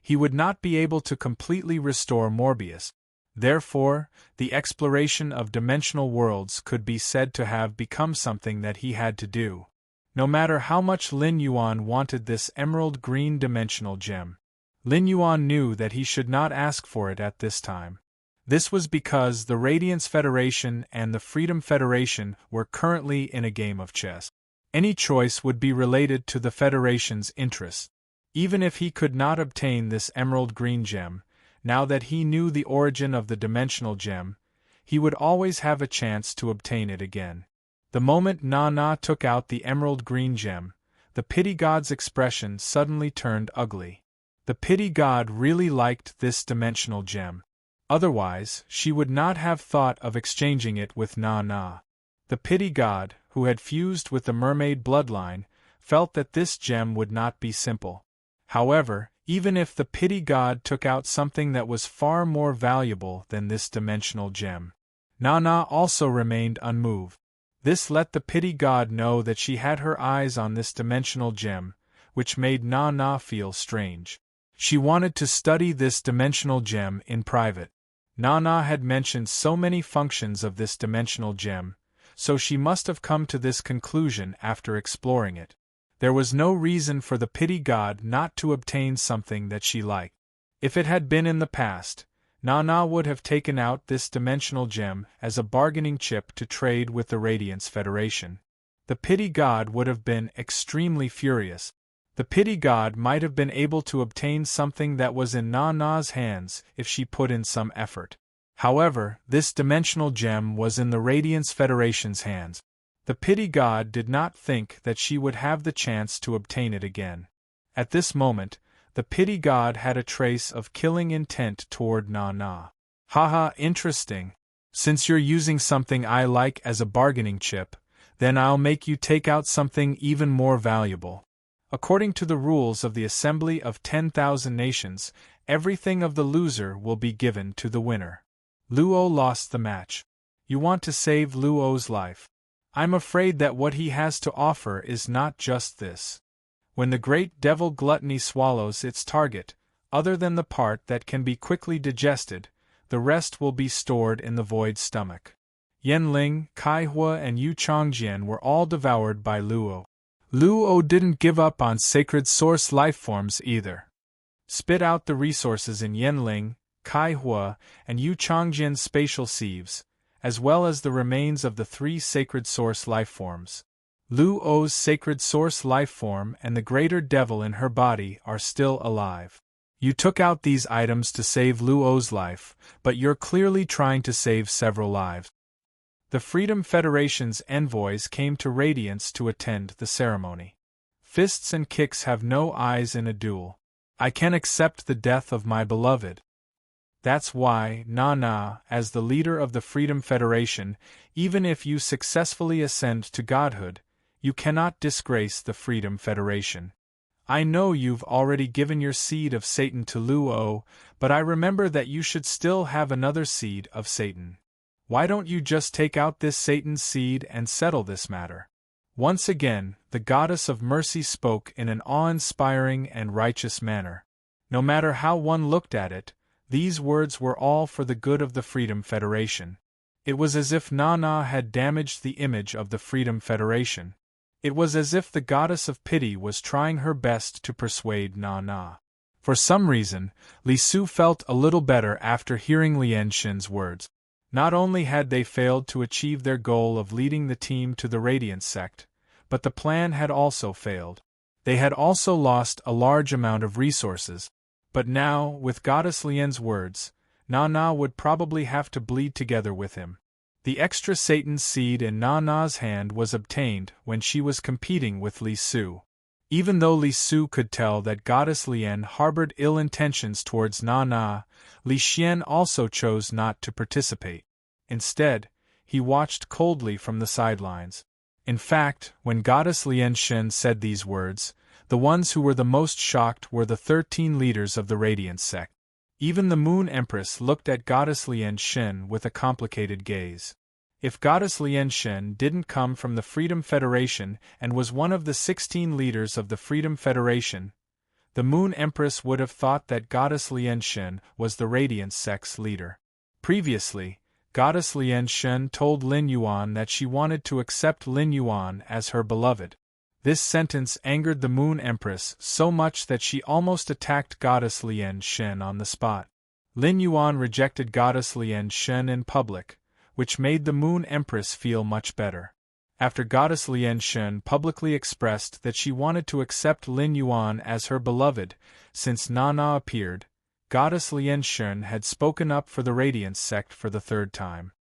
Speaker 1: he would not be able to completely restore Morbius. Therefore, the exploration of dimensional worlds could be said to have become something that he had to do. No matter how much Lin Yuan wanted this emerald green dimensional gem, Lin Yuan knew that he should not ask for it at this time. This was because the Radiance Federation and the Freedom Federation were currently in a game of chess. Any choice would be related to the Federation's interests. Even if he could not obtain this emerald green gem, now that he knew the origin of the dimensional gem, he would always have a chance to obtain it again. The moment Na took out the emerald green gem, the pity god's expression suddenly turned ugly. The pity god really liked this dimensional gem. Otherwise, she would not have thought of exchanging it with Na. The pity god, who had fused with the mermaid bloodline, felt that this gem would not be simple. However, even if the pity god took out something that was far more valuable than this dimensional gem, Na also remained unmoved. This let the pity god know that she had her eyes on this dimensional gem, which made Na feel strange. She wanted to study this dimensional gem in private. Na had mentioned so many functions of this dimensional gem, so she must have come to this conclusion after exploring it. There was no reason for the pity god not to obtain something that she liked. If it had been in the past, Na would have taken out this dimensional gem as a bargaining chip to trade with the Radiance Federation. The pity god would have been extremely furious. The pity god might have been able to obtain something that was in Na's hands if she put in some effort. However, this dimensional gem was in the Radiance Federation's hands. The pity god did not think that she would have the chance to obtain it again. At this moment, the pity god had a trace of killing intent toward Na. Haha, interesting. Since you're using something I like as a bargaining chip, then I'll make you take out something even more valuable. According to the rules of the Assembly of 10,000 Nations, everything of the loser will be given to the winner. Luo lost the match. You want to save Luo's life. I'm afraid that what he has to offer is not just this. When the great devil gluttony swallows its target, other than the part that can be quickly digested, the rest will be stored in the void stomach. Yanling, Kaihua and Yu Changjian were all devoured by Luo. Luo didn't give up on sacred source lifeforms either. Spit out the resources in Yanling, Kaihua, and Yu Changjian's spatial sieves, as well as the remains of the 3 sacred source lifeforms. Luo's sacred source lifeform and the greater devil in her body are still alive. You took out these items to save Luo's life, but you're clearly trying to save several lives. The Freedom Federation's envoys came to Radiance to attend the ceremony. Fists and kicks have no eyes in a duel. I can accept the death of my beloved. That's why, Na, as the leader of the Freedom Federation, even if you successfully ascend to godhood, you cannot disgrace the Freedom Federation. I know you've already given your seed of Satan to Luo, but I remember that you should still have another seed of Satan. Why don't you just take out this Satan's seed and settle this matter? Once again, the goddess of mercy spoke in an awe-inspiring and righteous manner. No matter how one looked at it, these words were all for the good of the Freedom Federation. It was as if Na had damaged the image of the Freedom Federation. It was as if the goddess of pity was trying her best to persuade Na. For some reason, Li Su felt a little better after hearing Lian Xin's words. Not only had they failed to achieve their goal of leading the team to the Radiance sect, but the plan had also failed. They had also lost a large amount of resources. But now, with Goddess Lian's words, Na would probably have to bleed together with him. The extra Satan seed in Na's hand was obtained when she was competing with Li Su. Even though Li Su could tell that Goddess Lian harbored ill intentions towards Na, Li Xian also chose not to participate. Instead, he watched coldly from the sidelines. In fact, when Goddess Lian Xin said these words, the ones who were the most shocked were the 13 leaders of the Radiance sect. Even the Moon Empress looked at Goddess Lian Xin with a complicated gaze. If Goddess Lian Xin didn't come from the Freedom Federation and was one of the 16 leaders of the Freedom Federation, the Moon Empress would have thought that Goddess Lian Xin was the Radiance sect's leader. Previously, Goddess Lian Shen told Lin Yuan that she wanted to accept Lin Yuan as her beloved. This sentence angered the Moon Empress so much that she almost attacked Goddess Lian Shen on the spot. Lin Yuan rejected Goddess Lian Shen in public, which made the Moon Empress feel much better. After Goddess Lian Shen publicly expressed that she wanted to accept Lin Yuan as her beloved, since Nana appeared, Goddess Lian Shen had spoken up for the Radiance sect for the third time.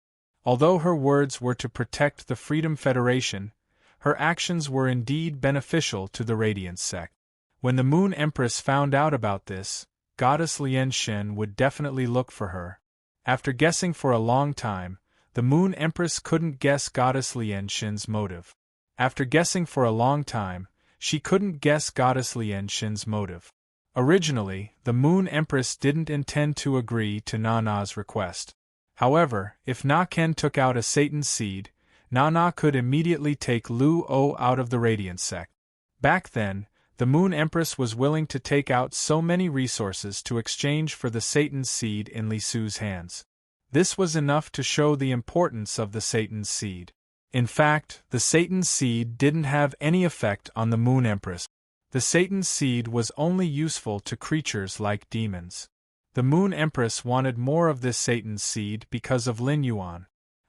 Speaker 1: Although her words were to protect the Freedom Federation, her actions were indeed beneficial to the Radiance sect. When the Moon Empress found out about this, Goddess Lian Shen would definitely look for her. After guessing for a long time, the Moon Empress couldn't guess Goddess Lian Shen's motive. After guessing for a long time, she couldn't guess Goddess Lian Shen's motive. Originally, the Moon Empress didn't intend to agree to Nana's request. However, if Na Ken took out a Satan seed, Nana could immediately take Lu O out of the Radiance sect. Back then, the Moon Empress was willing to take out so many resources to exchange for the Satan seed in Li Su's hands. This was enough to show the importance of the Satan seed. In fact, the Satan seed didn't have any effect on the Moon Empress. The Satan seed was only useful to creatures like demons. The Moon Empress wanted more of this Satan seed because of Lin Yuan.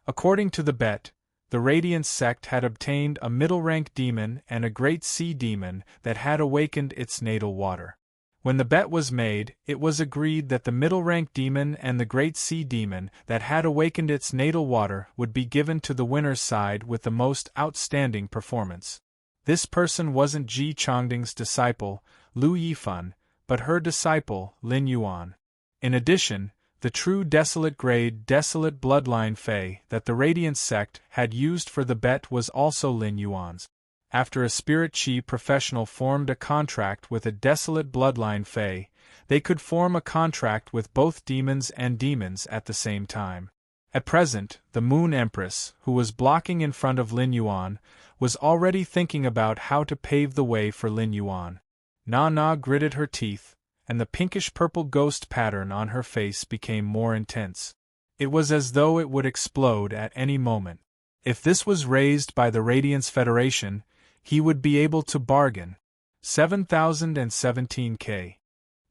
Speaker 1: According to the bet, the Radiance sect had obtained a middle-rank demon and a great sea demon that had awakened its natal water. When the bet was made, it was agreed that the middle-rank demon and the great sea demon that had awakened its natal water would be given to the winner's side with the most outstanding performance. This person wasn't Ji Changding's disciple, Lu Yifan, but her disciple, Lin Yuan. In addition, the true desolate grade desolate bloodline Fei that the Radiance sect had used for the bet was also Lin Yuan's. After a spirit chi professional formed a contract with a desolate bloodline Fei, they could form a contract with both demons and demons at the same time. At present, the Moon Empress, who was blocking in front of Lin Yuan, was already thinking about how to pave the way for Lin Yuan. Na gritted her teeth, and the pinkish-purple ghost pattern on her face became more intense. It was as though it would explode at any moment. If this was raised by the Radiance Federation, he would be able to bargain. 7017K.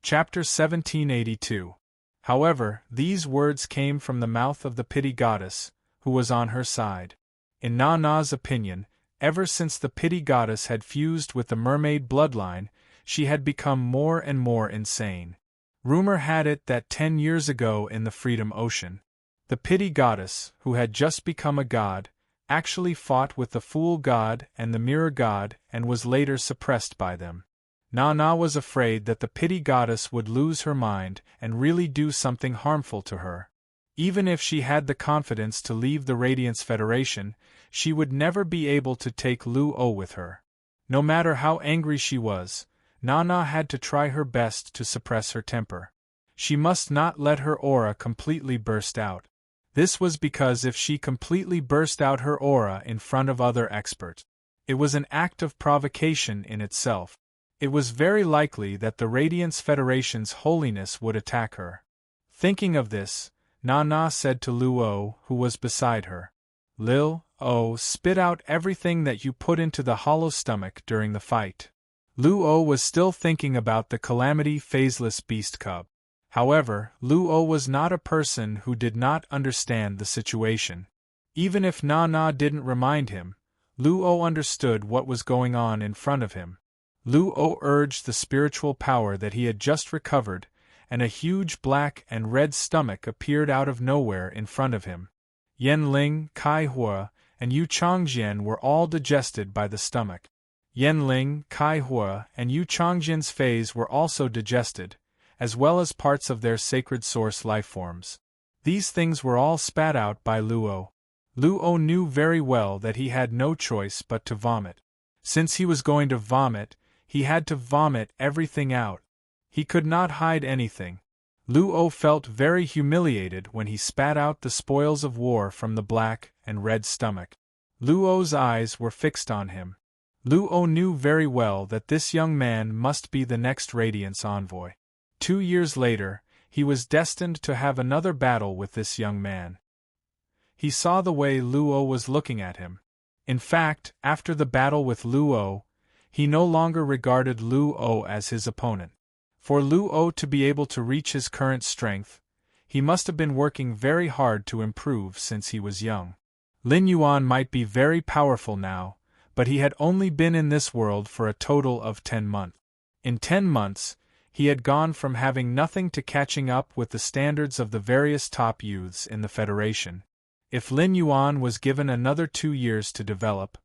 Speaker 1: Chapter 1782. However, these words came from the mouth of the Pity Goddess, who was on her side. In Nana's opinion, ever since the Pity Goddess had fused with the mermaid bloodline, she had become more and more insane. Rumor had it that 10 years ago in the Freedom Ocean, the Pity Goddess, who had just become a god, actually fought with the Fool God and the Mirror God and was later suppressed by them. Nana was afraid that the Pity Goddess would lose her mind and really do something harmful to her. Even if she had the confidence to leave the Radiance Federation, she would never be able to take Lu O with her. No matter how angry she was, Nana had to try her best to suppress her temper. She must not let her aura completely burst out. This was because if she completely burst out her aura in front of other experts, it was an act of provocation in itself. It was very likely that the Radiance Federation's holiness would attack her. Thinking of this, Nana said to Lu O, who was beside her, "Lil O, spit out everything that you put into the hollow stomach during the fight." Lu O was still thinking about the Calamity phaseless beast cub. However, Lu O was not a person who did not understand the situation. Even if Nana didn't remind him, Lu O understood what was going on in front of him. Lu O urged the spiritual power that he had just recovered, and a huge black and red stomach appeared out of nowhere in front of him. Yan Ling, Kai Hua, and Yu Changjian were all digested by the stomach. Yan Ling, Kai Hua, and Yu Changjian's phase were also digested, as well as parts of their sacred source lifeforms. These things were all spat out by Lu O. Lu O knew very well that he had no choice but to vomit. Since he was going to vomit, he had to vomit everything out. He could not hide anything. Lu O felt very humiliated when he spat out the spoils of war from the black and red stomach. Lu O's eyes were fixed on him. Lu O knew very well that this young man must be the next Radiance envoy. 2 years later, he was destined to have another battle with this young man. He saw the way Luo was looking at him. In fact, after the battle with Luo, he no longer regarded Luo as his opponent. For Luo to be able to reach his current strength, he must have been working very hard to improve since he was young. Lin Yuan might be very powerful now, but he had only been in this world for a total of 10 months. In 10 months, he had gone from having nothing to catching up with the standards of the various top youths in the Federation. If Lin Yuan was given another 2 years to develop,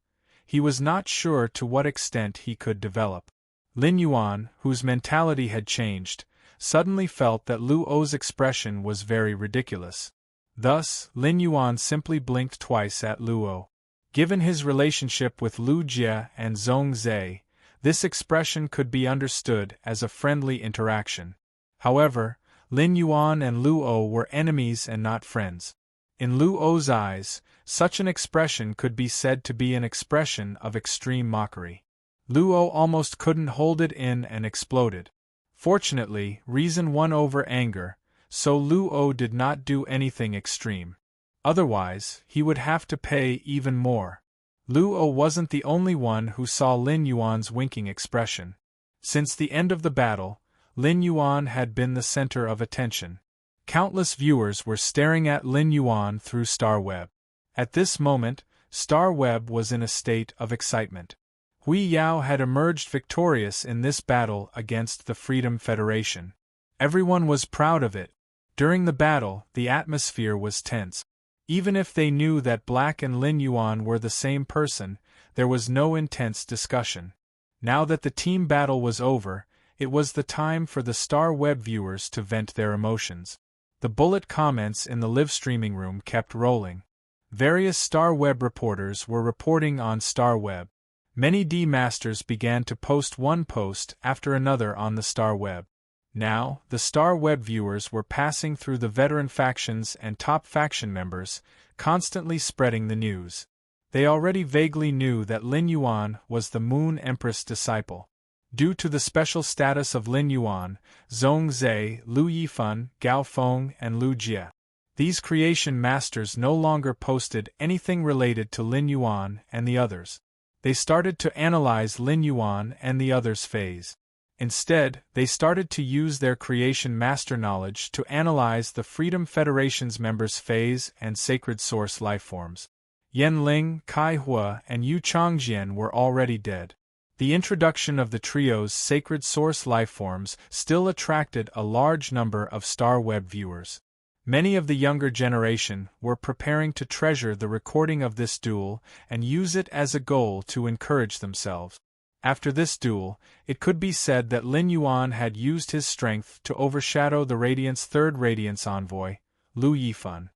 Speaker 1: he was not sure to what extent he could develop. Lin Yuan, whose mentality had changed, suddenly felt that Luo's expression was very ridiculous. Thus, Lin Yuan simply blinked twice at Luo. Given his relationship with Lu Jie and Zhong Zhe, this expression could be understood as a friendly interaction. However, Lin Yuan and Luo were enemies and not friends. In Luo's eyes, such an expression could be said to be an expression of extreme mockery. Luo almost couldn't hold it in and exploded. Fortunately, reason won over anger, so Luo did not do anything extreme. Otherwise, he would have to pay even more. Luo wasn't the only one who saw Lin Yuan's winking expression. Since the end of the battle, Lin Yuan had been the center of attention. Countless viewers were staring at Lin Yuan through Star Web. At this moment, Star Web was in a state of excitement. Hui Yao had emerged victorious in this battle against the Freedom Federation. Everyone was proud of it. During the battle, the atmosphere was tense. Even if they knew that Black and Lin Yuan were the same person, there was no intense discussion. Now that the team battle was over, it was the time for the Star Web viewers to vent their emotions. The bullet comments in the live streaming room kept rolling. Various Star Web reporters were reporting on Star Web. Many D-Masters began to post one post after another on the Star Web. Now, the Star Web viewers were passing through the veteran factions and top faction members, constantly spreading the news. They already vaguely knew that Lin Yuan was the Moon Empress disciple. Due to the special status of Lin Yuan, Zhong Zhe, Lu Yifan, Gao Feng, and Lu Jie. These creation masters no longer posted anything related to Lin Yuan and the others. They started to analyze Lin Yuan and the others' phase. Instead, they started to use their creation master knowledge to analyze the Freedom Federation's members' phase and sacred source lifeforms. Yan Ling, Kai Hua, and Yu Changjian were already dead. The introduction of the trio's sacred source lifeforms still attracted a large number of Star Web viewers. Many of the younger generation were preparing to treasure the recording of this duel and use it as a goal to encourage themselves. After this duel, it could be said that Lin Yuan had used his strength to overshadow the Radiant's third Radiance envoy, Lu Yifan.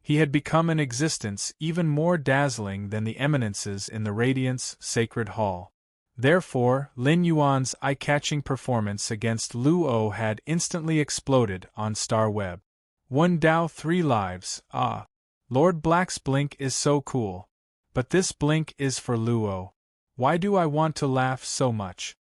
Speaker 1: He had become an existence even more dazzling than the eminences in the Radiant's sacred hall. Therefore, Lin Yuan's eye-catching performance against Luo had instantly exploded on Star Web. One Dao 3 lives, ah. Lord Black's blink is so cool. But this blink is for Luo. Why do I want to laugh so much?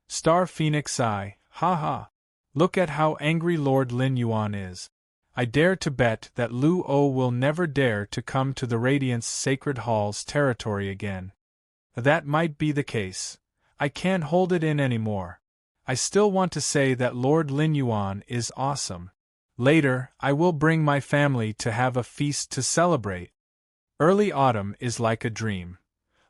Speaker 1: Star Phoenix Eye, ha ha. Look at how angry Lord Lin Yuan is. I dare to bet that Luo will never dare to come to the Radiance Sacred Hall's territory again. That might be the case. I can't hold it in anymore. I still want to say that Lord Lin Yuan is awesome. Later, I will bring my family to have a feast to celebrate. Early autumn is like a dream.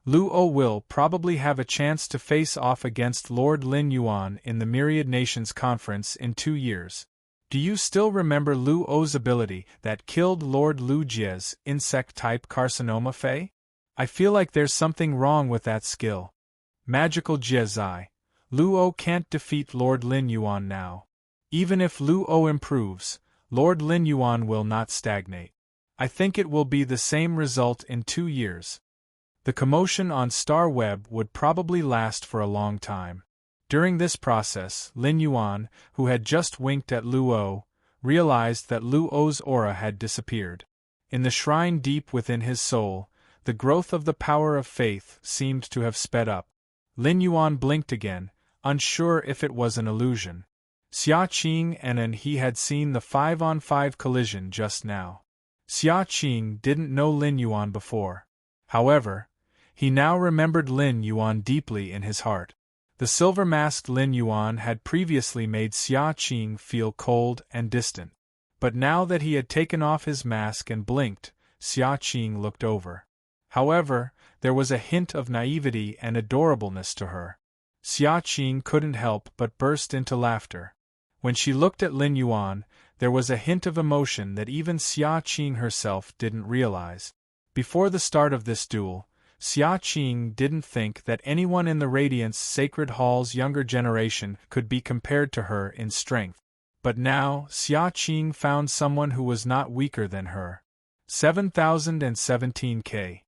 Speaker 1: Luo will probably have a chance to face off against Lord Lin Yuan in the Myriad Nations Conference in 2 years. Do you still remember Luo's ability that killed Lord Lu Jie's insect-type carcinoma Fei? I feel like there's something wrong with that skill. Magical Jie's Eye. Luo can't defeat Lord Lin Yuan now. Even if Luo improves, Lord Lin Yuan will not stagnate. I think it will be the same result in 2 years. The commotion on Star Web would probably last for a long time. During this process, Lin Yuan, who had just winked at Luo, realized that Luo's aura had disappeared. In the shrine deep within his soul, the growth of the power of faith seemed to have sped up. Lin Yuan blinked again, unsure if it was an illusion. Xia Qing and he had seen the 5-on-5 collision just now. Xia Qing didn't know Lin Yuan before. However, he now remembered Lin Yuan deeply in his heart. The silver-masked Lin Yuan had previously made Xia Qing feel cold and distant. But now that he had taken off his mask and blinked, Xia Qing looked over. However, there was a hint of naivety and adorableness to her. Xia Qing couldn't help but burst into laughter. When she looked at Lin Yuan, there was a hint of emotion that even Xia Qing herself didn't realize. Before the start of this duel, Xia Qing didn't think that anyone in the Radiant's Sacred Hall's younger generation could be compared to her in strength. But now, Xia Qing found someone who was not weaker than her. 7017K.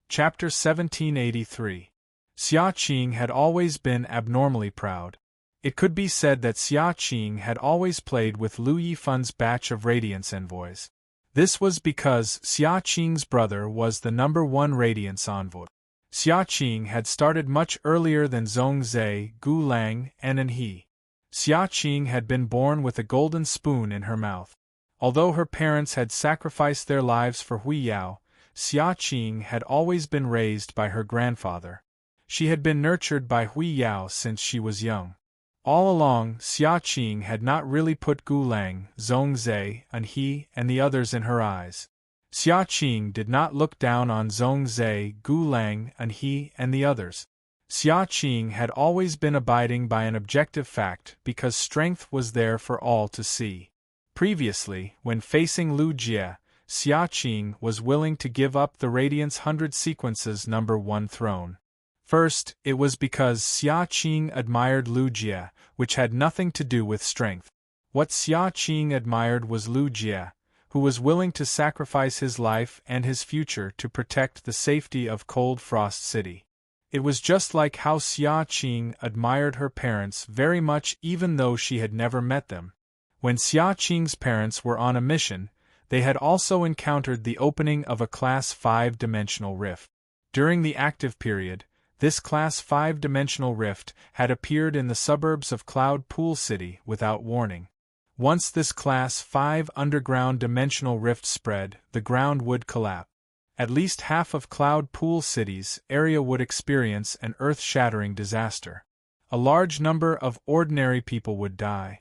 Speaker 1: Chapter 1783. Xia Qing had always been abnormally proud. It could be said that Xia Qing had always played with Lu Yifan's batch of Radiance envoys. This was because Xia Qing's brother was the #1 Radiance envoy. Xia Qing had started much earlier than Zhongzhe, Gu Lang, and he. Xia Qing had been born with a golden spoon in her mouth. Although her parents had sacrificed their lives for Hui Yao, Xia Qing had always been raised by her grandfather. She had been nurtured by Hui Yao since she was young. All along, Xia Qing had not really put Gu Lang, Zhongzhe, he, and the others in her eyes. Xia Qing did not look down on Zhongzhe, Gu Lang, he, and the others. Xia Qing had always been abiding by an objective fact because strength was there for all to see. Previously, when facing Lu Jie, Xia Qing was willing to give up the Radiance 100 Sequences #1 throne. First, it was because Xia Qing admired Lu Jie, which had nothing to do with strength. What Xia Qing admired was Lu Jie, who was willing to sacrifice his life and his future to protect the safety of Cold Frost City. It was just like how Xia Qing admired her parents very much even though she had never met them. When Xia Qing's parents were on a mission, they had also encountered the opening of a Class 5-dimensional rift. During the active period, this Class 5-dimensional rift had appeared in the suburbs of Cloud Pool City without warning. Once this Class 5 underground dimensional rift spread, the ground would collapse. At least half of Cloud Pool City's area would experience an earth-shattering disaster. A large number of ordinary people would die.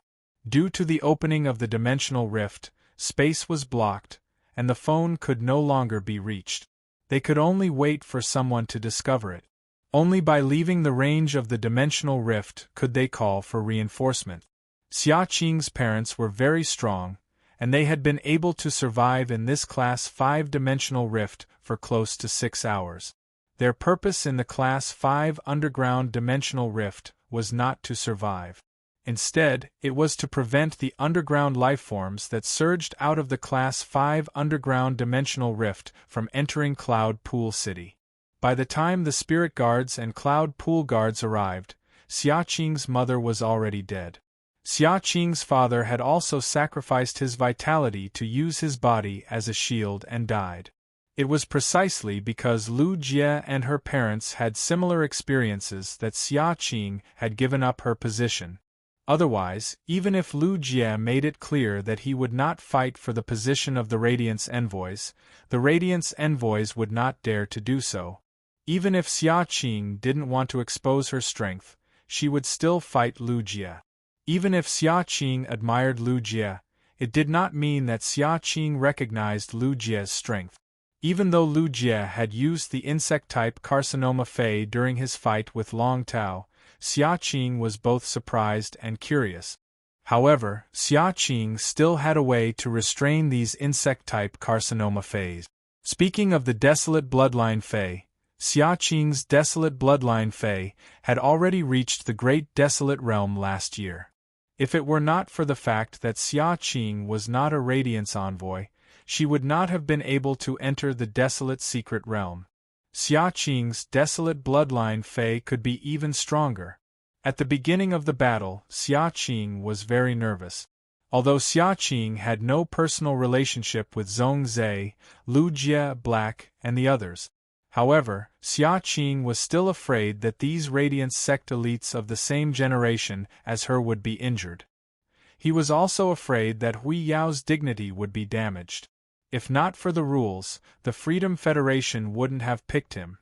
Speaker 1: Due to the opening of the dimensional rift, space was blocked, and the phone could no longer be reached. They could only wait for someone to discover it. Only by leaving the range of the dimensional rift could they call for reinforcement. Xia Qing's parents were very strong, and they had been able to survive in this Class 5-dimensional rift for close to 6 hours. Their purpose in the Class 5 underground dimensional rift was not to survive. Instead, it was to prevent the underground lifeforms that surged out of the Class 5 underground dimensional rift from entering Cloud Pool City. By the time the Spirit Guards and Cloud Pool Guards arrived, Xia Qing's mother was already dead. Xia Qing's father had also sacrificed his vitality to use his body as a shield and died. It was precisely because Lu Jie and her parents had similar experiences that Xia Qing had given up her position. Otherwise, even if Lu Jie made it clear that he would not fight for the position of the Radiance Envoys, the Radiance Envoys would not dare to do so. Even if Xia Qing didn't want to expose her strength, she would still fight Lu Jie. Even if Xia Qing admired Lu Jie, it did not mean that Xia Qing recognized Lu Jie's strength. Even though Lu Jie had used the insect-type Carcinoma Fei during his fight with Long Tao, Xia Qing was both surprised and curious. However, Xia Qing still had a way to restrain these insect-type Carcinoma Feis. Speaking of the Desolate Bloodline Fei, Xia Qing's Desolate Bloodline Fei had already reached the Great Desolate Realm last year. If it were not for the fact that Xia Qing was not a Radiance Envoy, she would not have been able to enter the Desolate Secret Realm. Xia Qing's Desolate Bloodline Fei could be even stronger. At the beginning of the battle, Xia Qing was very nervous. Although Xia Qing had no personal relationship with Zhongzhe, Lu Jie, Black, and the others. However, Xia Qing was still afraid that these Radiance sect elites of the same generation as her would be injured. He was also afraid that Hui Yao's dignity would be damaged. If not for the rules, the Freedom Federation wouldn't have picked him.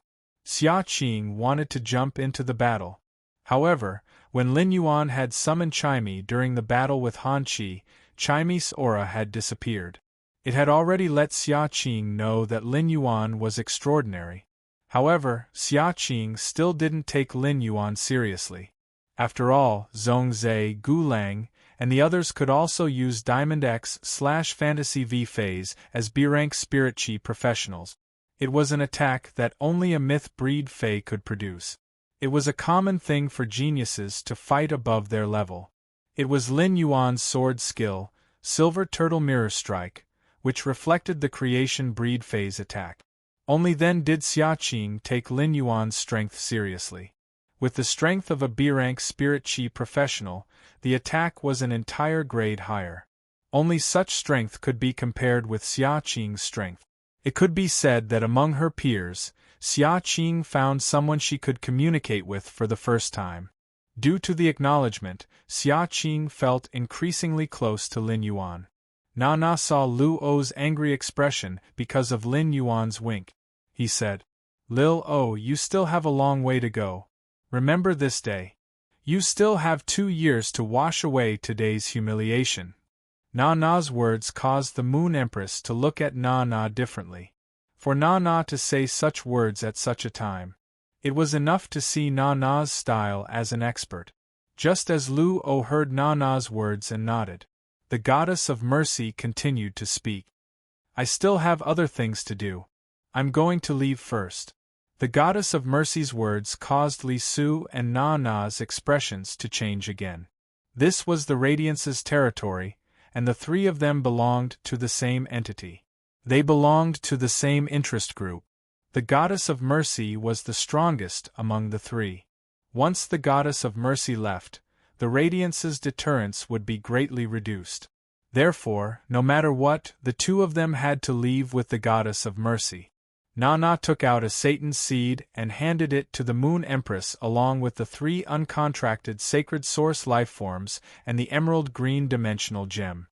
Speaker 1: Xia Qing wanted to jump into the battle. However, when Lin Yuan had summoned Chaimi during the battle with Han Qi, Chaimi's aura had disappeared. It had already let Xia Qing know that Lin Yuan was extraordinary. However, Xia Qing still didn't take Lin Yuan seriously. After all, Zhongzhe, Gu Lang, and the others could also use Diamond X/Fantasy V phase as B-rank Spirit Chi professionals. It was an attack that only a myth breed Fey could produce. It was a common thing for geniuses to fight above their level. It was Lin Yuan's sword skill, Silver Turtle Mirror Strike, which reflected the creation breed phase attack. Only then did Xia Qing take Lin Yuan's strength seriously. With the strength of a B-rank Spirit Chi professional, the attack was an entire grade higher. Only such strength could be compared with Xia Qing's strength. It could be said that among her peers, Xia Qing found someone she could communicate with for the first time. Due to the acknowledgement, Xia Qing felt increasingly close to Lin Yuan. Na saw Lu O's angry expression because of Lin Yuan's wink. He said, "Lil O, you still have a long way to go. Remember this day. You still have 2 years to wash away today's humiliation." Na's words caused the Moon Empress to look at Na differently. For Na to say such words at such a time. It was enough to see Na's style as an expert. Just as Lu O heard Na's words and nodded, the Goddess of Mercy continued to speak. "I still have other things to do. I'm going to leave first." The Goddess of Mercy's words caused Li Su and Na's expressions to change again. This was the Radiance's territory, and the three of them belonged to the same entity. They belonged to the same interest group. The Goddess of Mercy was the strongest among the three. Once the Goddess of Mercy left, the Radiance's deterrence would be greatly reduced. Therefore, no matter what, the two of them had to leave with the Goddess of Mercy. Na took out a Satan's seed and handed it to the Moon Empress along with the 3 uncontracted sacred source lifeforms and the emerald green dimensional gem.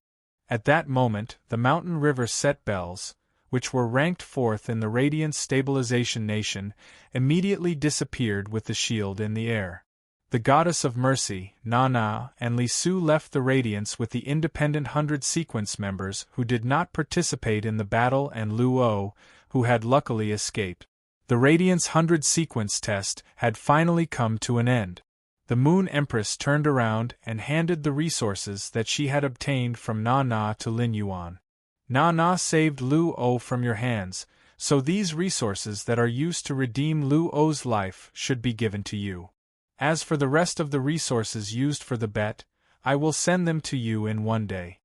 Speaker 1: At that moment, the mountain river Set Bells, which were ranked 4th in the Radiance Stabilization Nation, immediately disappeared with the shield in the air. The Goddess of Mercy, Na, and Li Su left the Radiance with the independent 100 sequence members who did not participate in the battle and Lu O, who had luckily escaped. The Radiance 100 sequence test had finally come to an end. The Moon Empress turned around and handed the resources that she had obtained from Na to Lin Yuan. Na saved Lu O from your hands, so these resources that are used to redeem Lu O's life should be given to you. As for the rest of the resources used for the bet, I will send them to you in one day.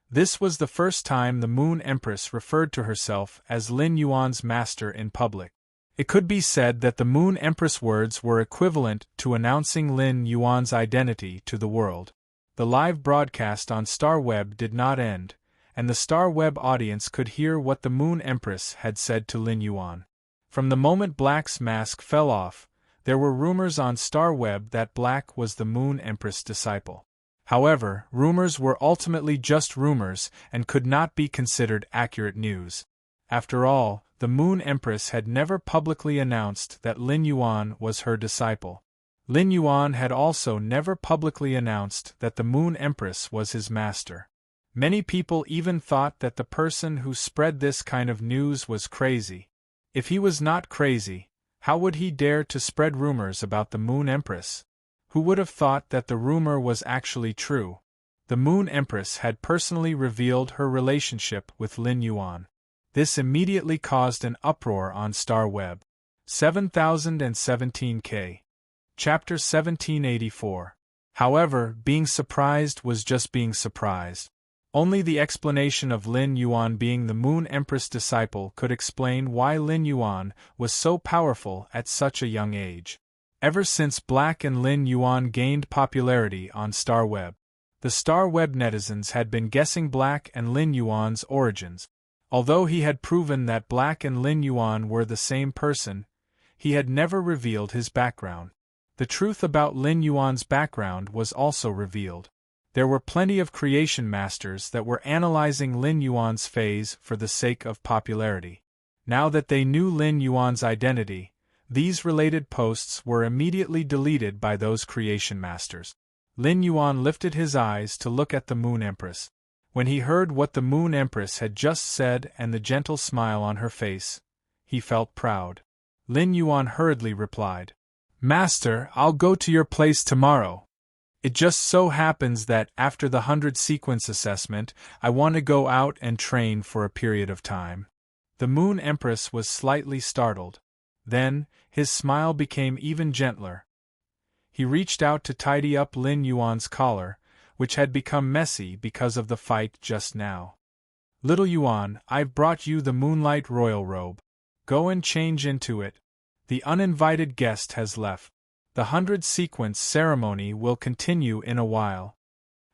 Speaker 1: This was the first time the Moon Empress referred to herself as Lin Yuan's master in public. It could be said that the Moon Empress words were equivalent to announcing Lin Yuan's identity to the world. The live broadcast on StarWeb did not end, and the StarWeb audience could hear what the Moon Empress had said to Lin Yuan. From the moment Black's mask fell off, there were rumors on StarWeb that Black was the Moon Empress disciple. However, rumors were ultimately just rumors and could not be considered accurate news. After all, the Moon Empress had never publicly announced that Lin Yuan was her disciple. Lin Yuan had also never publicly announced that the Moon Empress was his master. Many people even thought that the person who spread this kind of news was crazy. If he was not crazy, how would he dare to spread rumors about the Moon Empress? Who would have thought that the rumor was actually true? The Moon Empress had personally revealed her relationship with Lin Yuan. This immediately caused an uproar on StarWeb. 7017K. Chapter 1784. However, being surprised was just being surprised. Only the explanation of Lin Yuan being the Moon Empress disciple could explain why Lin Yuan was so powerful at such a young age. Ever since Black and Lin Yuan gained popularity on StarWeb, the StarWeb netizens had been guessing Black and Lin Yuan's origins. Although he had proven that Black and Lin Yuan were the same person, he had never revealed his background. The truth about Lin Yuan's background was also revealed. There were plenty of creation masters that were analyzing Lin Yuan's phase for the sake of popularity. Now that they knew Lin Yuan's identity, these related posts were immediately deleted by those creation masters. Lin Yuan lifted his eyes to look at the Moon Empress. When he heard what the Moon Empress had just said and the gentle smile on her face, he felt proud. Lin Yuan hurriedly replied, "Master, I'll go to your place tomorrow. It just so happens that after the 100 sequence assessment, I want to go out and train for a period of time." The Moon Empress was slightly startled. Then, his smile became even gentler. He reached out to tidy up Lin Yuan's collar, which had become messy because of the fight just now. "Little Yuan, I've brought you the Moonlight Royal Robe. Go and change into it. The uninvited guest has left. The 100 sequence ceremony will continue in a while."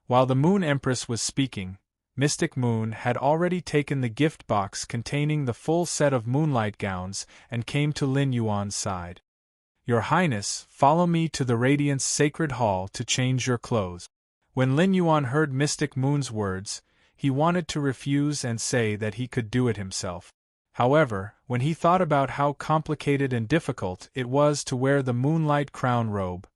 Speaker 1: While the Moon Empress was speaking, Mystic Moon had already taken the gift box containing the full set of moonlight gowns and came to Lin Yuan's side. "Your Highness, follow me to the Radiance Sacred Hall to change your clothes." When Lin Yuan heard Mystic Moon's words, he wanted to refuse and say that he could do it himself. However, when he thought about how complicated and difficult it was to wear the Moonlight Crown robe,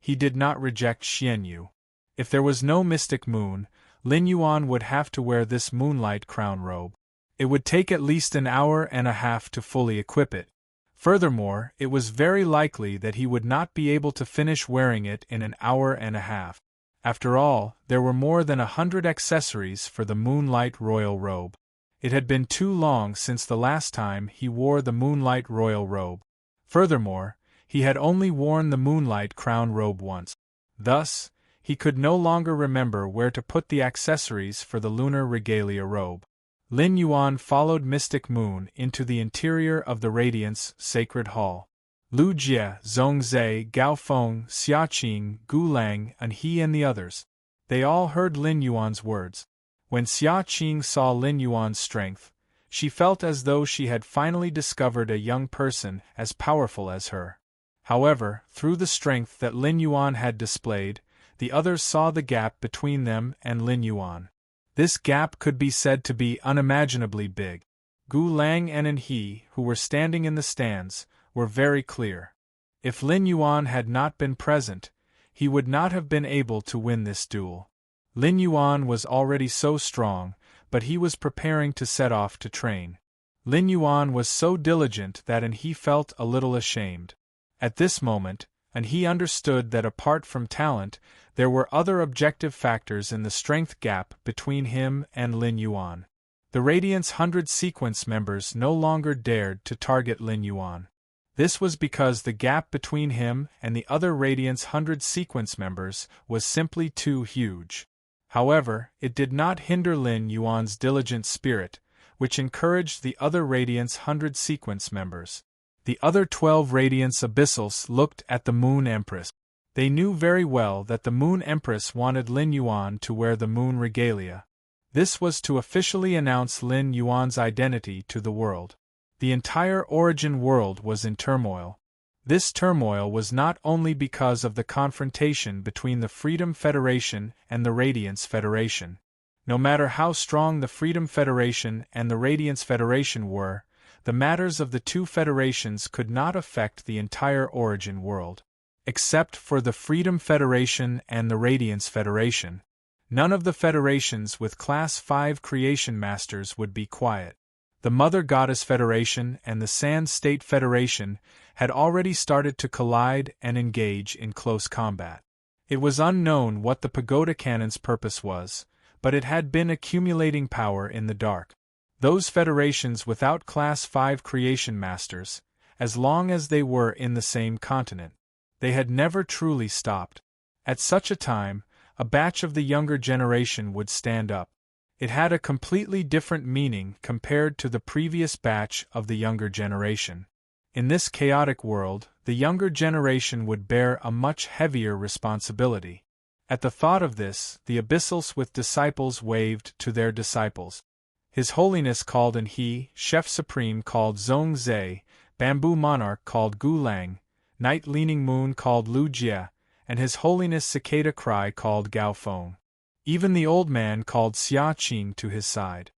Speaker 1: he did not reject Xianyu. If there was no Mystic Moon, Lin Yuan would have to wear this Moonlight Crown robe. It would take at least an hour and a half to fully equip it. Furthermore, it was very likely that he would not be able to finish wearing it in an hour and a half. After all, there were more than 100 accessories for the Moonlight Royal Robe. It had been too long since the last time he wore the Moonlight Royal Robe. Furthermore, he had only worn the Moonlight Crown robe once. Thus, he could no longer remember where to put the accessories for the Lunar Regalia robe. Lin Yuan followed Mystic Moon into the interior of the Radiance Sacred Hall. Lu Jie, Zhongzhe, Gao Feng, Xiaqing, Gu Lang, and he and the others. They all heard Lin Yuan's words. When Xiaqing saw Lin Yuan's strength, she felt as though she had finally discovered a young person as powerful as her. However, through the strength that Lin Yuan had displayed, the others saw the gap between them and Lin Yuan. This gap could be said to be unimaginably big. Gu Lang and he, who were standing in the stands, were very clear. If Lin Yuan had not been present, he would not have been able to win this duel. Lin Yuan was already so strong, but he was preparing to set off to train. Lin Yuan was so diligent that he felt a little ashamed. At this moment, he understood that apart from talent, there were other objective factors in the strength gap between him and Lin Yuan. The Radiance 100 sequence members no longer dared to target Lin Yuan. This was because the gap between him and the other Radiance 100 sequence members was simply too huge. However, it did not hinder Lin Yuan's diligent spirit, which encouraged the other Radiance 100 sequence members. The other 12 Radiance Abyssals looked at the Moon Empress. They knew very well that the Moon Empress wanted Lin Yuan to wear the Moon Regalia. This was to officially announce Lin Yuan's identity to the world. The entire Origin world was in turmoil. This turmoil was not only because of the confrontation between the Freedom Federation and the Radiance Federation. No matter how strong the Freedom Federation and the Radiance Federation were, the matters of the two federations could not affect the entire Origin world. Except for the Freedom Federation and the Radiance Federation, none of the federations with Class 5 creation masters would be quiet. The Mother Goddess Federation and the Sand State Federation had already started to collide and engage in close combat. It was unknown what the Pagoda Cannon's purpose was, but it had been accumulating power in the dark. Those federations without Class 5 creation masters, as long as they were in the same continent, they had never truly stopped. At such a time, a batch of the younger generation would stand up. It had a completely different meaning compared to the previous batch of the younger generation. In this chaotic world, the younger generation would bear a much heavier responsibility. At the thought of this, the Abyssals with disciples waved to their disciples. His Holiness called he, Chef Supreme called Zhongzhe, Bamboo Monarch called Gu Lang, Night Leaning Moon called Lu Jie, and His Holiness Cicada Cry called Gao Feng. Even the old man called Xia Qing to his side.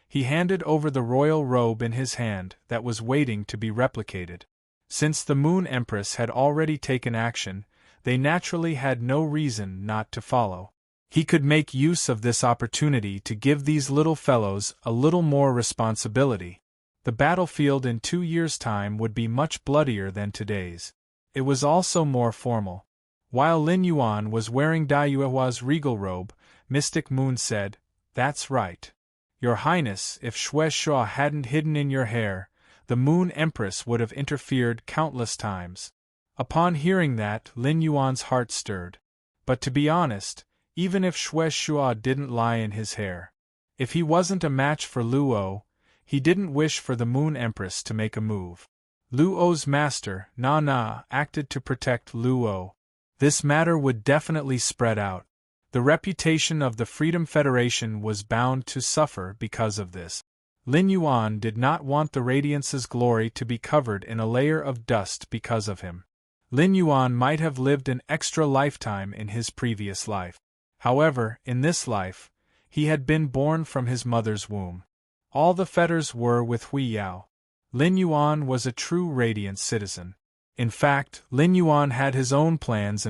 Speaker 1: He handed over the royal robe in his hand that was waiting to be replicated. Since the Moon Empress had already taken action, they naturally had no reason not to follow. He could make use of this opportunity to give these little fellows a little more responsibility. The battlefield in 2 years' time would be much bloodier than today's. It was also more formal. While Lin Yuan was wearing Dai Yuehua's regal robe, Mystic Moon said, "That's right. Your Highness, if Xue Shuo hadn't hidden in your hair, the Moon Empress would have interfered countless times." Upon hearing that, Lin Yuan's heart stirred. But to be honest, even if Xue Shuo didn't lie in his hair, if he wasn't a match for Luo, he didn't wish for the Moon Empress to make a move. Luo's master, Na Na, acted to protect Luo. This matter would definitely spread out. The reputation of the Freedom Federation was bound to suffer because of this. Lin Yuan did not want the Radiance's glory to be covered in a layer of dust because of him. Lin Yuan might have lived an extra lifetime in his previous life. However, in this life, he had been born from his mother's womb. All the fetters were with Hui Yao. Lin Yuan was a true Radiant citizen. In fact, Lin Yuan had his own plans.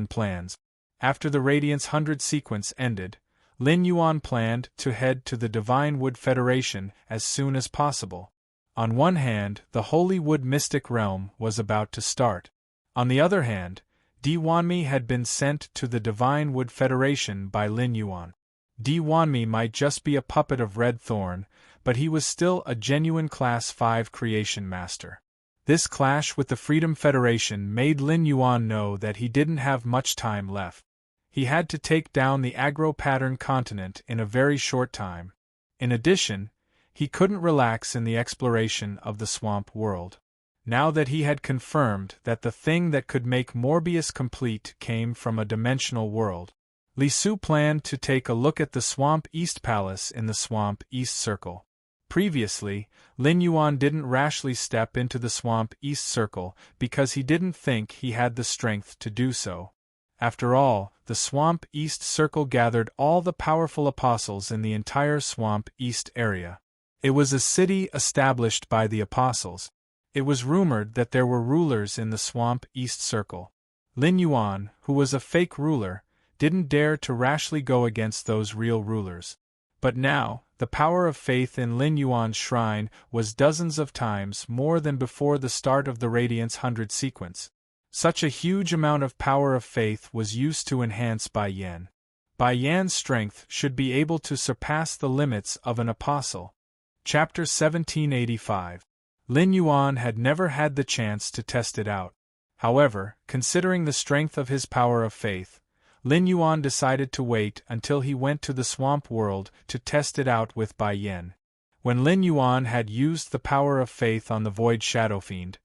Speaker 1: After the Radiance 100 sequence ended, Lin Yuan planned to head to the Divine Wood Federation as soon as possible. On one hand, the Holy Wood Mystic Realm was about to start. On the other hand, Di Wanmi had been sent to the Divine Wood Federation by Lin Yuan. Di Wanmi might just be a puppet of Red Thorn, but he was still a genuine Class 5 creation master. This clash with the Freedom Federation made Lin Yuan know that he didn't have much time left. He had to take down the Agro-Pattern continent in a very short time. In addition, he couldn't relax in the exploration of the swamp world. Now that he had confirmed that the thing that could make Morbius complete came from a dimensional world, Li Su planned to take a look at the Swamp East Palace in the Swamp East Circle. Previously, Lin Yuan didn't rashly step into the Swamp East Circle because he didn't think he had the strength to do so. After all, the Swamp East Circle gathered all the powerful apostles in the entire Swamp East area. It was a city established by the apostles. It was rumored that there were rulers in the Swamp East Circle. Lin Yuan, who was a fake ruler, didn't dare to rashly go against those real rulers. But now, the power of faith in Lin Yuan's shrine was dozens of times more than before the start of the Radiance 100 sequence. Such a huge amount of power of faith was used to enhance Bai Yan. Bai Yan's strength should be able to surpass the limits of an apostle. Chapter 1785. Lin Yuan had never had the chance to test it out. However, considering the strength of his power of faith, Lin Yuan decided to wait until he went to the swamp world to test it out with Bai Yan. When Lin Yuan had used the power of faith on the Void Shadow Fiend,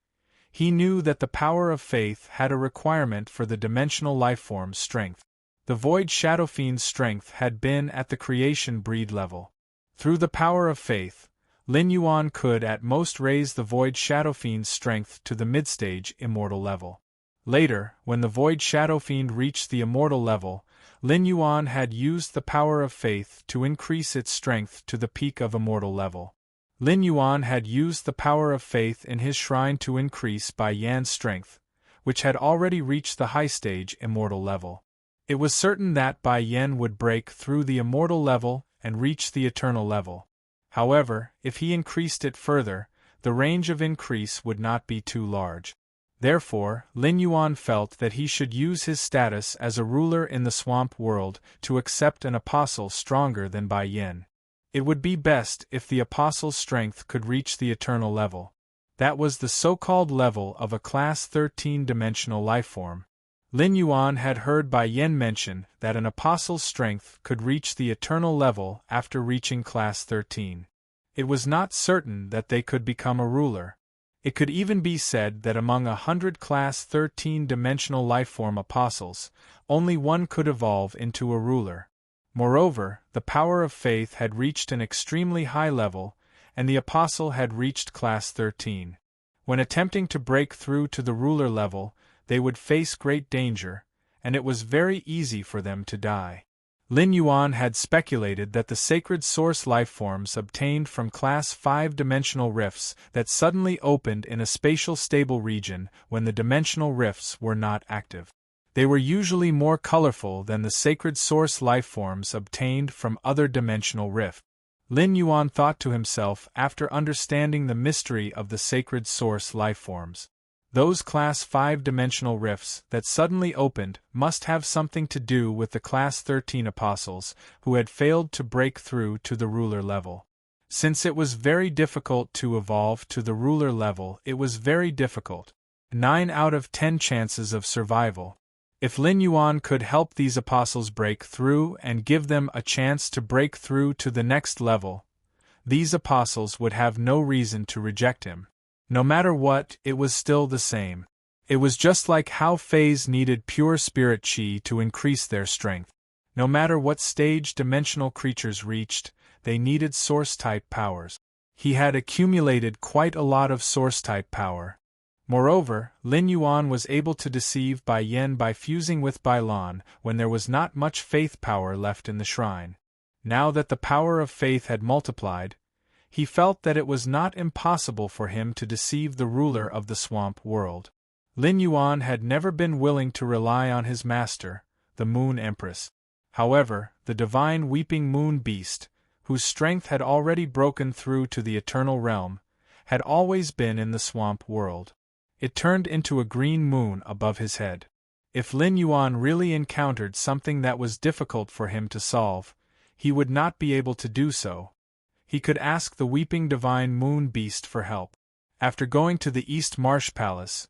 Speaker 1: he knew that the power of faith had a requirement for the dimensional lifeform's strength. The Void Shadow Fiend's strength had been at the creation breed level. Through the power of faith, Lin Yuan could at most raise the Void Shadow Fiend's strength to the midstage immortal level. Later, when the Void Shadow Fiend reached the immortal level, Lin Yuan had used the power of faith to increase its strength to the peak of immortal level. Lin Yuan had used the power of faith in his shrine to increase Bai Yan's strength, which had already reached the high stage immortal level. It was certain that Bai Yan would break through the immortal level and reach the eternal level. However, if he increased it further, the range of increase would not be too large. Therefore, Lin Yuan felt that he should use his status as a ruler in the swamp world to accept an apostle stronger than Bai Yan. It would be best if the apostle's strength could reach the eternal level. That was the so-called level of a Class 13 dimensional lifeform. Lin Yuan had heard Bai Yan mention that an apostle's strength could reach the eternal level after reaching Class 13. It was not certain that they could become a ruler. It could even be said that among 100 Class 13 dimensional lifeform apostles, only one could evolve into a ruler. Moreover, the power of faith had reached an extremely high level, and the apostle had reached Class 13. When attempting to break through to the ruler level, they would face great danger, and it was very easy for them to die. Lin Yuan had speculated that the sacred source lifeforms obtained from Class 5-dimensional rifts that suddenly opened in a spatial stable region when the dimensional rifts were not active. They were usually more colorful than the sacred source lifeforms obtained from other dimensional rifts. Lin Yuan thought to himself after understanding the mystery of the sacred source lifeforms. Those Class 5-dimensional rifts that suddenly opened must have something to do with the Class 13 apostles who had failed to break through to the ruler level. Since it was very difficult to evolve to the ruler level, it was very difficult. 9 out of 10 chances of survival. If Lin Yuan could help these apostles break through and give them a chance to break through to the next level, these apostles would have no reason to reject him. No matter what, it was still the same. It was just like how Fays needed pure spirit chi to increase their strength. No matter what stage dimensional creatures reached, they needed source-type powers. He had accumulated quite a lot of source-type power. Moreover, Lin Yuan was able to deceive Bai Yen by fusing with Bai Lan when there was not much faith power left in the shrine. Now that the power of faith had multiplied, he felt that it was not impossible for him to deceive the ruler of the swamp world. Lin Yuan had never been willing to rely on his master, the Moon Empress. However, the divine weeping moon beast, whose strength had already broken through to the eternal realm, had always been in the swamp world. It turned into a green moon above his head. If Lin Yuan really encountered something that was difficult for him to solve, he would not be able to do so. He could ask the weeping divine moon beast for help. After going to the East Marsh Palace,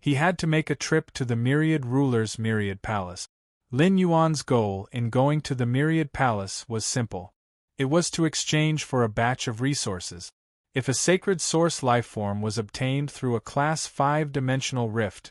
Speaker 1: he had to make a trip to the Myriad Ruler's Myriad Palace. Lin Yuan's goal in going to the Myriad Palace was simple. It was to exchange for a batch of resources. If a sacred source lifeform was obtained through a Class 5-dimensional rift,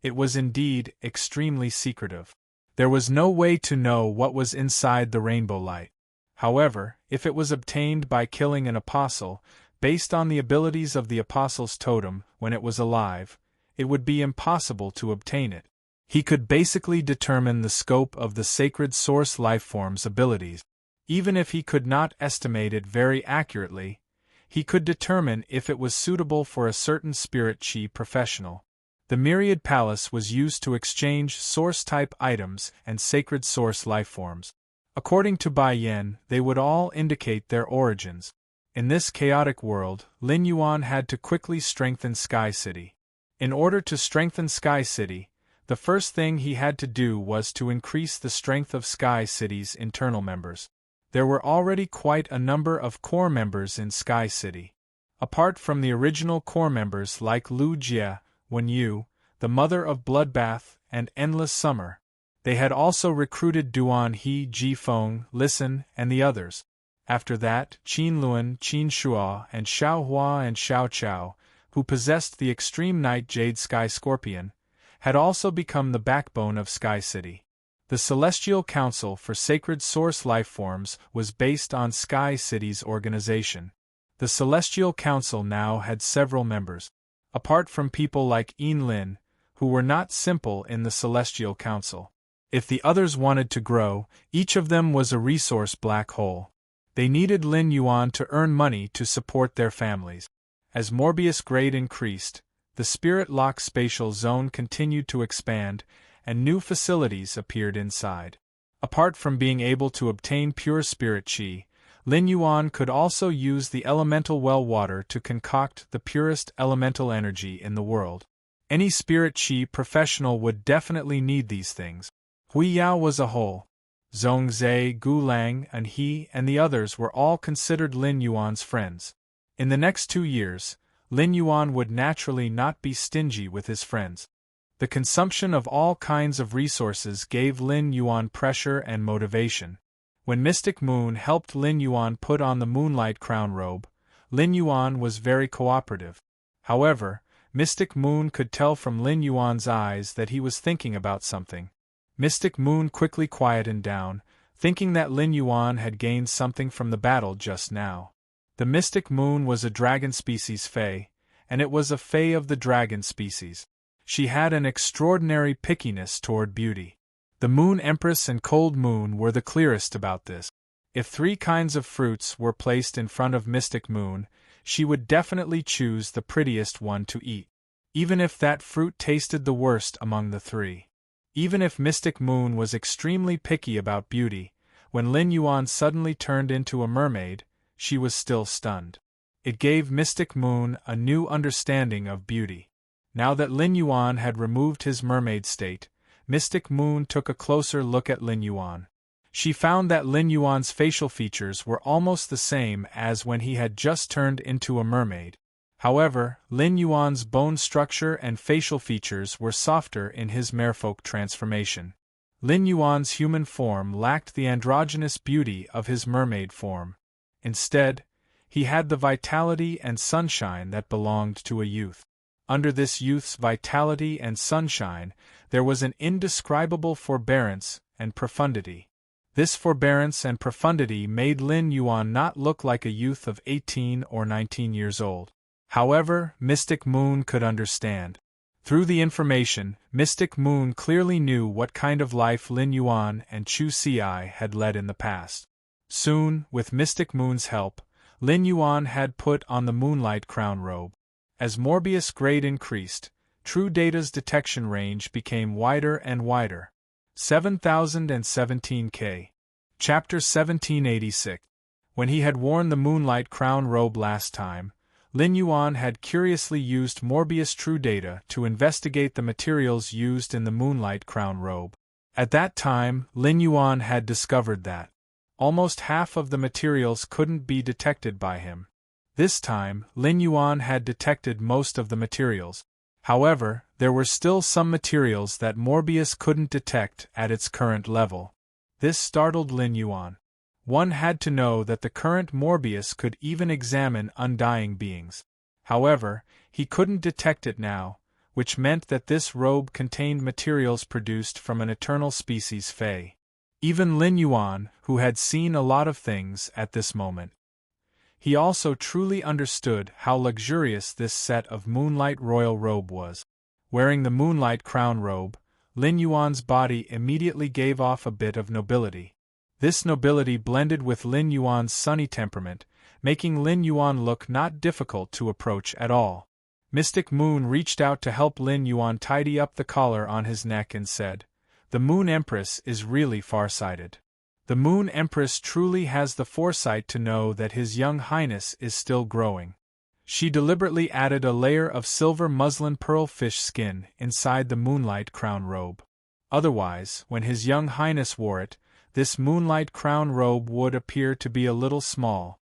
Speaker 1: it was indeed extremely secretive. There was no way to know what was inside the rainbow light. However, if it was obtained by killing an apostle, based on the abilities of the apostle's totem when it was alive, it would be impossible to obtain it. He could basically determine the scope of the sacred source lifeform's abilities. Even if he could not estimate it very accurately, he could determine if it was suitable for a certain spirit chi professional. The Myriad Palace was used to exchange source-type items and sacred source lifeforms. According to Bai Yen, they would all indicate their origins. In this chaotic world, Lin Yuan had to quickly strengthen Sky City. In order to strengthen Sky City, the first thing he had to do was to increase the strength of Sky City's internal members. There were already quite a number of core members in Sky City. Apart from the original core members like Lu Jie, Wen Yu, the Mother of Bloodbath, and Endless Summer, they had also recruited Duan He, Ji Feng, Listen, and the others. After that, Qin Luan, Qin Shuo, and Xiao Hua and Xiao Chao, who possessed the Extreme Night Jade Sky Scorpion, had also become the backbone of Sky City. The Celestial Council for Sacred Source Lifeforms was based on Sky City's organization. The Celestial Council now had several members. Apart from people like Yin Lin, who were not simple in the Celestial Council. If the others wanted to grow, each of them was a resource black hole. They needed Lin Yuan to earn money to support their families. As Morbius grade increased, the Spirit Lock spatial zone continued to expand, and new facilities appeared inside. Apart from being able to obtain pure spirit chi, Lin Yuan could also use the elemental well water to concoct the purest elemental energy in the world. Any spirit chi professional would definitely need these things. Hui Yao was a whole. Zhongzhe, Gu Lang, and he and the others were all considered Lin Yuan's friends. In the next 2 years, Lin Yuan would naturally not be stingy with his friends. The consumption of all kinds of resources gave Lin Yuan pressure and motivation. When Mystic Moon helped Lin Yuan put on the Moonlight Crown robe, Lin Yuan was very cooperative. However, Mystic Moon could tell from Lin Yuan's eyes that he was thinking about something. Mystic Moon quickly quieted down, thinking that Lin Yuan had gained something from the battle just now. The Mystic Moon was a dragon species Fae, and it was a Fae of the dragon species. She had an extraordinary pickiness toward beauty. The Moon Empress and Cold Moon were the clearest about this. If 3 kinds of fruits were placed in front of Mystic Moon, she would definitely choose the prettiest one to eat, even if that fruit tasted the worst among the 3. Even if Mystic Moon was extremely picky about beauty, when Lin Yuan suddenly turned into a mermaid, she was still stunned. It gave Mystic Moon a new understanding of beauty. Now that Lin Yuan had removed his mermaid state, Mystic Moon took a closer look at Lin Yuan. She found that Lin Yuan's facial features were almost the same as when he had just turned into a mermaid. However, Lin Yuan's bone structure and facial features were softer in his merfolk transformation. Lin Yuan's human form lacked the androgynous beauty of his mermaid form. Instead, he had the vitality and sunshine that belonged to a youth. Under this youth's vitality and sunshine, there was an indescribable forbearance and profundity. This forbearance and profundity made Lin Yuan not look like a youth of 18 or 19 years old. However, Mystic Moon could understand. Through the information, Mystic Moon clearly knew what kind of life Lin Yuan and Chu Xi had led in the past. Soon, with Mystic Moon's help, Lin Yuan had put on the Moonlight Crown robe. As Morbius grade increased, True Data's detection range became wider and wider. 7017K. Chapter 1786. When he had worn the Moonlight Crown robe last time, Lin Yuan had curiously used Morbius True Data to investigate the materials used in the Moonlight Crown robe. At that time, Lin Yuan had discovered that almost half of the materials couldn't be detected by him. This time, Lin Yuan had detected most of the materials. However, there were still some materials that Morbius couldn't detect at its current level. This startled Lin Yuan. One had to know that the current Morbius could even examine undying beings. However, he couldn't detect it now, which meant that this robe contained materials produced from an eternal species Fey. Even Lin Yuan, who had seen a lot of things at this moment. He also truly understood how luxurious this set of Moonlight Royal robe was. Wearing the Moonlight Crown robe, Lin Yuan's body immediately gave off a bit of nobility. This nobility blended with Lin Yuan's sunny temperament, making Lin Yuan look not difficult to approach at all. Mystic Moon reached out to help Lin Yuan tidy up the collar on his neck and said, "The Moon Empress is really far-sighted. The Moon Empress truly has the foresight to know that His Young Highness is still growing." She deliberately added a layer of silver muslin pearl fish skin inside the Moonlight Crown robe. Otherwise, when His Young Highness wore it, this Moonlight Crown robe would appear to be a little small.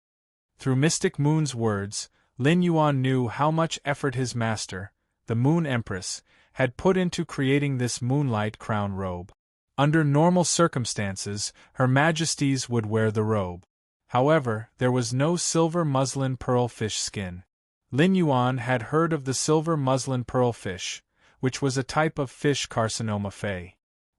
Speaker 1: Through Mystic Moon's words, Lin Yuan knew how much effort his master, the Moon Empress, had put into creating this Moonlight Crown robe. Under normal circumstances, Her Majesties would wear the robe. However, there was no silver muslin pearl fish skin. Lin Yuan had heard of the silver muslin pearl fish, which was a type of fish carcinoma Fey.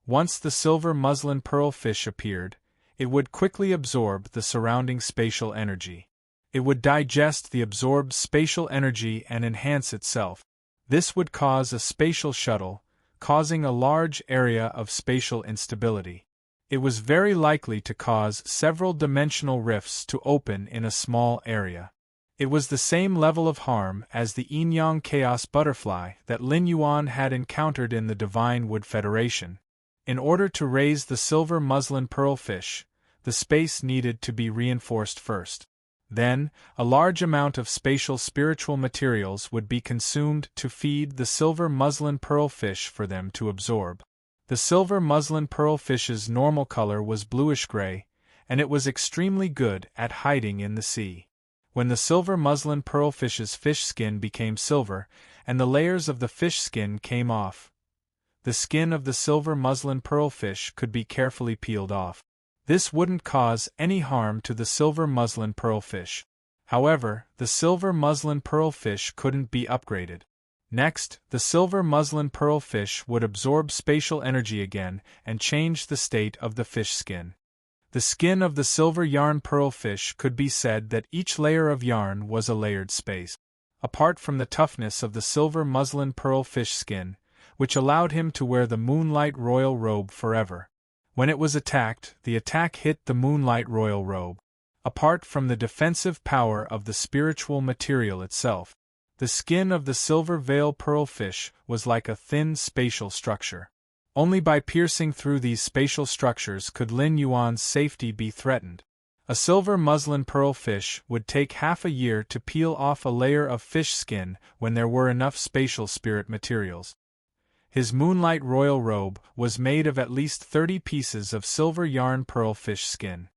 Speaker 1: Once the silver muslin pearl fish appeared, it would quickly absorb the surrounding spatial energy. It would digest the absorbed spatial energy and enhance itself. This would cause a spatial shuttle, causing a large area of spatial instability. It was very likely to cause several dimensional rifts to open in a small area. It was the same level of harm as the Yin-Yang Chaos Butterfly that Lin Yuan had encountered in the Divine Wood Federation. In order to raise the silver muslin pearl fish, the space needed to be reinforced first. Then, a large amount of spatial spiritual materials would be consumed to feed the silver muslin pearl fish for them to absorb. The silver muslin pearl fish's normal color was bluish-gray, and it was extremely good at hiding in the sea. When the silver muslin pearl fish's fish skin became silver, and the layers of the fish skin came off, the skin of the silver muslin pearl fish could be carefully peeled off. This wouldn't cause any harm to the silver muslin pearl fish. However, the silver muslin pearl fish couldn't be upgraded. Next, the silver muslin pearl fish would absorb spatial energy again and change the state of the fish skin. The skin of the silver yarn pearl fish could be said that each layer of yarn was a layered space. Apart from the toughness of the silver muslin pearl fish skin, which allowed him to wear the Moonlight Royal Robe forever. When it was attacked, the attack hit the Moonlight Royal Robe. Apart from the defensive power of the spiritual material itself, the skin of the silver veil pearlfish was like a thin spatial structure. Only by piercing through these spatial structures could Lin Yuan's safety be threatened. A silver muslin pearlfish would take half a year to peel off a layer of fish skin when there were enough spatial spirit materials. His Moonlight Royal Robe was made of at least 30 pieces of silver yarn pearlfish skin.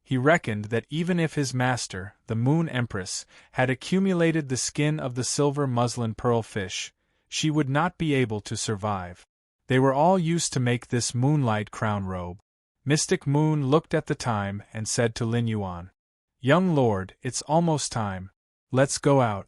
Speaker 1: He reckoned that even if his master, the Moon Empress, had accumulated the skin of the silver muslin pearlfish, she would not be able to survive. They were all used to make this moonlight crown robe. Mystic Moon looked at the time and said to Lin Yuan, "Young lord, it's almost time. Let's go out."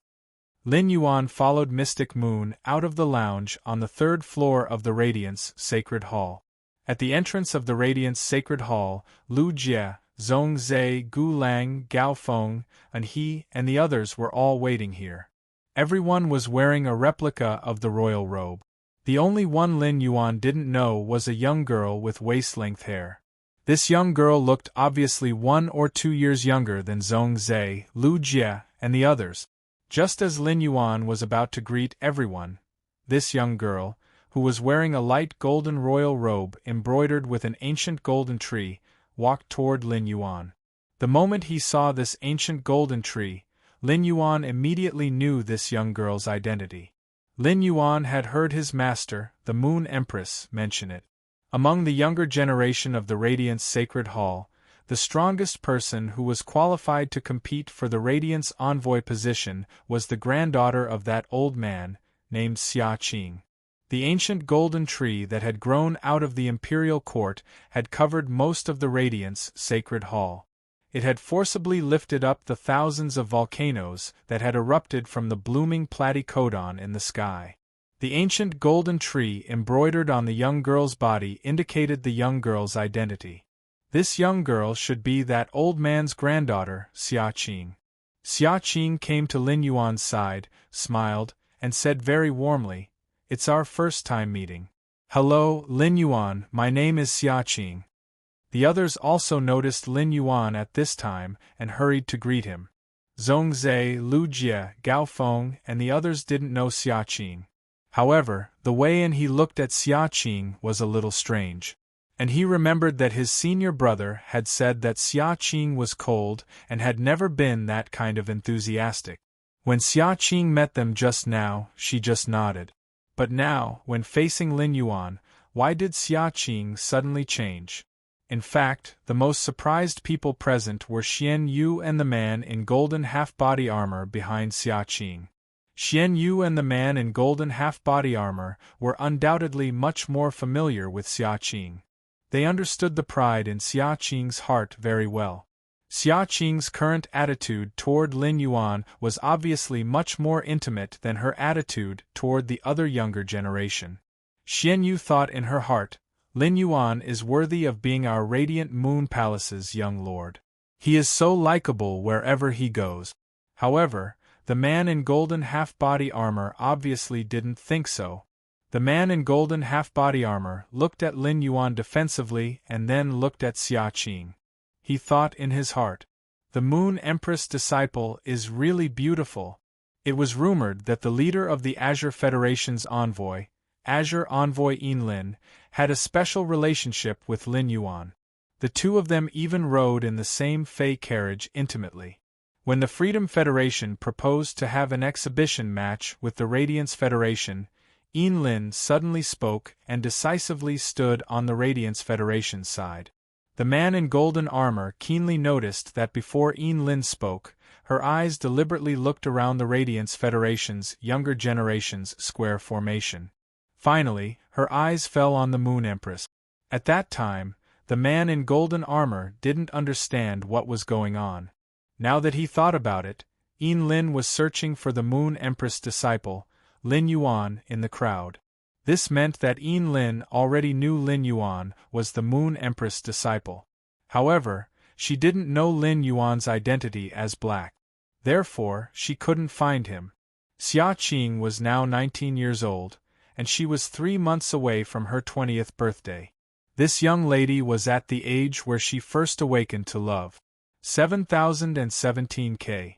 Speaker 1: Lin Yuan followed Mystic Moon out of the lounge on the 3rd floor of the Radiance Sacred Hall. At the entrance of the Radiance Sacred Hall, Lu Jie, Zhongzhe, Gu Lang, Gao Feng, and he and the others were all waiting here. Everyone was wearing a replica of the royal robe. The only one Lin Yuan didn't know was a young girl with waist-length hair. This young girl looked obviously 1 or 2 years younger than Zhongzhe, Lu Jie, and the others. Just as Lin Yuan was about to greet everyone, this young girl, who was wearing a light golden royal robe embroidered with an ancient golden tree, walked toward Lin Yuan. The moment he saw this ancient golden tree, Lin Yuan immediately knew this young girl's identity. Lin Yuan had heard his master, the Moon Empress, mention it. Among the younger generation of the Radiance Sacred Hall, the strongest person who was qualified to compete for the Radiance Envoy position was the granddaughter of that old man, named Xia Qing. The ancient golden tree that had grown out of the imperial court had covered most of the Radiance Sacred Hall. It had forcibly lifted up the thousands of volcanoes that had erupted from the blooming platycodon in the sky. The ancient golden tree embroidered on the young girl's body indicated the young girl's identity. This young girl should be that old man's granddaughter, Xia Qing. Xia Qing came to Lin Yuan's side, smiled, and said very warmly, "It's our first time meeting." "Hello, Lin Yuan, my name is Xia Qing." The others also noticed Lin Yuan at this time and hurried to greet him. Zhongzhe, Lu Jie, Gao Feng, and the others didn't know Xia Qing. However, the way he looked at Xia Qing was a little strange. And he remembered that his senior brother had said that Xia Qing was cold and had never been that kind of enthusiastic. When Xia Qing met them just now, she just nodded. But now, when facing Lin Yuan, why did Xia Qing suddenly change? In fact, the most surprised people present were Xian Yu and the man in golden half-body armor behind Xia Qing. Xian Yu and the man in golden half-body armor were undoubtedly much more familiar with Xia Qing. They understood the pride in Xia Qing's heart very well. Xia Qing's current attitude toward Lin Yuan was obviously much more intimate than her attitude toward the other younger generation. Xian Yu thought in her heart, "Lin Yuan is worthy of being our Radiant Moon Palace's young lord. He is so likable wherever he goes." However, the man in golden half-body armor obviously didn't think so. The man in golden half-body armor looked at Lin Yuan defensively and then looked at Xia Qing. He thought in his heart, "The Moon Empress disciple is really beautiful." It was rumored that the leader of the Azure Federation's envoy, Azure Envoy Yinlin, had a special relationship with Lin Yuan. The two of them even rode in the same Fey carriage intimately. When the Freedom Federation proposed to have an exhibition match with the Radiance Federation, Yinlin suddenly spoke and decisively stood on the Radiance Federation's side. The man in golden armor keenly noticed that before Yinlin spoke, her eyes deliberately looked around the Radiance Federation's younger generation's square formation. Finally, her eyes fell on the Moon Empress. At that time, the man in golden armor didn't understand what was going on. Now that he thought about it, Yinlin was searching for the Moon Empress disciple, Lin Yuan, in the crowd. This meant that Yinlin already knew Lin Yuan was the Moon Empress disciple. However, she didn't know Lin Yuan's identity as black. Therefore, she couldn't find him. Xia Qing was now 19 years old, and she was 3 months away from her 20th birthday. This young lady was at the age where she first awakened to love. 7017K.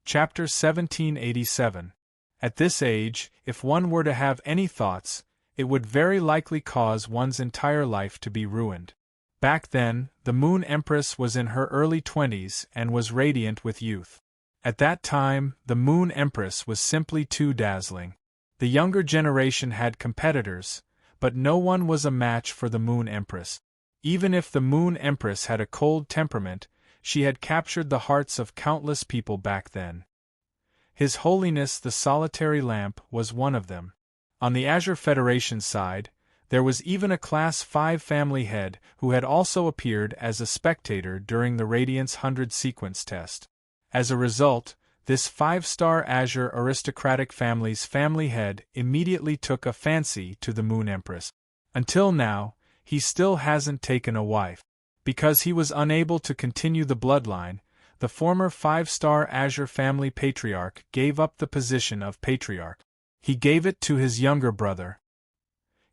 Speaker 1: Chapter 1787. At this age, if one were to have any thoughts, it would very likely cause one's entire life to be ruined. Back then, the Moon Empress was in her early 20s and was radiant with youth. At that time, the Moon Empress was simply too dazzling. The younger generation had competitors, but no one was a match for the Moon Empress. Even if the Moon Empress had a cold temperament, she had captured the hearts of countless people back then. His Holiness the Solitary Lamp was one of them. On the Azure Federation side, there was even a Class 5 family head who had also appeared as a spectator during the Radiance 100 sequence test. As a result, this 5-star Azure aristocratic family's family head immediately took a fancy to the Moon Empress. Until now, he still hasn't taken a wife. Because he was unable to continue the bloodline, the former 5-star Azure family patriarch gave up the position of patriarch. He gave it to his younger brother.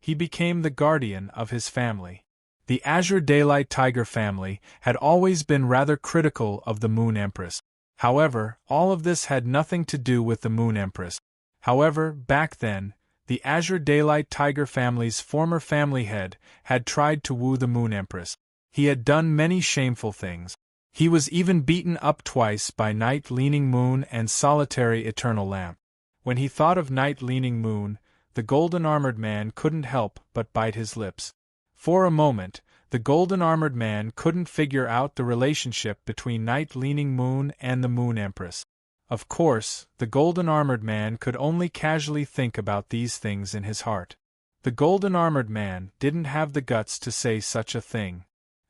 Speaker 1: He became the guardian of his family. The Azure Daylight Tiger family had always been rather critical of the Moon Empress. However, all of this had nothing to do with the Moon Empress. However, back then, the Azure Daylight Tiger family's former family head had tried to woo the Moon Empress. He had done many shameful things. He was even beaten up twice by Night Leaning Moon and Solitary Eternal Lamp. When he thought of Night Leaning Moon, the golden-armored man couldn't help but bite his lips. For a moment, the golden-armored man couldn't figure out the relationship between Night Leaning Moon and the Moon Empress. Of course, the golden-armored man could only casually think about these things in his heart. The golden-armored man didn't have the guts to say such a thing.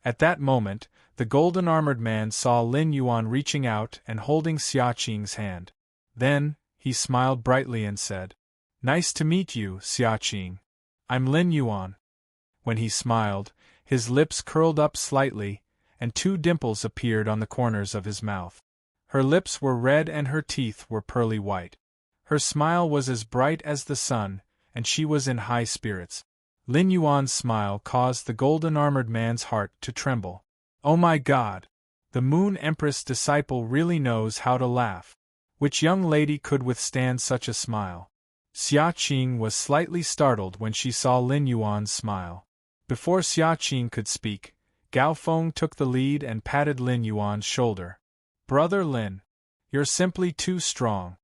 Speaker 1: At that moment, the golden-armored man saw Lin Yuan reaching out and holding Xia Qing's hand. Then, he smiled brightly and said, "Nice to meet you, Xia Qing. I'm Lin Yuan." When he smiled, his lips curled up slightly, and 2 dimples appeared on the corners of his mouth. Her lips were red and her teeth were pearly white. Her smile was as bright as the sun, and she was in high spirits. Lin Yuan's smile caused the golden-armored man's heart to tremble. Oh my God! The Moon Empress disciple really knows how to laugh. Which young lady could withstand such a smile? Xia Qing was slightly startled when she saw Lin Yuan's smile. Before Xia Qing could speak, Gao Feng took the lead and patted Lin Yuan's shoulder. "Brother Lin, you're simply too strong.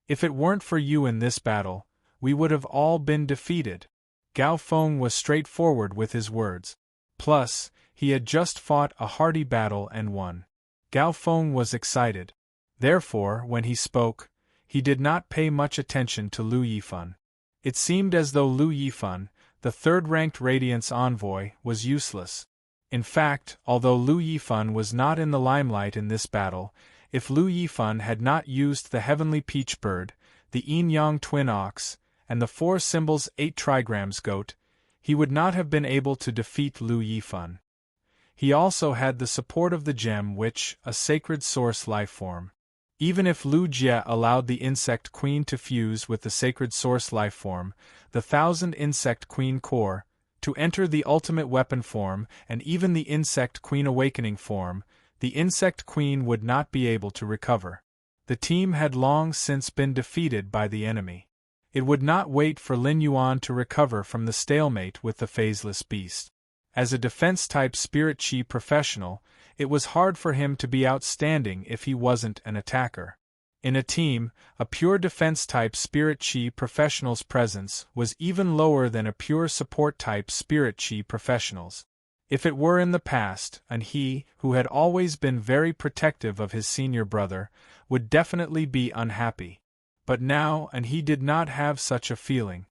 Speaker 1: If it weren't for you in this battle, we would have all been defeated." Gao Feng was straightforward with his words. Plus, he had just fought a hardy battle and won. Gao Feng was excited. Therefore, when he spoke, he did not pay much attention to Lu Yifan. It seemed as though Lu Yifan, the third-ranked Radiance envoy, was useless. In fact, although Lu Yifan was not in the limelight in this battle, if Lu Yifan had not used the Heavenly Peach Bird, the Yin-Yang Twin Ox, and the 4 symbols 8 trigrams goat, he would not have been able to defeat Lu Yifan. He also had the support of the gem which, a sacred source lifeform. Even if Lu Jie allowed the Insect Queen to fuse with the sacred source lifeform, the 1000 Insect Queen core, to enter the ultimate weapon form and even the Insect Queen awakening form, the Insect Queen would not be able to recover. The team had long since been defeated by the enemy. It would not wait for Lin Yuan to recover from the stalemate with the phaseless beast. As a defense-type Spirit Chi professional, it was hard for him to be outstanding if he wasn't an attacker. In a team, a pure defense-type Spirit Chi professional's presence was even lower than a pure support-type Spirit Chi professional's. If it were in the past, and he, who had always been very protective of his senior brother, would definitely be unhappy. But now, and he did not have such a feeling.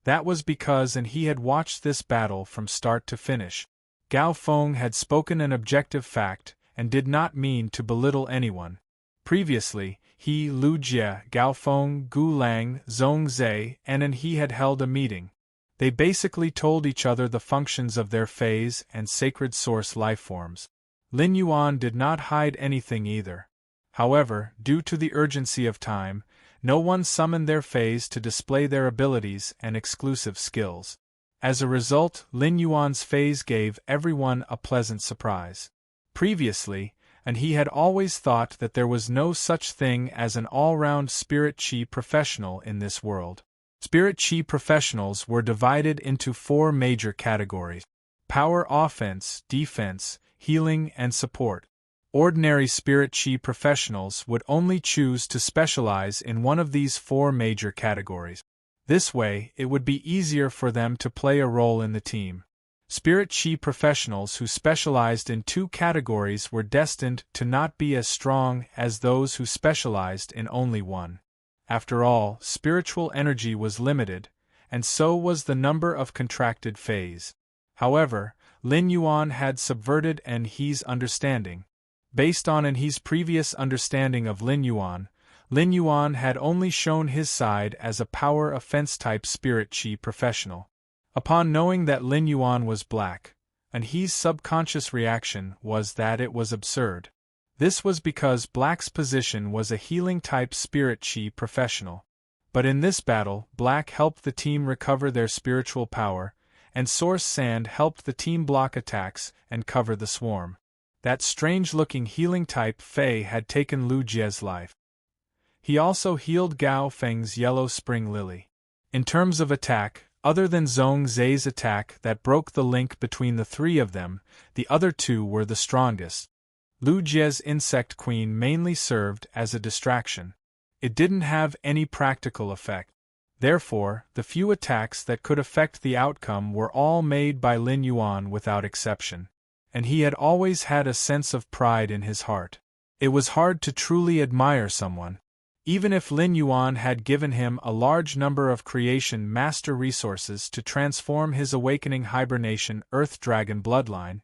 Speaker 1: That was because and he had watched this battle from start to finish. Gao Feng had spoken an objective fact, and did not mean to belittle anyone. Previously, he, Lu Jie, Gao Feng, Gu Lang, Zhong Zhe, and he had held a meeting. They basically told each other the functions of their phase and sacred source lifeforms. Lin Yuan did not hide anything either. However, due to the urgency of time, No one summoned their fays to display their abilities and exclusive skills. As a result, Lin Yuan's fays gave everyone a pleasant surprise. Previously, and he had always thought that there was no such thing as an all-round spirit chi professional in this world. Spirit chi professionals were divided into 4 major categories: power, offense, defense, healing, and support. Ordinary spirit chi professionals would only choose to specialize in one of these 4 major categories. This way, it would be easier for them to play a role in the team. Spirit chi professionals who specialized in 2 categories were destined to not be as strong as those who specialized in only one. After all, spiritual energy was limited, and so was the number of contracted fays. However, Lin Yuan had subverted En He's understanding. Based on En He's previous understanding of Lin Yuan had only shown his side as a power offense-type spirit chi professional. Upon knowing that Lin Yuan was black, En He's subconscious reaction was that it was absurd. This was because Black's position was a healing-type spirit chi professional. But in this battle, Black helped the team recover their spiritual power, and Source Sand helped the team block attacks and cover the swarm. That strange-looking healing-type Fei had taken Lu Jie's life. He also healed Gao Feng's Yellow Spring Lily. In terms of attack, other than Zhong Zai's attack that broke the link between the 3 of them, the other 2 were the strongest. Lu Jie's Insect Queen mainly served as a distraction. It didn't have any practical effect. Therefore, the few attacks that could affect the outcome were all made by Lin Yuan without exception. And he had always had a sense of pride in his heart. It was hard to truly admire someone. Even if Lin Yuan had given him a large number of creation master resources to transform his awakening hibernation Earth Dragon bloodline,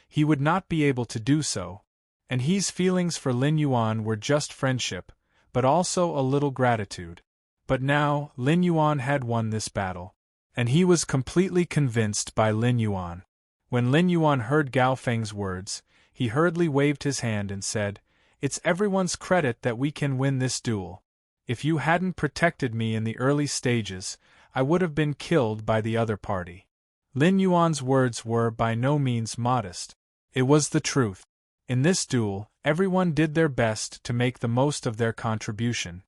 Speaker 1: he would not be able to do so. And his feelings for Lin Yuan were just friendship, but also a little gratitude. But now, Lin Yuan had won this battle. And he was completely convinced by Lin Yuan. When Lin Yuan heard Gao Feng's words, he hurriedly waved his hand and said, "It's everyone's credit that we can win this duel. If you hadn't protected me in the early stages, I would have been killed by the other party." Lin Yuan's words were by no means modest. It was the truth. In this duel, everyone did their best to make the most of their contribution.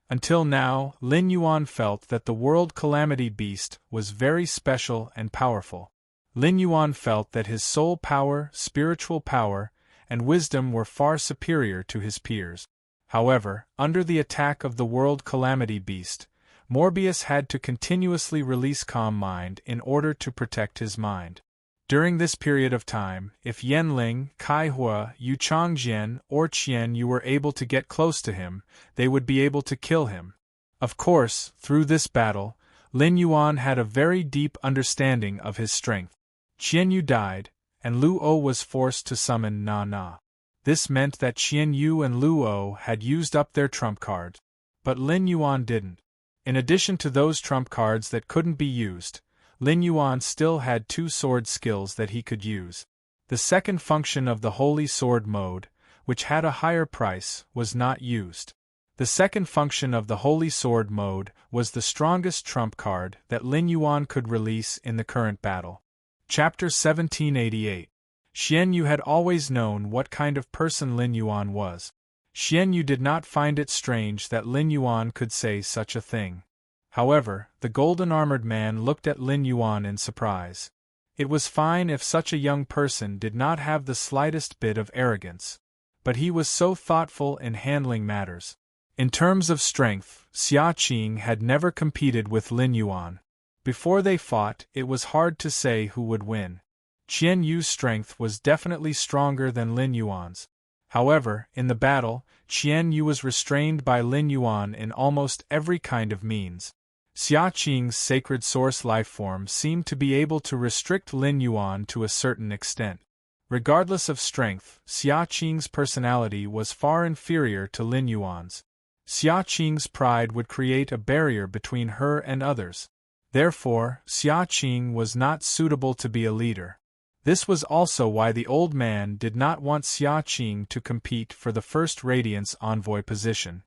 Speaker 1: Until now, Lin Yuan felt that the World Calamity Beast was very special and powerful. Lin Yuan felt that his soul power, spiritual power, and wisdom were far superior to his peers. However, under the attack of the World Calamity Beast, Morbius had to continuously release Calm Mind in order to protect his mind. During this period of time, if Yanling, Kaihua, Yu Changjian, or Qian Yu were able to get close to him, they would be able to kill him. Of course, through this battle, Lin Yuan had a very deep understanding of his strength. Qian Yu died, and Lu O was forced to summon Na Na. This meant that Qian Yu and Lu O had used up their trump cards. But Lin Yuan didn't. In addition to those trump cards that couldn't be used, Lin Yuan still had 2 sword skills that he could use. The second function of the Holy Sword mode, which had a higher price, was not used. The second function of the Holy Sword mode was the strongest trump card that Lin Yuan could release in the current battle. Chapter 1788. Xian Yu had always known what kind of person Lin Yuan was. Xian Yu did not find it strange that Lin Yuan could say such a thing. However, the golden-armored man looked at Lin Yuan in surprise. It was fine if such a young person did not have the slightest bit of arrogance. But he was so thoughtful in handling matters. In terms of strength, Xia Qing had never competed with Lin Yuan. Before they fought, it was hard to say who would win. Qian Yu's strength was definitely stronger than Lin Yuan's. However, in the battle, Qian Yu was restrained by Lin Yuan in almost every kind of means. Xia Qing's sacred source lifeform seemed to be able to restrict Lin Yuan to a certain extent. Regardless of strength, Xia Qing's personality was far inferior to Lin Yuan's. Xia Qing's pride would create a barrier between her and others. Therefore, Xia Qing was not suitable to be a leader. This was also why the old man did not want Xia Qing to compete for the first Radiance envoy position.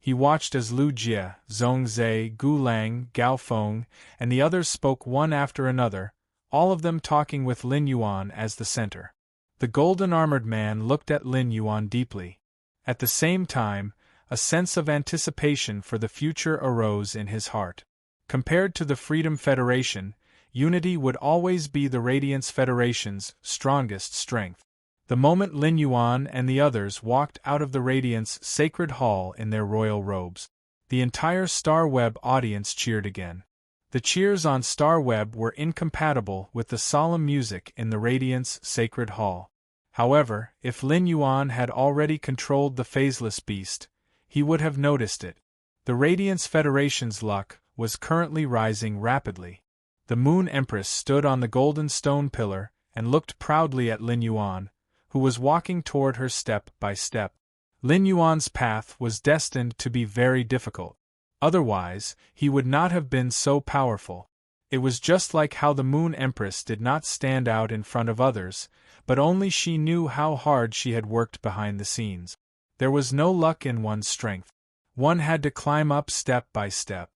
Speaker 1: He watched as Lu Jie, Zhong Zhe, Gu Lang, Gao Feng, and the others spoke one after another, all of them talking with Lin Yuan as the center. The golden-armored man looked at Lin Yuan deeply. At the same time, a sense of anticipation for the future arose in his heart. Compared to the Freedom Federation, unity would always be the Radiance Federation's strongest strength. The moment Lin Yuan and the others walked out of the Radiance Sacred Hall in their royal robes, the entire Star Web audience cheered again. The cheers on Star Web were incompatible with the solemn music in the Radiance Sacred Hall. However, if Lin Yuan had already controlled the phaseless beast, he would have noticed it. The Radiance Federation's luck was currently rising rapidly. The Moon Empress stood on the golden stone pillar and looked proudly at Lin Yuan, who was walking toward her step by step. Lin Yuan's path was destined to be very difficult. Otherwise, he would not have been so powerful. It was just like how the Moon Empress did not stand out in front of others, but only she knew how hard she had worked behind the scenes. There was no luck in one's strength. One had to climb up step by step.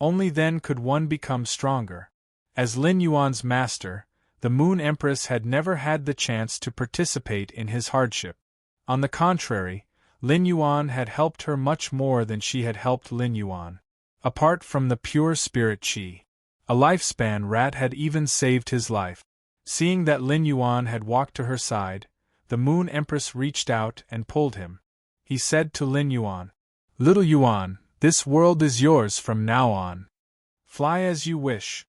Speaker 1: Only then could one become stronger. As Lin Yuan's master, the Moon Empress had never had the chance to participate in his hardship. On the contrary, Lin Yuan had helped her much more than she had helped Lin Yuan. Apart from the pure spirit qi, a lifespan rat had even saved his life. Seeing that Lin Yuan had walked to her side, the Moon Empress reached out and pulled him. He said to Lin Yuan, "Little Yuan, this world is yours from now on. Fly as you wish."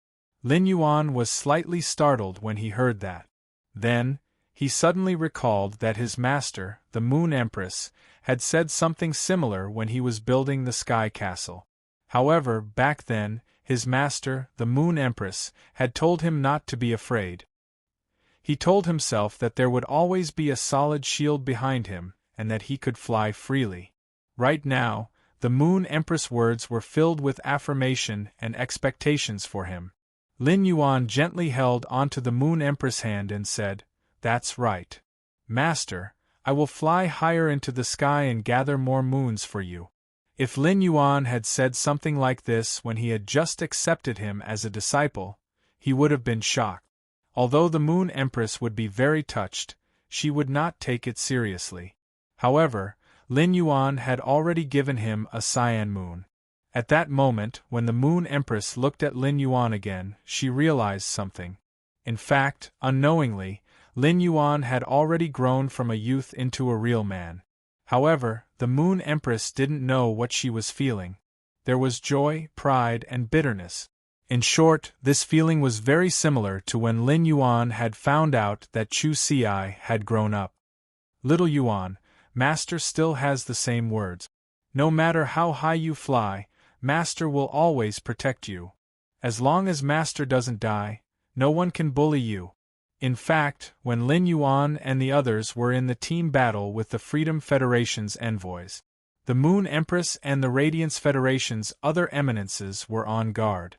Speaker 1: Lin Yuan was slightly startled when he heard that. Then, he suddenly recalled that his master, the Moon Empress, had said something similar when he was building the Sky Castle. However, back then, his master, the Moon Empress, had told him not to be afraid. He told himself that there would always be a solid shield behind him, and that he could fly freely. Right now, the Moon Empress' words were filled with affirmation and expectations for him. Lin Yuan gently held onto the Moon Empress' hand and said, "That's right. Master, I will fly higher into the sky and gather more moons for you." If Lin Yuan had said something like this when he had just accepted him as a disciple, he would have been shocked. Although the Moon Empress would be very touched, she would not take it seriously. However, Lin Yuan had already given him a cyan moon. At that moment, when the Moon Empress looked at Lin Yuan again, she realized something. In fact, unknowingly, Lin Yuan had already grown from a youth into a real man. However, the Moon Empress didn't know what she was feeling. There was joy, pride, and bitterness. In short, this feeling was very similar to when Lin Yuan had found out that Chu Xi had grown up. "Little Yuan, Master still has the same words. No matter how high you fly, Master will always protect you. As long as Master doesn't die, no one can bully you." In fact, when Lin Yuan and the others were in the team battle with the Freedom Federation's envoys, the Moon Empress and the Radiance Federation's other eminences were on guard.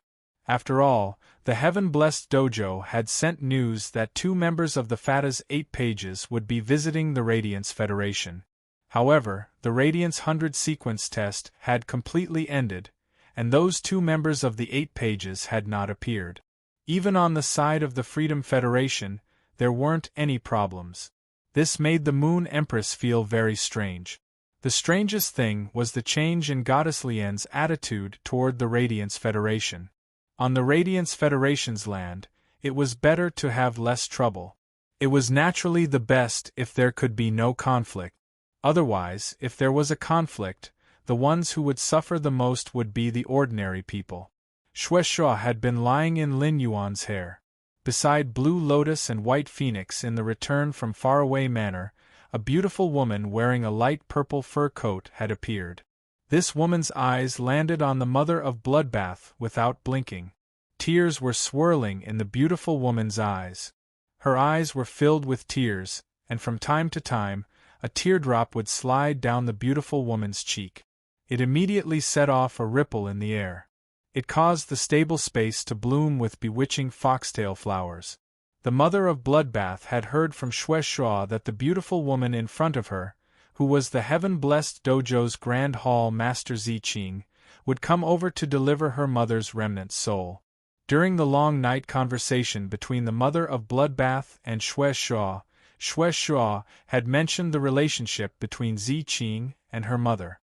Speaker 1: After all, the Heaven-Blessed Dojo had sent news that 2 members of the FATA's 8 pages would be visiting the Radiance Federation. However, the Radiance 100 sequence test had completely ended, and those 2 members of the 8 pages had not appeared. Even on the side of the Freedom Federation, there weren't any problems. This made the Moon Empress feel very strange. The strangest thing was the change in Goddess Lian's attitude toward the Radiance Federation. On the Radiance Federation's land, it was better to have less trouble. It was naturally the best if there could be no conflict. Otherwise, if there was a conflict, the ones who would suffer the most would be the ordinary people. Shueshua had been lying in Lin Yuan's hair. Beside Blue Lotus and White Phoenix in the Return from Faraway Manor, a beautiful woman wearing a light purple fur coat had appeared. This woman's eyes landed on the Mother of Bloodbath without blinking. Tears were swirling in the beautiful woman's eyes. Her eyes were filled with tears, and from time to time, a teardrop would slide down the beautiful woman's cheek. It immediately set off a ripple in the air. It caused the stable space to bloom with bewitching foxtail flowers. The Mother of Bloodbath had heard from Shueshua that the beautiful woman in front of her, who was the heaven-blessed dojo's Grand Hall Master Ziqing, would come over to deliver her mother's remnant soul. During the long night conversation between the mother of Bloodbath and Xue Shuo had mentioned the relationship between Ziqing and her mother.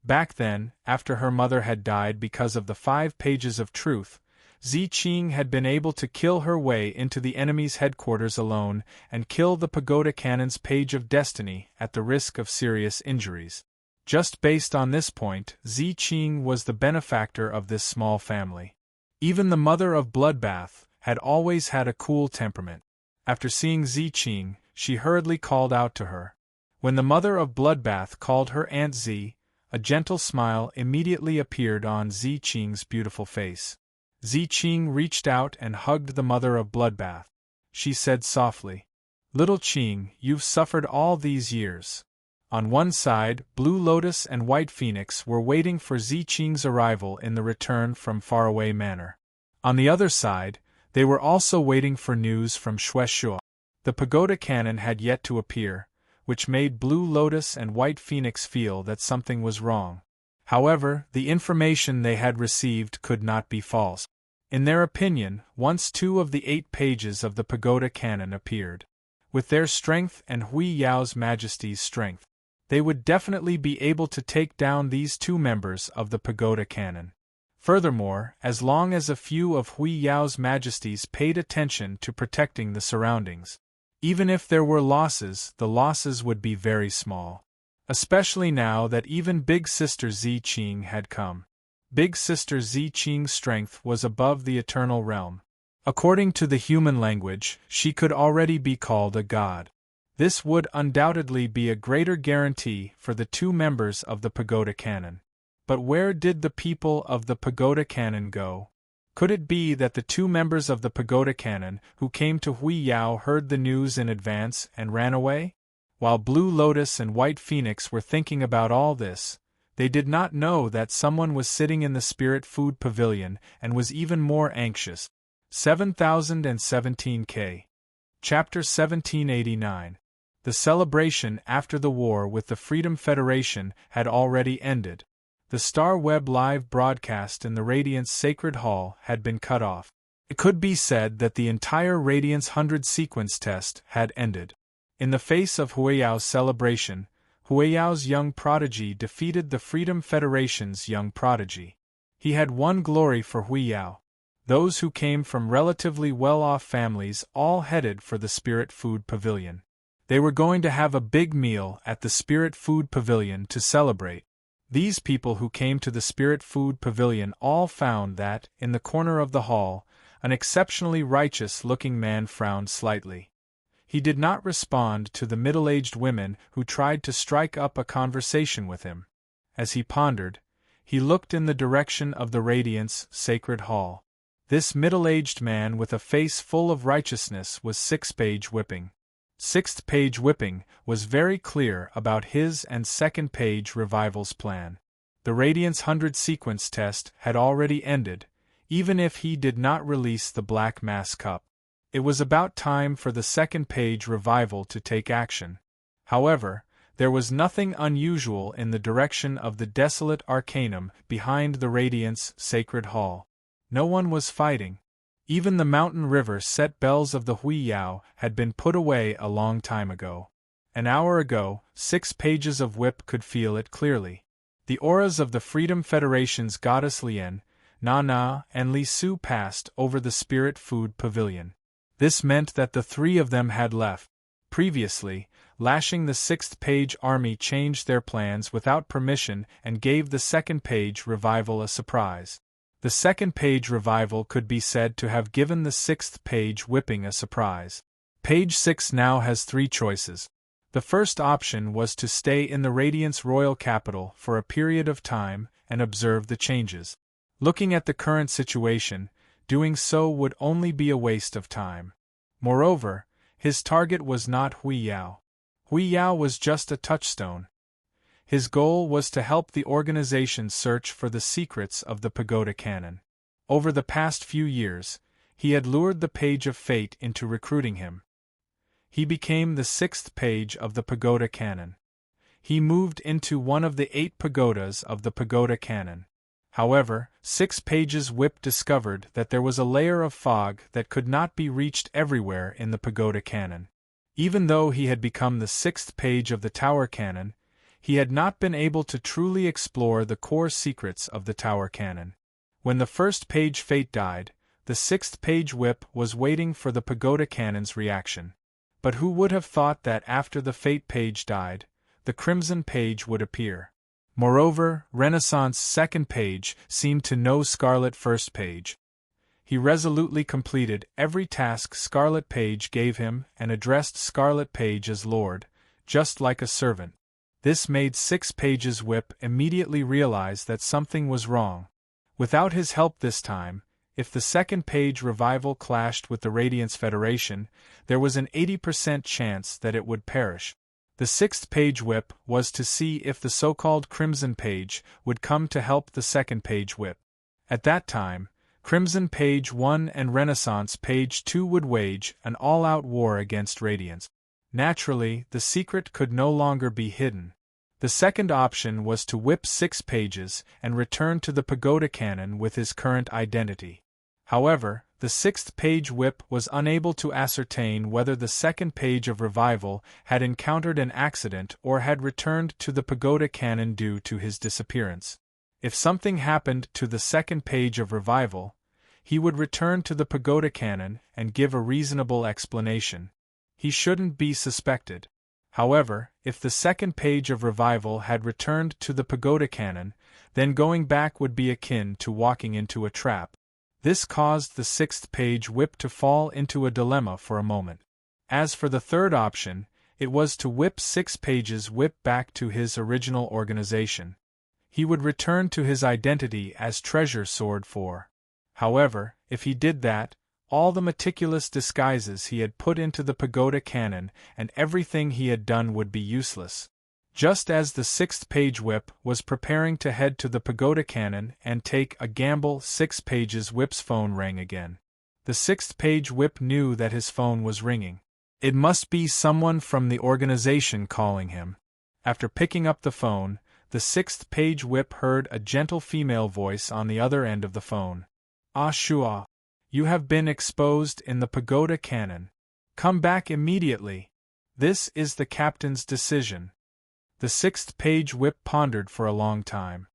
Speaker 1: Back then, after her mother had died because of the 5 pages of truth, Ziqing had been able to kill her way into the enemy's headquarters alone and kill the pagoda cannon's page of destiny at the risk of serious injuries. Just based on this point, Ziqing was the benefactor of this small family. Even the mother of Bloodbath had always had a cool temperament. After seeing Ziqing, she hurriedly called out to her. When the mother of Bloodbath called her Aunt Z, a gentle smile immediately appeared on Ziqing's beautiful face. Ziqing reached out and hugged the mother of Bloodbath. She said softly, "Little Qing, you've suffered all these years." On one side, Blue Lotus and White Phoenix were waiting for Ziqing's arrival in the return from faraway manor. On the other side, they were also waiting for news from Xue Shuo. The pagoda cannon had yet to appear, which made Blue Lotus and White Phoenix feel that something was wrong. However, the information they had received could not be false. In their opinion, once 2 of the 8 pages of the pagoda cannon appeared, with their strength and Hui Yao's Majesty's strength, they would definitely be able to take down these 2 members of the pagoda cannon. Furthermore, as long as a few of Hui Yao's Majesties paid attention to protecting the surroundings, even if there were losses, the losses would be very small. Especially now that even Big Sister Ziqing had come. Big Sister Ziqing's strength was above the eternal realm. According to the human language, she could already be called a god. This would undoubtedly be a greater guarantee for the 2 members of the pagoda cannon. But where did the people of the pagoda cannon go? Could it be that the 2 members of the pagoda cannon who came to Hui Yao heard the news in advance and ran away? While Blue Lotus and White Phoenix were thinking about all this, they did not know that someone was sitting in the Spirit Food Pavilion and was even more anxious. 7017K. Chapter 1789. The celebration after the war with the Freedom Federation had already ended. The Star Web live broadcast in the Radiance Sacred Hall had been cut off. It could be said that the entire Radiance 100 sequence test had ended. In the face of Huiyao's celebration, Huiyao's young prodigy defeated the Freedom Federation's young prodigy. He had won glory for Huiyao. Those who came from relatively well-off families all headed for the Spirit Food Pavilion. They were going to have a big meal at the Spirit Food Pavilion to celebrate. These people who came to the Spirit Food Pavilion all found that, in the corner of the hall, an exceptionally righteous-looking man frowned slightly. He did not respond to the middle-aged women who tried to strike up a conversation with him. As he pondered, he looked in the direction of the Radiance Sacred Hall. This middle-aged man with a face full of righteousness was 6-page whipping. 6th page whipping was very clear about his and 2nd page revival's plan. The Radiance 100 sequence test had already ended, even if he did not release the Black Mass Cup. It was about time for the 2nd page revival to take action. However, there was nothing unusual in the direction of the desolate arcanum behind the Radiance Sacred Hall. No one was fighting. Even the mountain river set bells of the Huiyao had been put away a long time ago. An hour ago, 6 pages of whip could feel it clearly. The auras of the Freedom Federation's goddess Lian, Na, and Li Su passed over the Spirit Food Pavilion. This meant that the 3 of them had left. Previously, Lashing the 6th page army changed their plans without permission and gave the 2nd page revival a surprise. The 2nd page revival could be said to have given the 6th page whipping a surprise. Page 6 now has 3 choices. The first option was to stay in the Radiance Royal Capital for a period of time and observe the changes. Looking at the current situation, doing so would only be a waste of time. Moreover, his target was not Huiyao. Huiyao was just a touchstone. His goal was to help the organization search for the secrets of the pagoda cannon. Over the past few years, he had lured the Page of Fate into recruiting him. He became the 6th page of the pagoda cannon. He moved into one of the 8 pagodas of the pagoda cannon. However, 6 pages whip discovered that there was a layer of fog that could not be reached everywhere in the pagoda cannon. Even though he had become the 6th page of the tower cannon, he had not been able to truly explore the core secrets of the tower cannon. When the first page fate died, the 6th page whip was waiting for the pagoda cannon's reaction. But who would have thought that after the fate page died, the crimson page would appear? Moreover, Renaissance 2nd page seemed to know Scarlet 1st page. He resolutely completed every task Scarlet Page gave him and addressed Scarlet Page as Lord, just like a servant. This made 6 pages whip immediately realize that something was wrong. Without his help this time, if the 2nd page revival clashed with the Radiance Federation, there was an 80% chance that it would perish. The 6th page whip was to see if the so-called Crimson Page would come to help the 2nd page whip. At that time, Crimson Page 1 and Renaissance Page 2 would wage an all-out war against Radiance. Naturally, the secret could no longer be hidden. The second option was to whip 6 pages and return to the pagoda cannon with his current identity. However, the 6th page whip was unable to ascertain whether the 2nd page of revival had encountered an accident or had returned to the pagoda cannon due to his disappearance. If something happened to the 2nd page of revival, he would return to the pagoda cannon and give a reasonable explanation. He shouldn't be suspected. However, if the 2nd page of revival had returned to the pagoda cannon, then going back would be akin to walking into a trap. This caused the 6th page whip to fall into a dilemma for a moment. As for the third option, it was to whip 6 pages whip back to his original organization. He would return to his identity as Treasure Sword 4. However, if he did that, all the meticulous disguises he had put into the pagoda cannon and everything he had done would be useless. Just as the 6th page whip was preparing to head to the pagoda cannon and take a gamble, 6 pages whip's phone rang again. The 6th page whip knew that his phone was ringing. It must be someone from the organization calling him. After picking up the phone, the 6th page whip heard a gentle female voice on the other end of the phone. "Ah Shua, you have been exposed in the pagoda cannon. Come back immediately. This is the captain's decision." The 6th page whip pondered for a long time.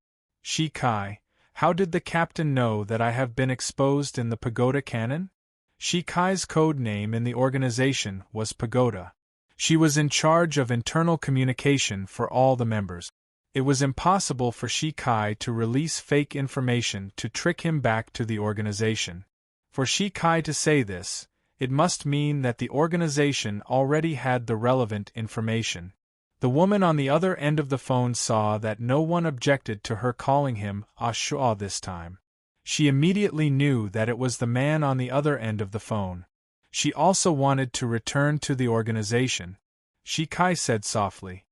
Speaker 1: "Shikai, how did the captain know that I have been exposed in the pagoda cannon?" Shikai's code name in the organization was Pagoda. She was in charge of internal communication for all the members. It was impossible for Shikai to release fake information to trick him back to the organization. For Shikai to say this, it must mean that the organization already had the relevant information. The woman on the other end of the phone saw that no one objected to her calling him Ashua this time. She immediately knew that it was the man on the other end of the phone. She also wanted to return to the organization. Shikai said softly,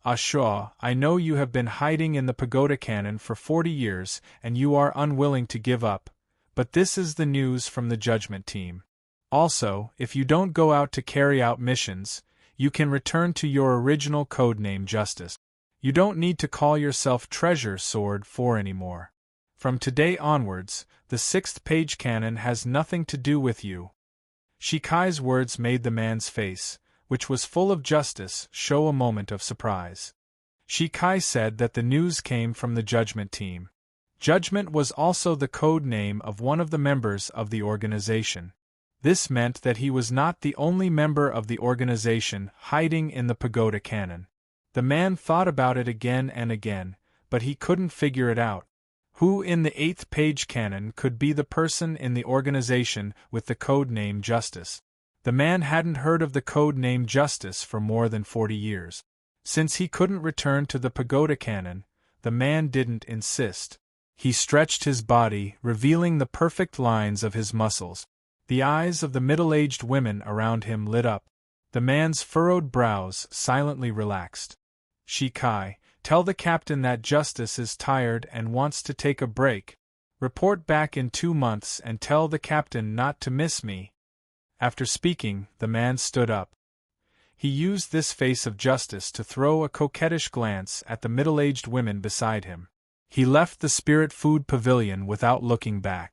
Speaker 1: "Ashua, I know you have been hiding in the pagoda cannon for 40 years and you are unwilling to give up, but this is the news from the judgment team. Also, if you don't go out to carry out missions, you can return to your original codename Justice. You don't need to call yourself Treasure Sword 4 anymore. From today onwards, the 6th page cannon has nothing to do with you." Shikai's words made the man's face, which was full of justice, show a moment of surprise. Shikai said that the news came from the Judgment team. Judgment was also the code name of one of the members of the organization. This meant that he was not the only member of the organization hiding in the pagoda cannon. The man thought about it again and again, but he couldn't figure it out. Who in the 8th page cannon could be the person in the organization with the code name Justice? The man hadn't heard of the code name Justice for more than 40 years. Since he couldn't return to the pagoda cannon, the man didn't insist. He stretched his body, revealing the perfect lines of his muscles. The eyes of the middle-aged women around him lit up. The man's furrowed brows silently relaxed. "Shikai, tell the captain that Justice is tired and wants to take a break. Report back in 2 months and tell the captain not to miss me." After speaking, the man stood up. He used this face of justice to throw a coquettish glance at the middle-aged women beside him. He left the spirit food pavilion without looking back.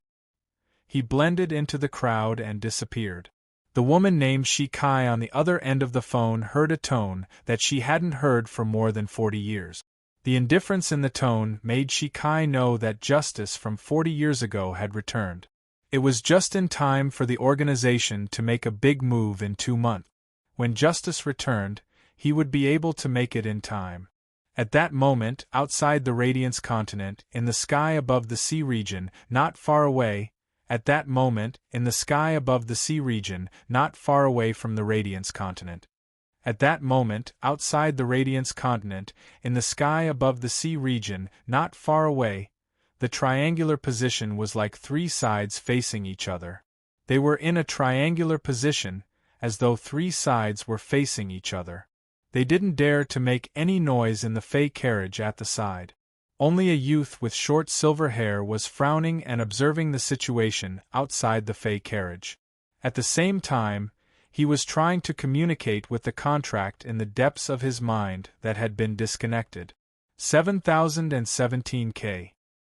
Speaker 1: He blended into the crowd and disappeared. The woman named Shikai on the other end of the phone heard a tone that she hadn't heard for more than 40 years. The indifference in the tone made Shikai know that justice from 40 years ago had returned. It was just in time for the organization to make a big move in 2 months. When justice returned, he would be able to make it in time. At that moment, outside the Radiance continent, in the sky above the sea region, not far away, at that moment, in the sky above the sea region, not far away from the Radiance continent. At that moment, outside the Radiance continent, in the sky above the sea region, not far away, the triangular position was like 3 sides facing each other. They were in a triangular position, as though 3 sides were facing each other. They didn't dare to make any noise in the Fey carriage at the side. Only a youth with short silver hair was frowning and observing the situation outside the Fey carriage. At the same time, he was trying to communicate with the contract in the depths of his mind that had been disconnected. 7017K.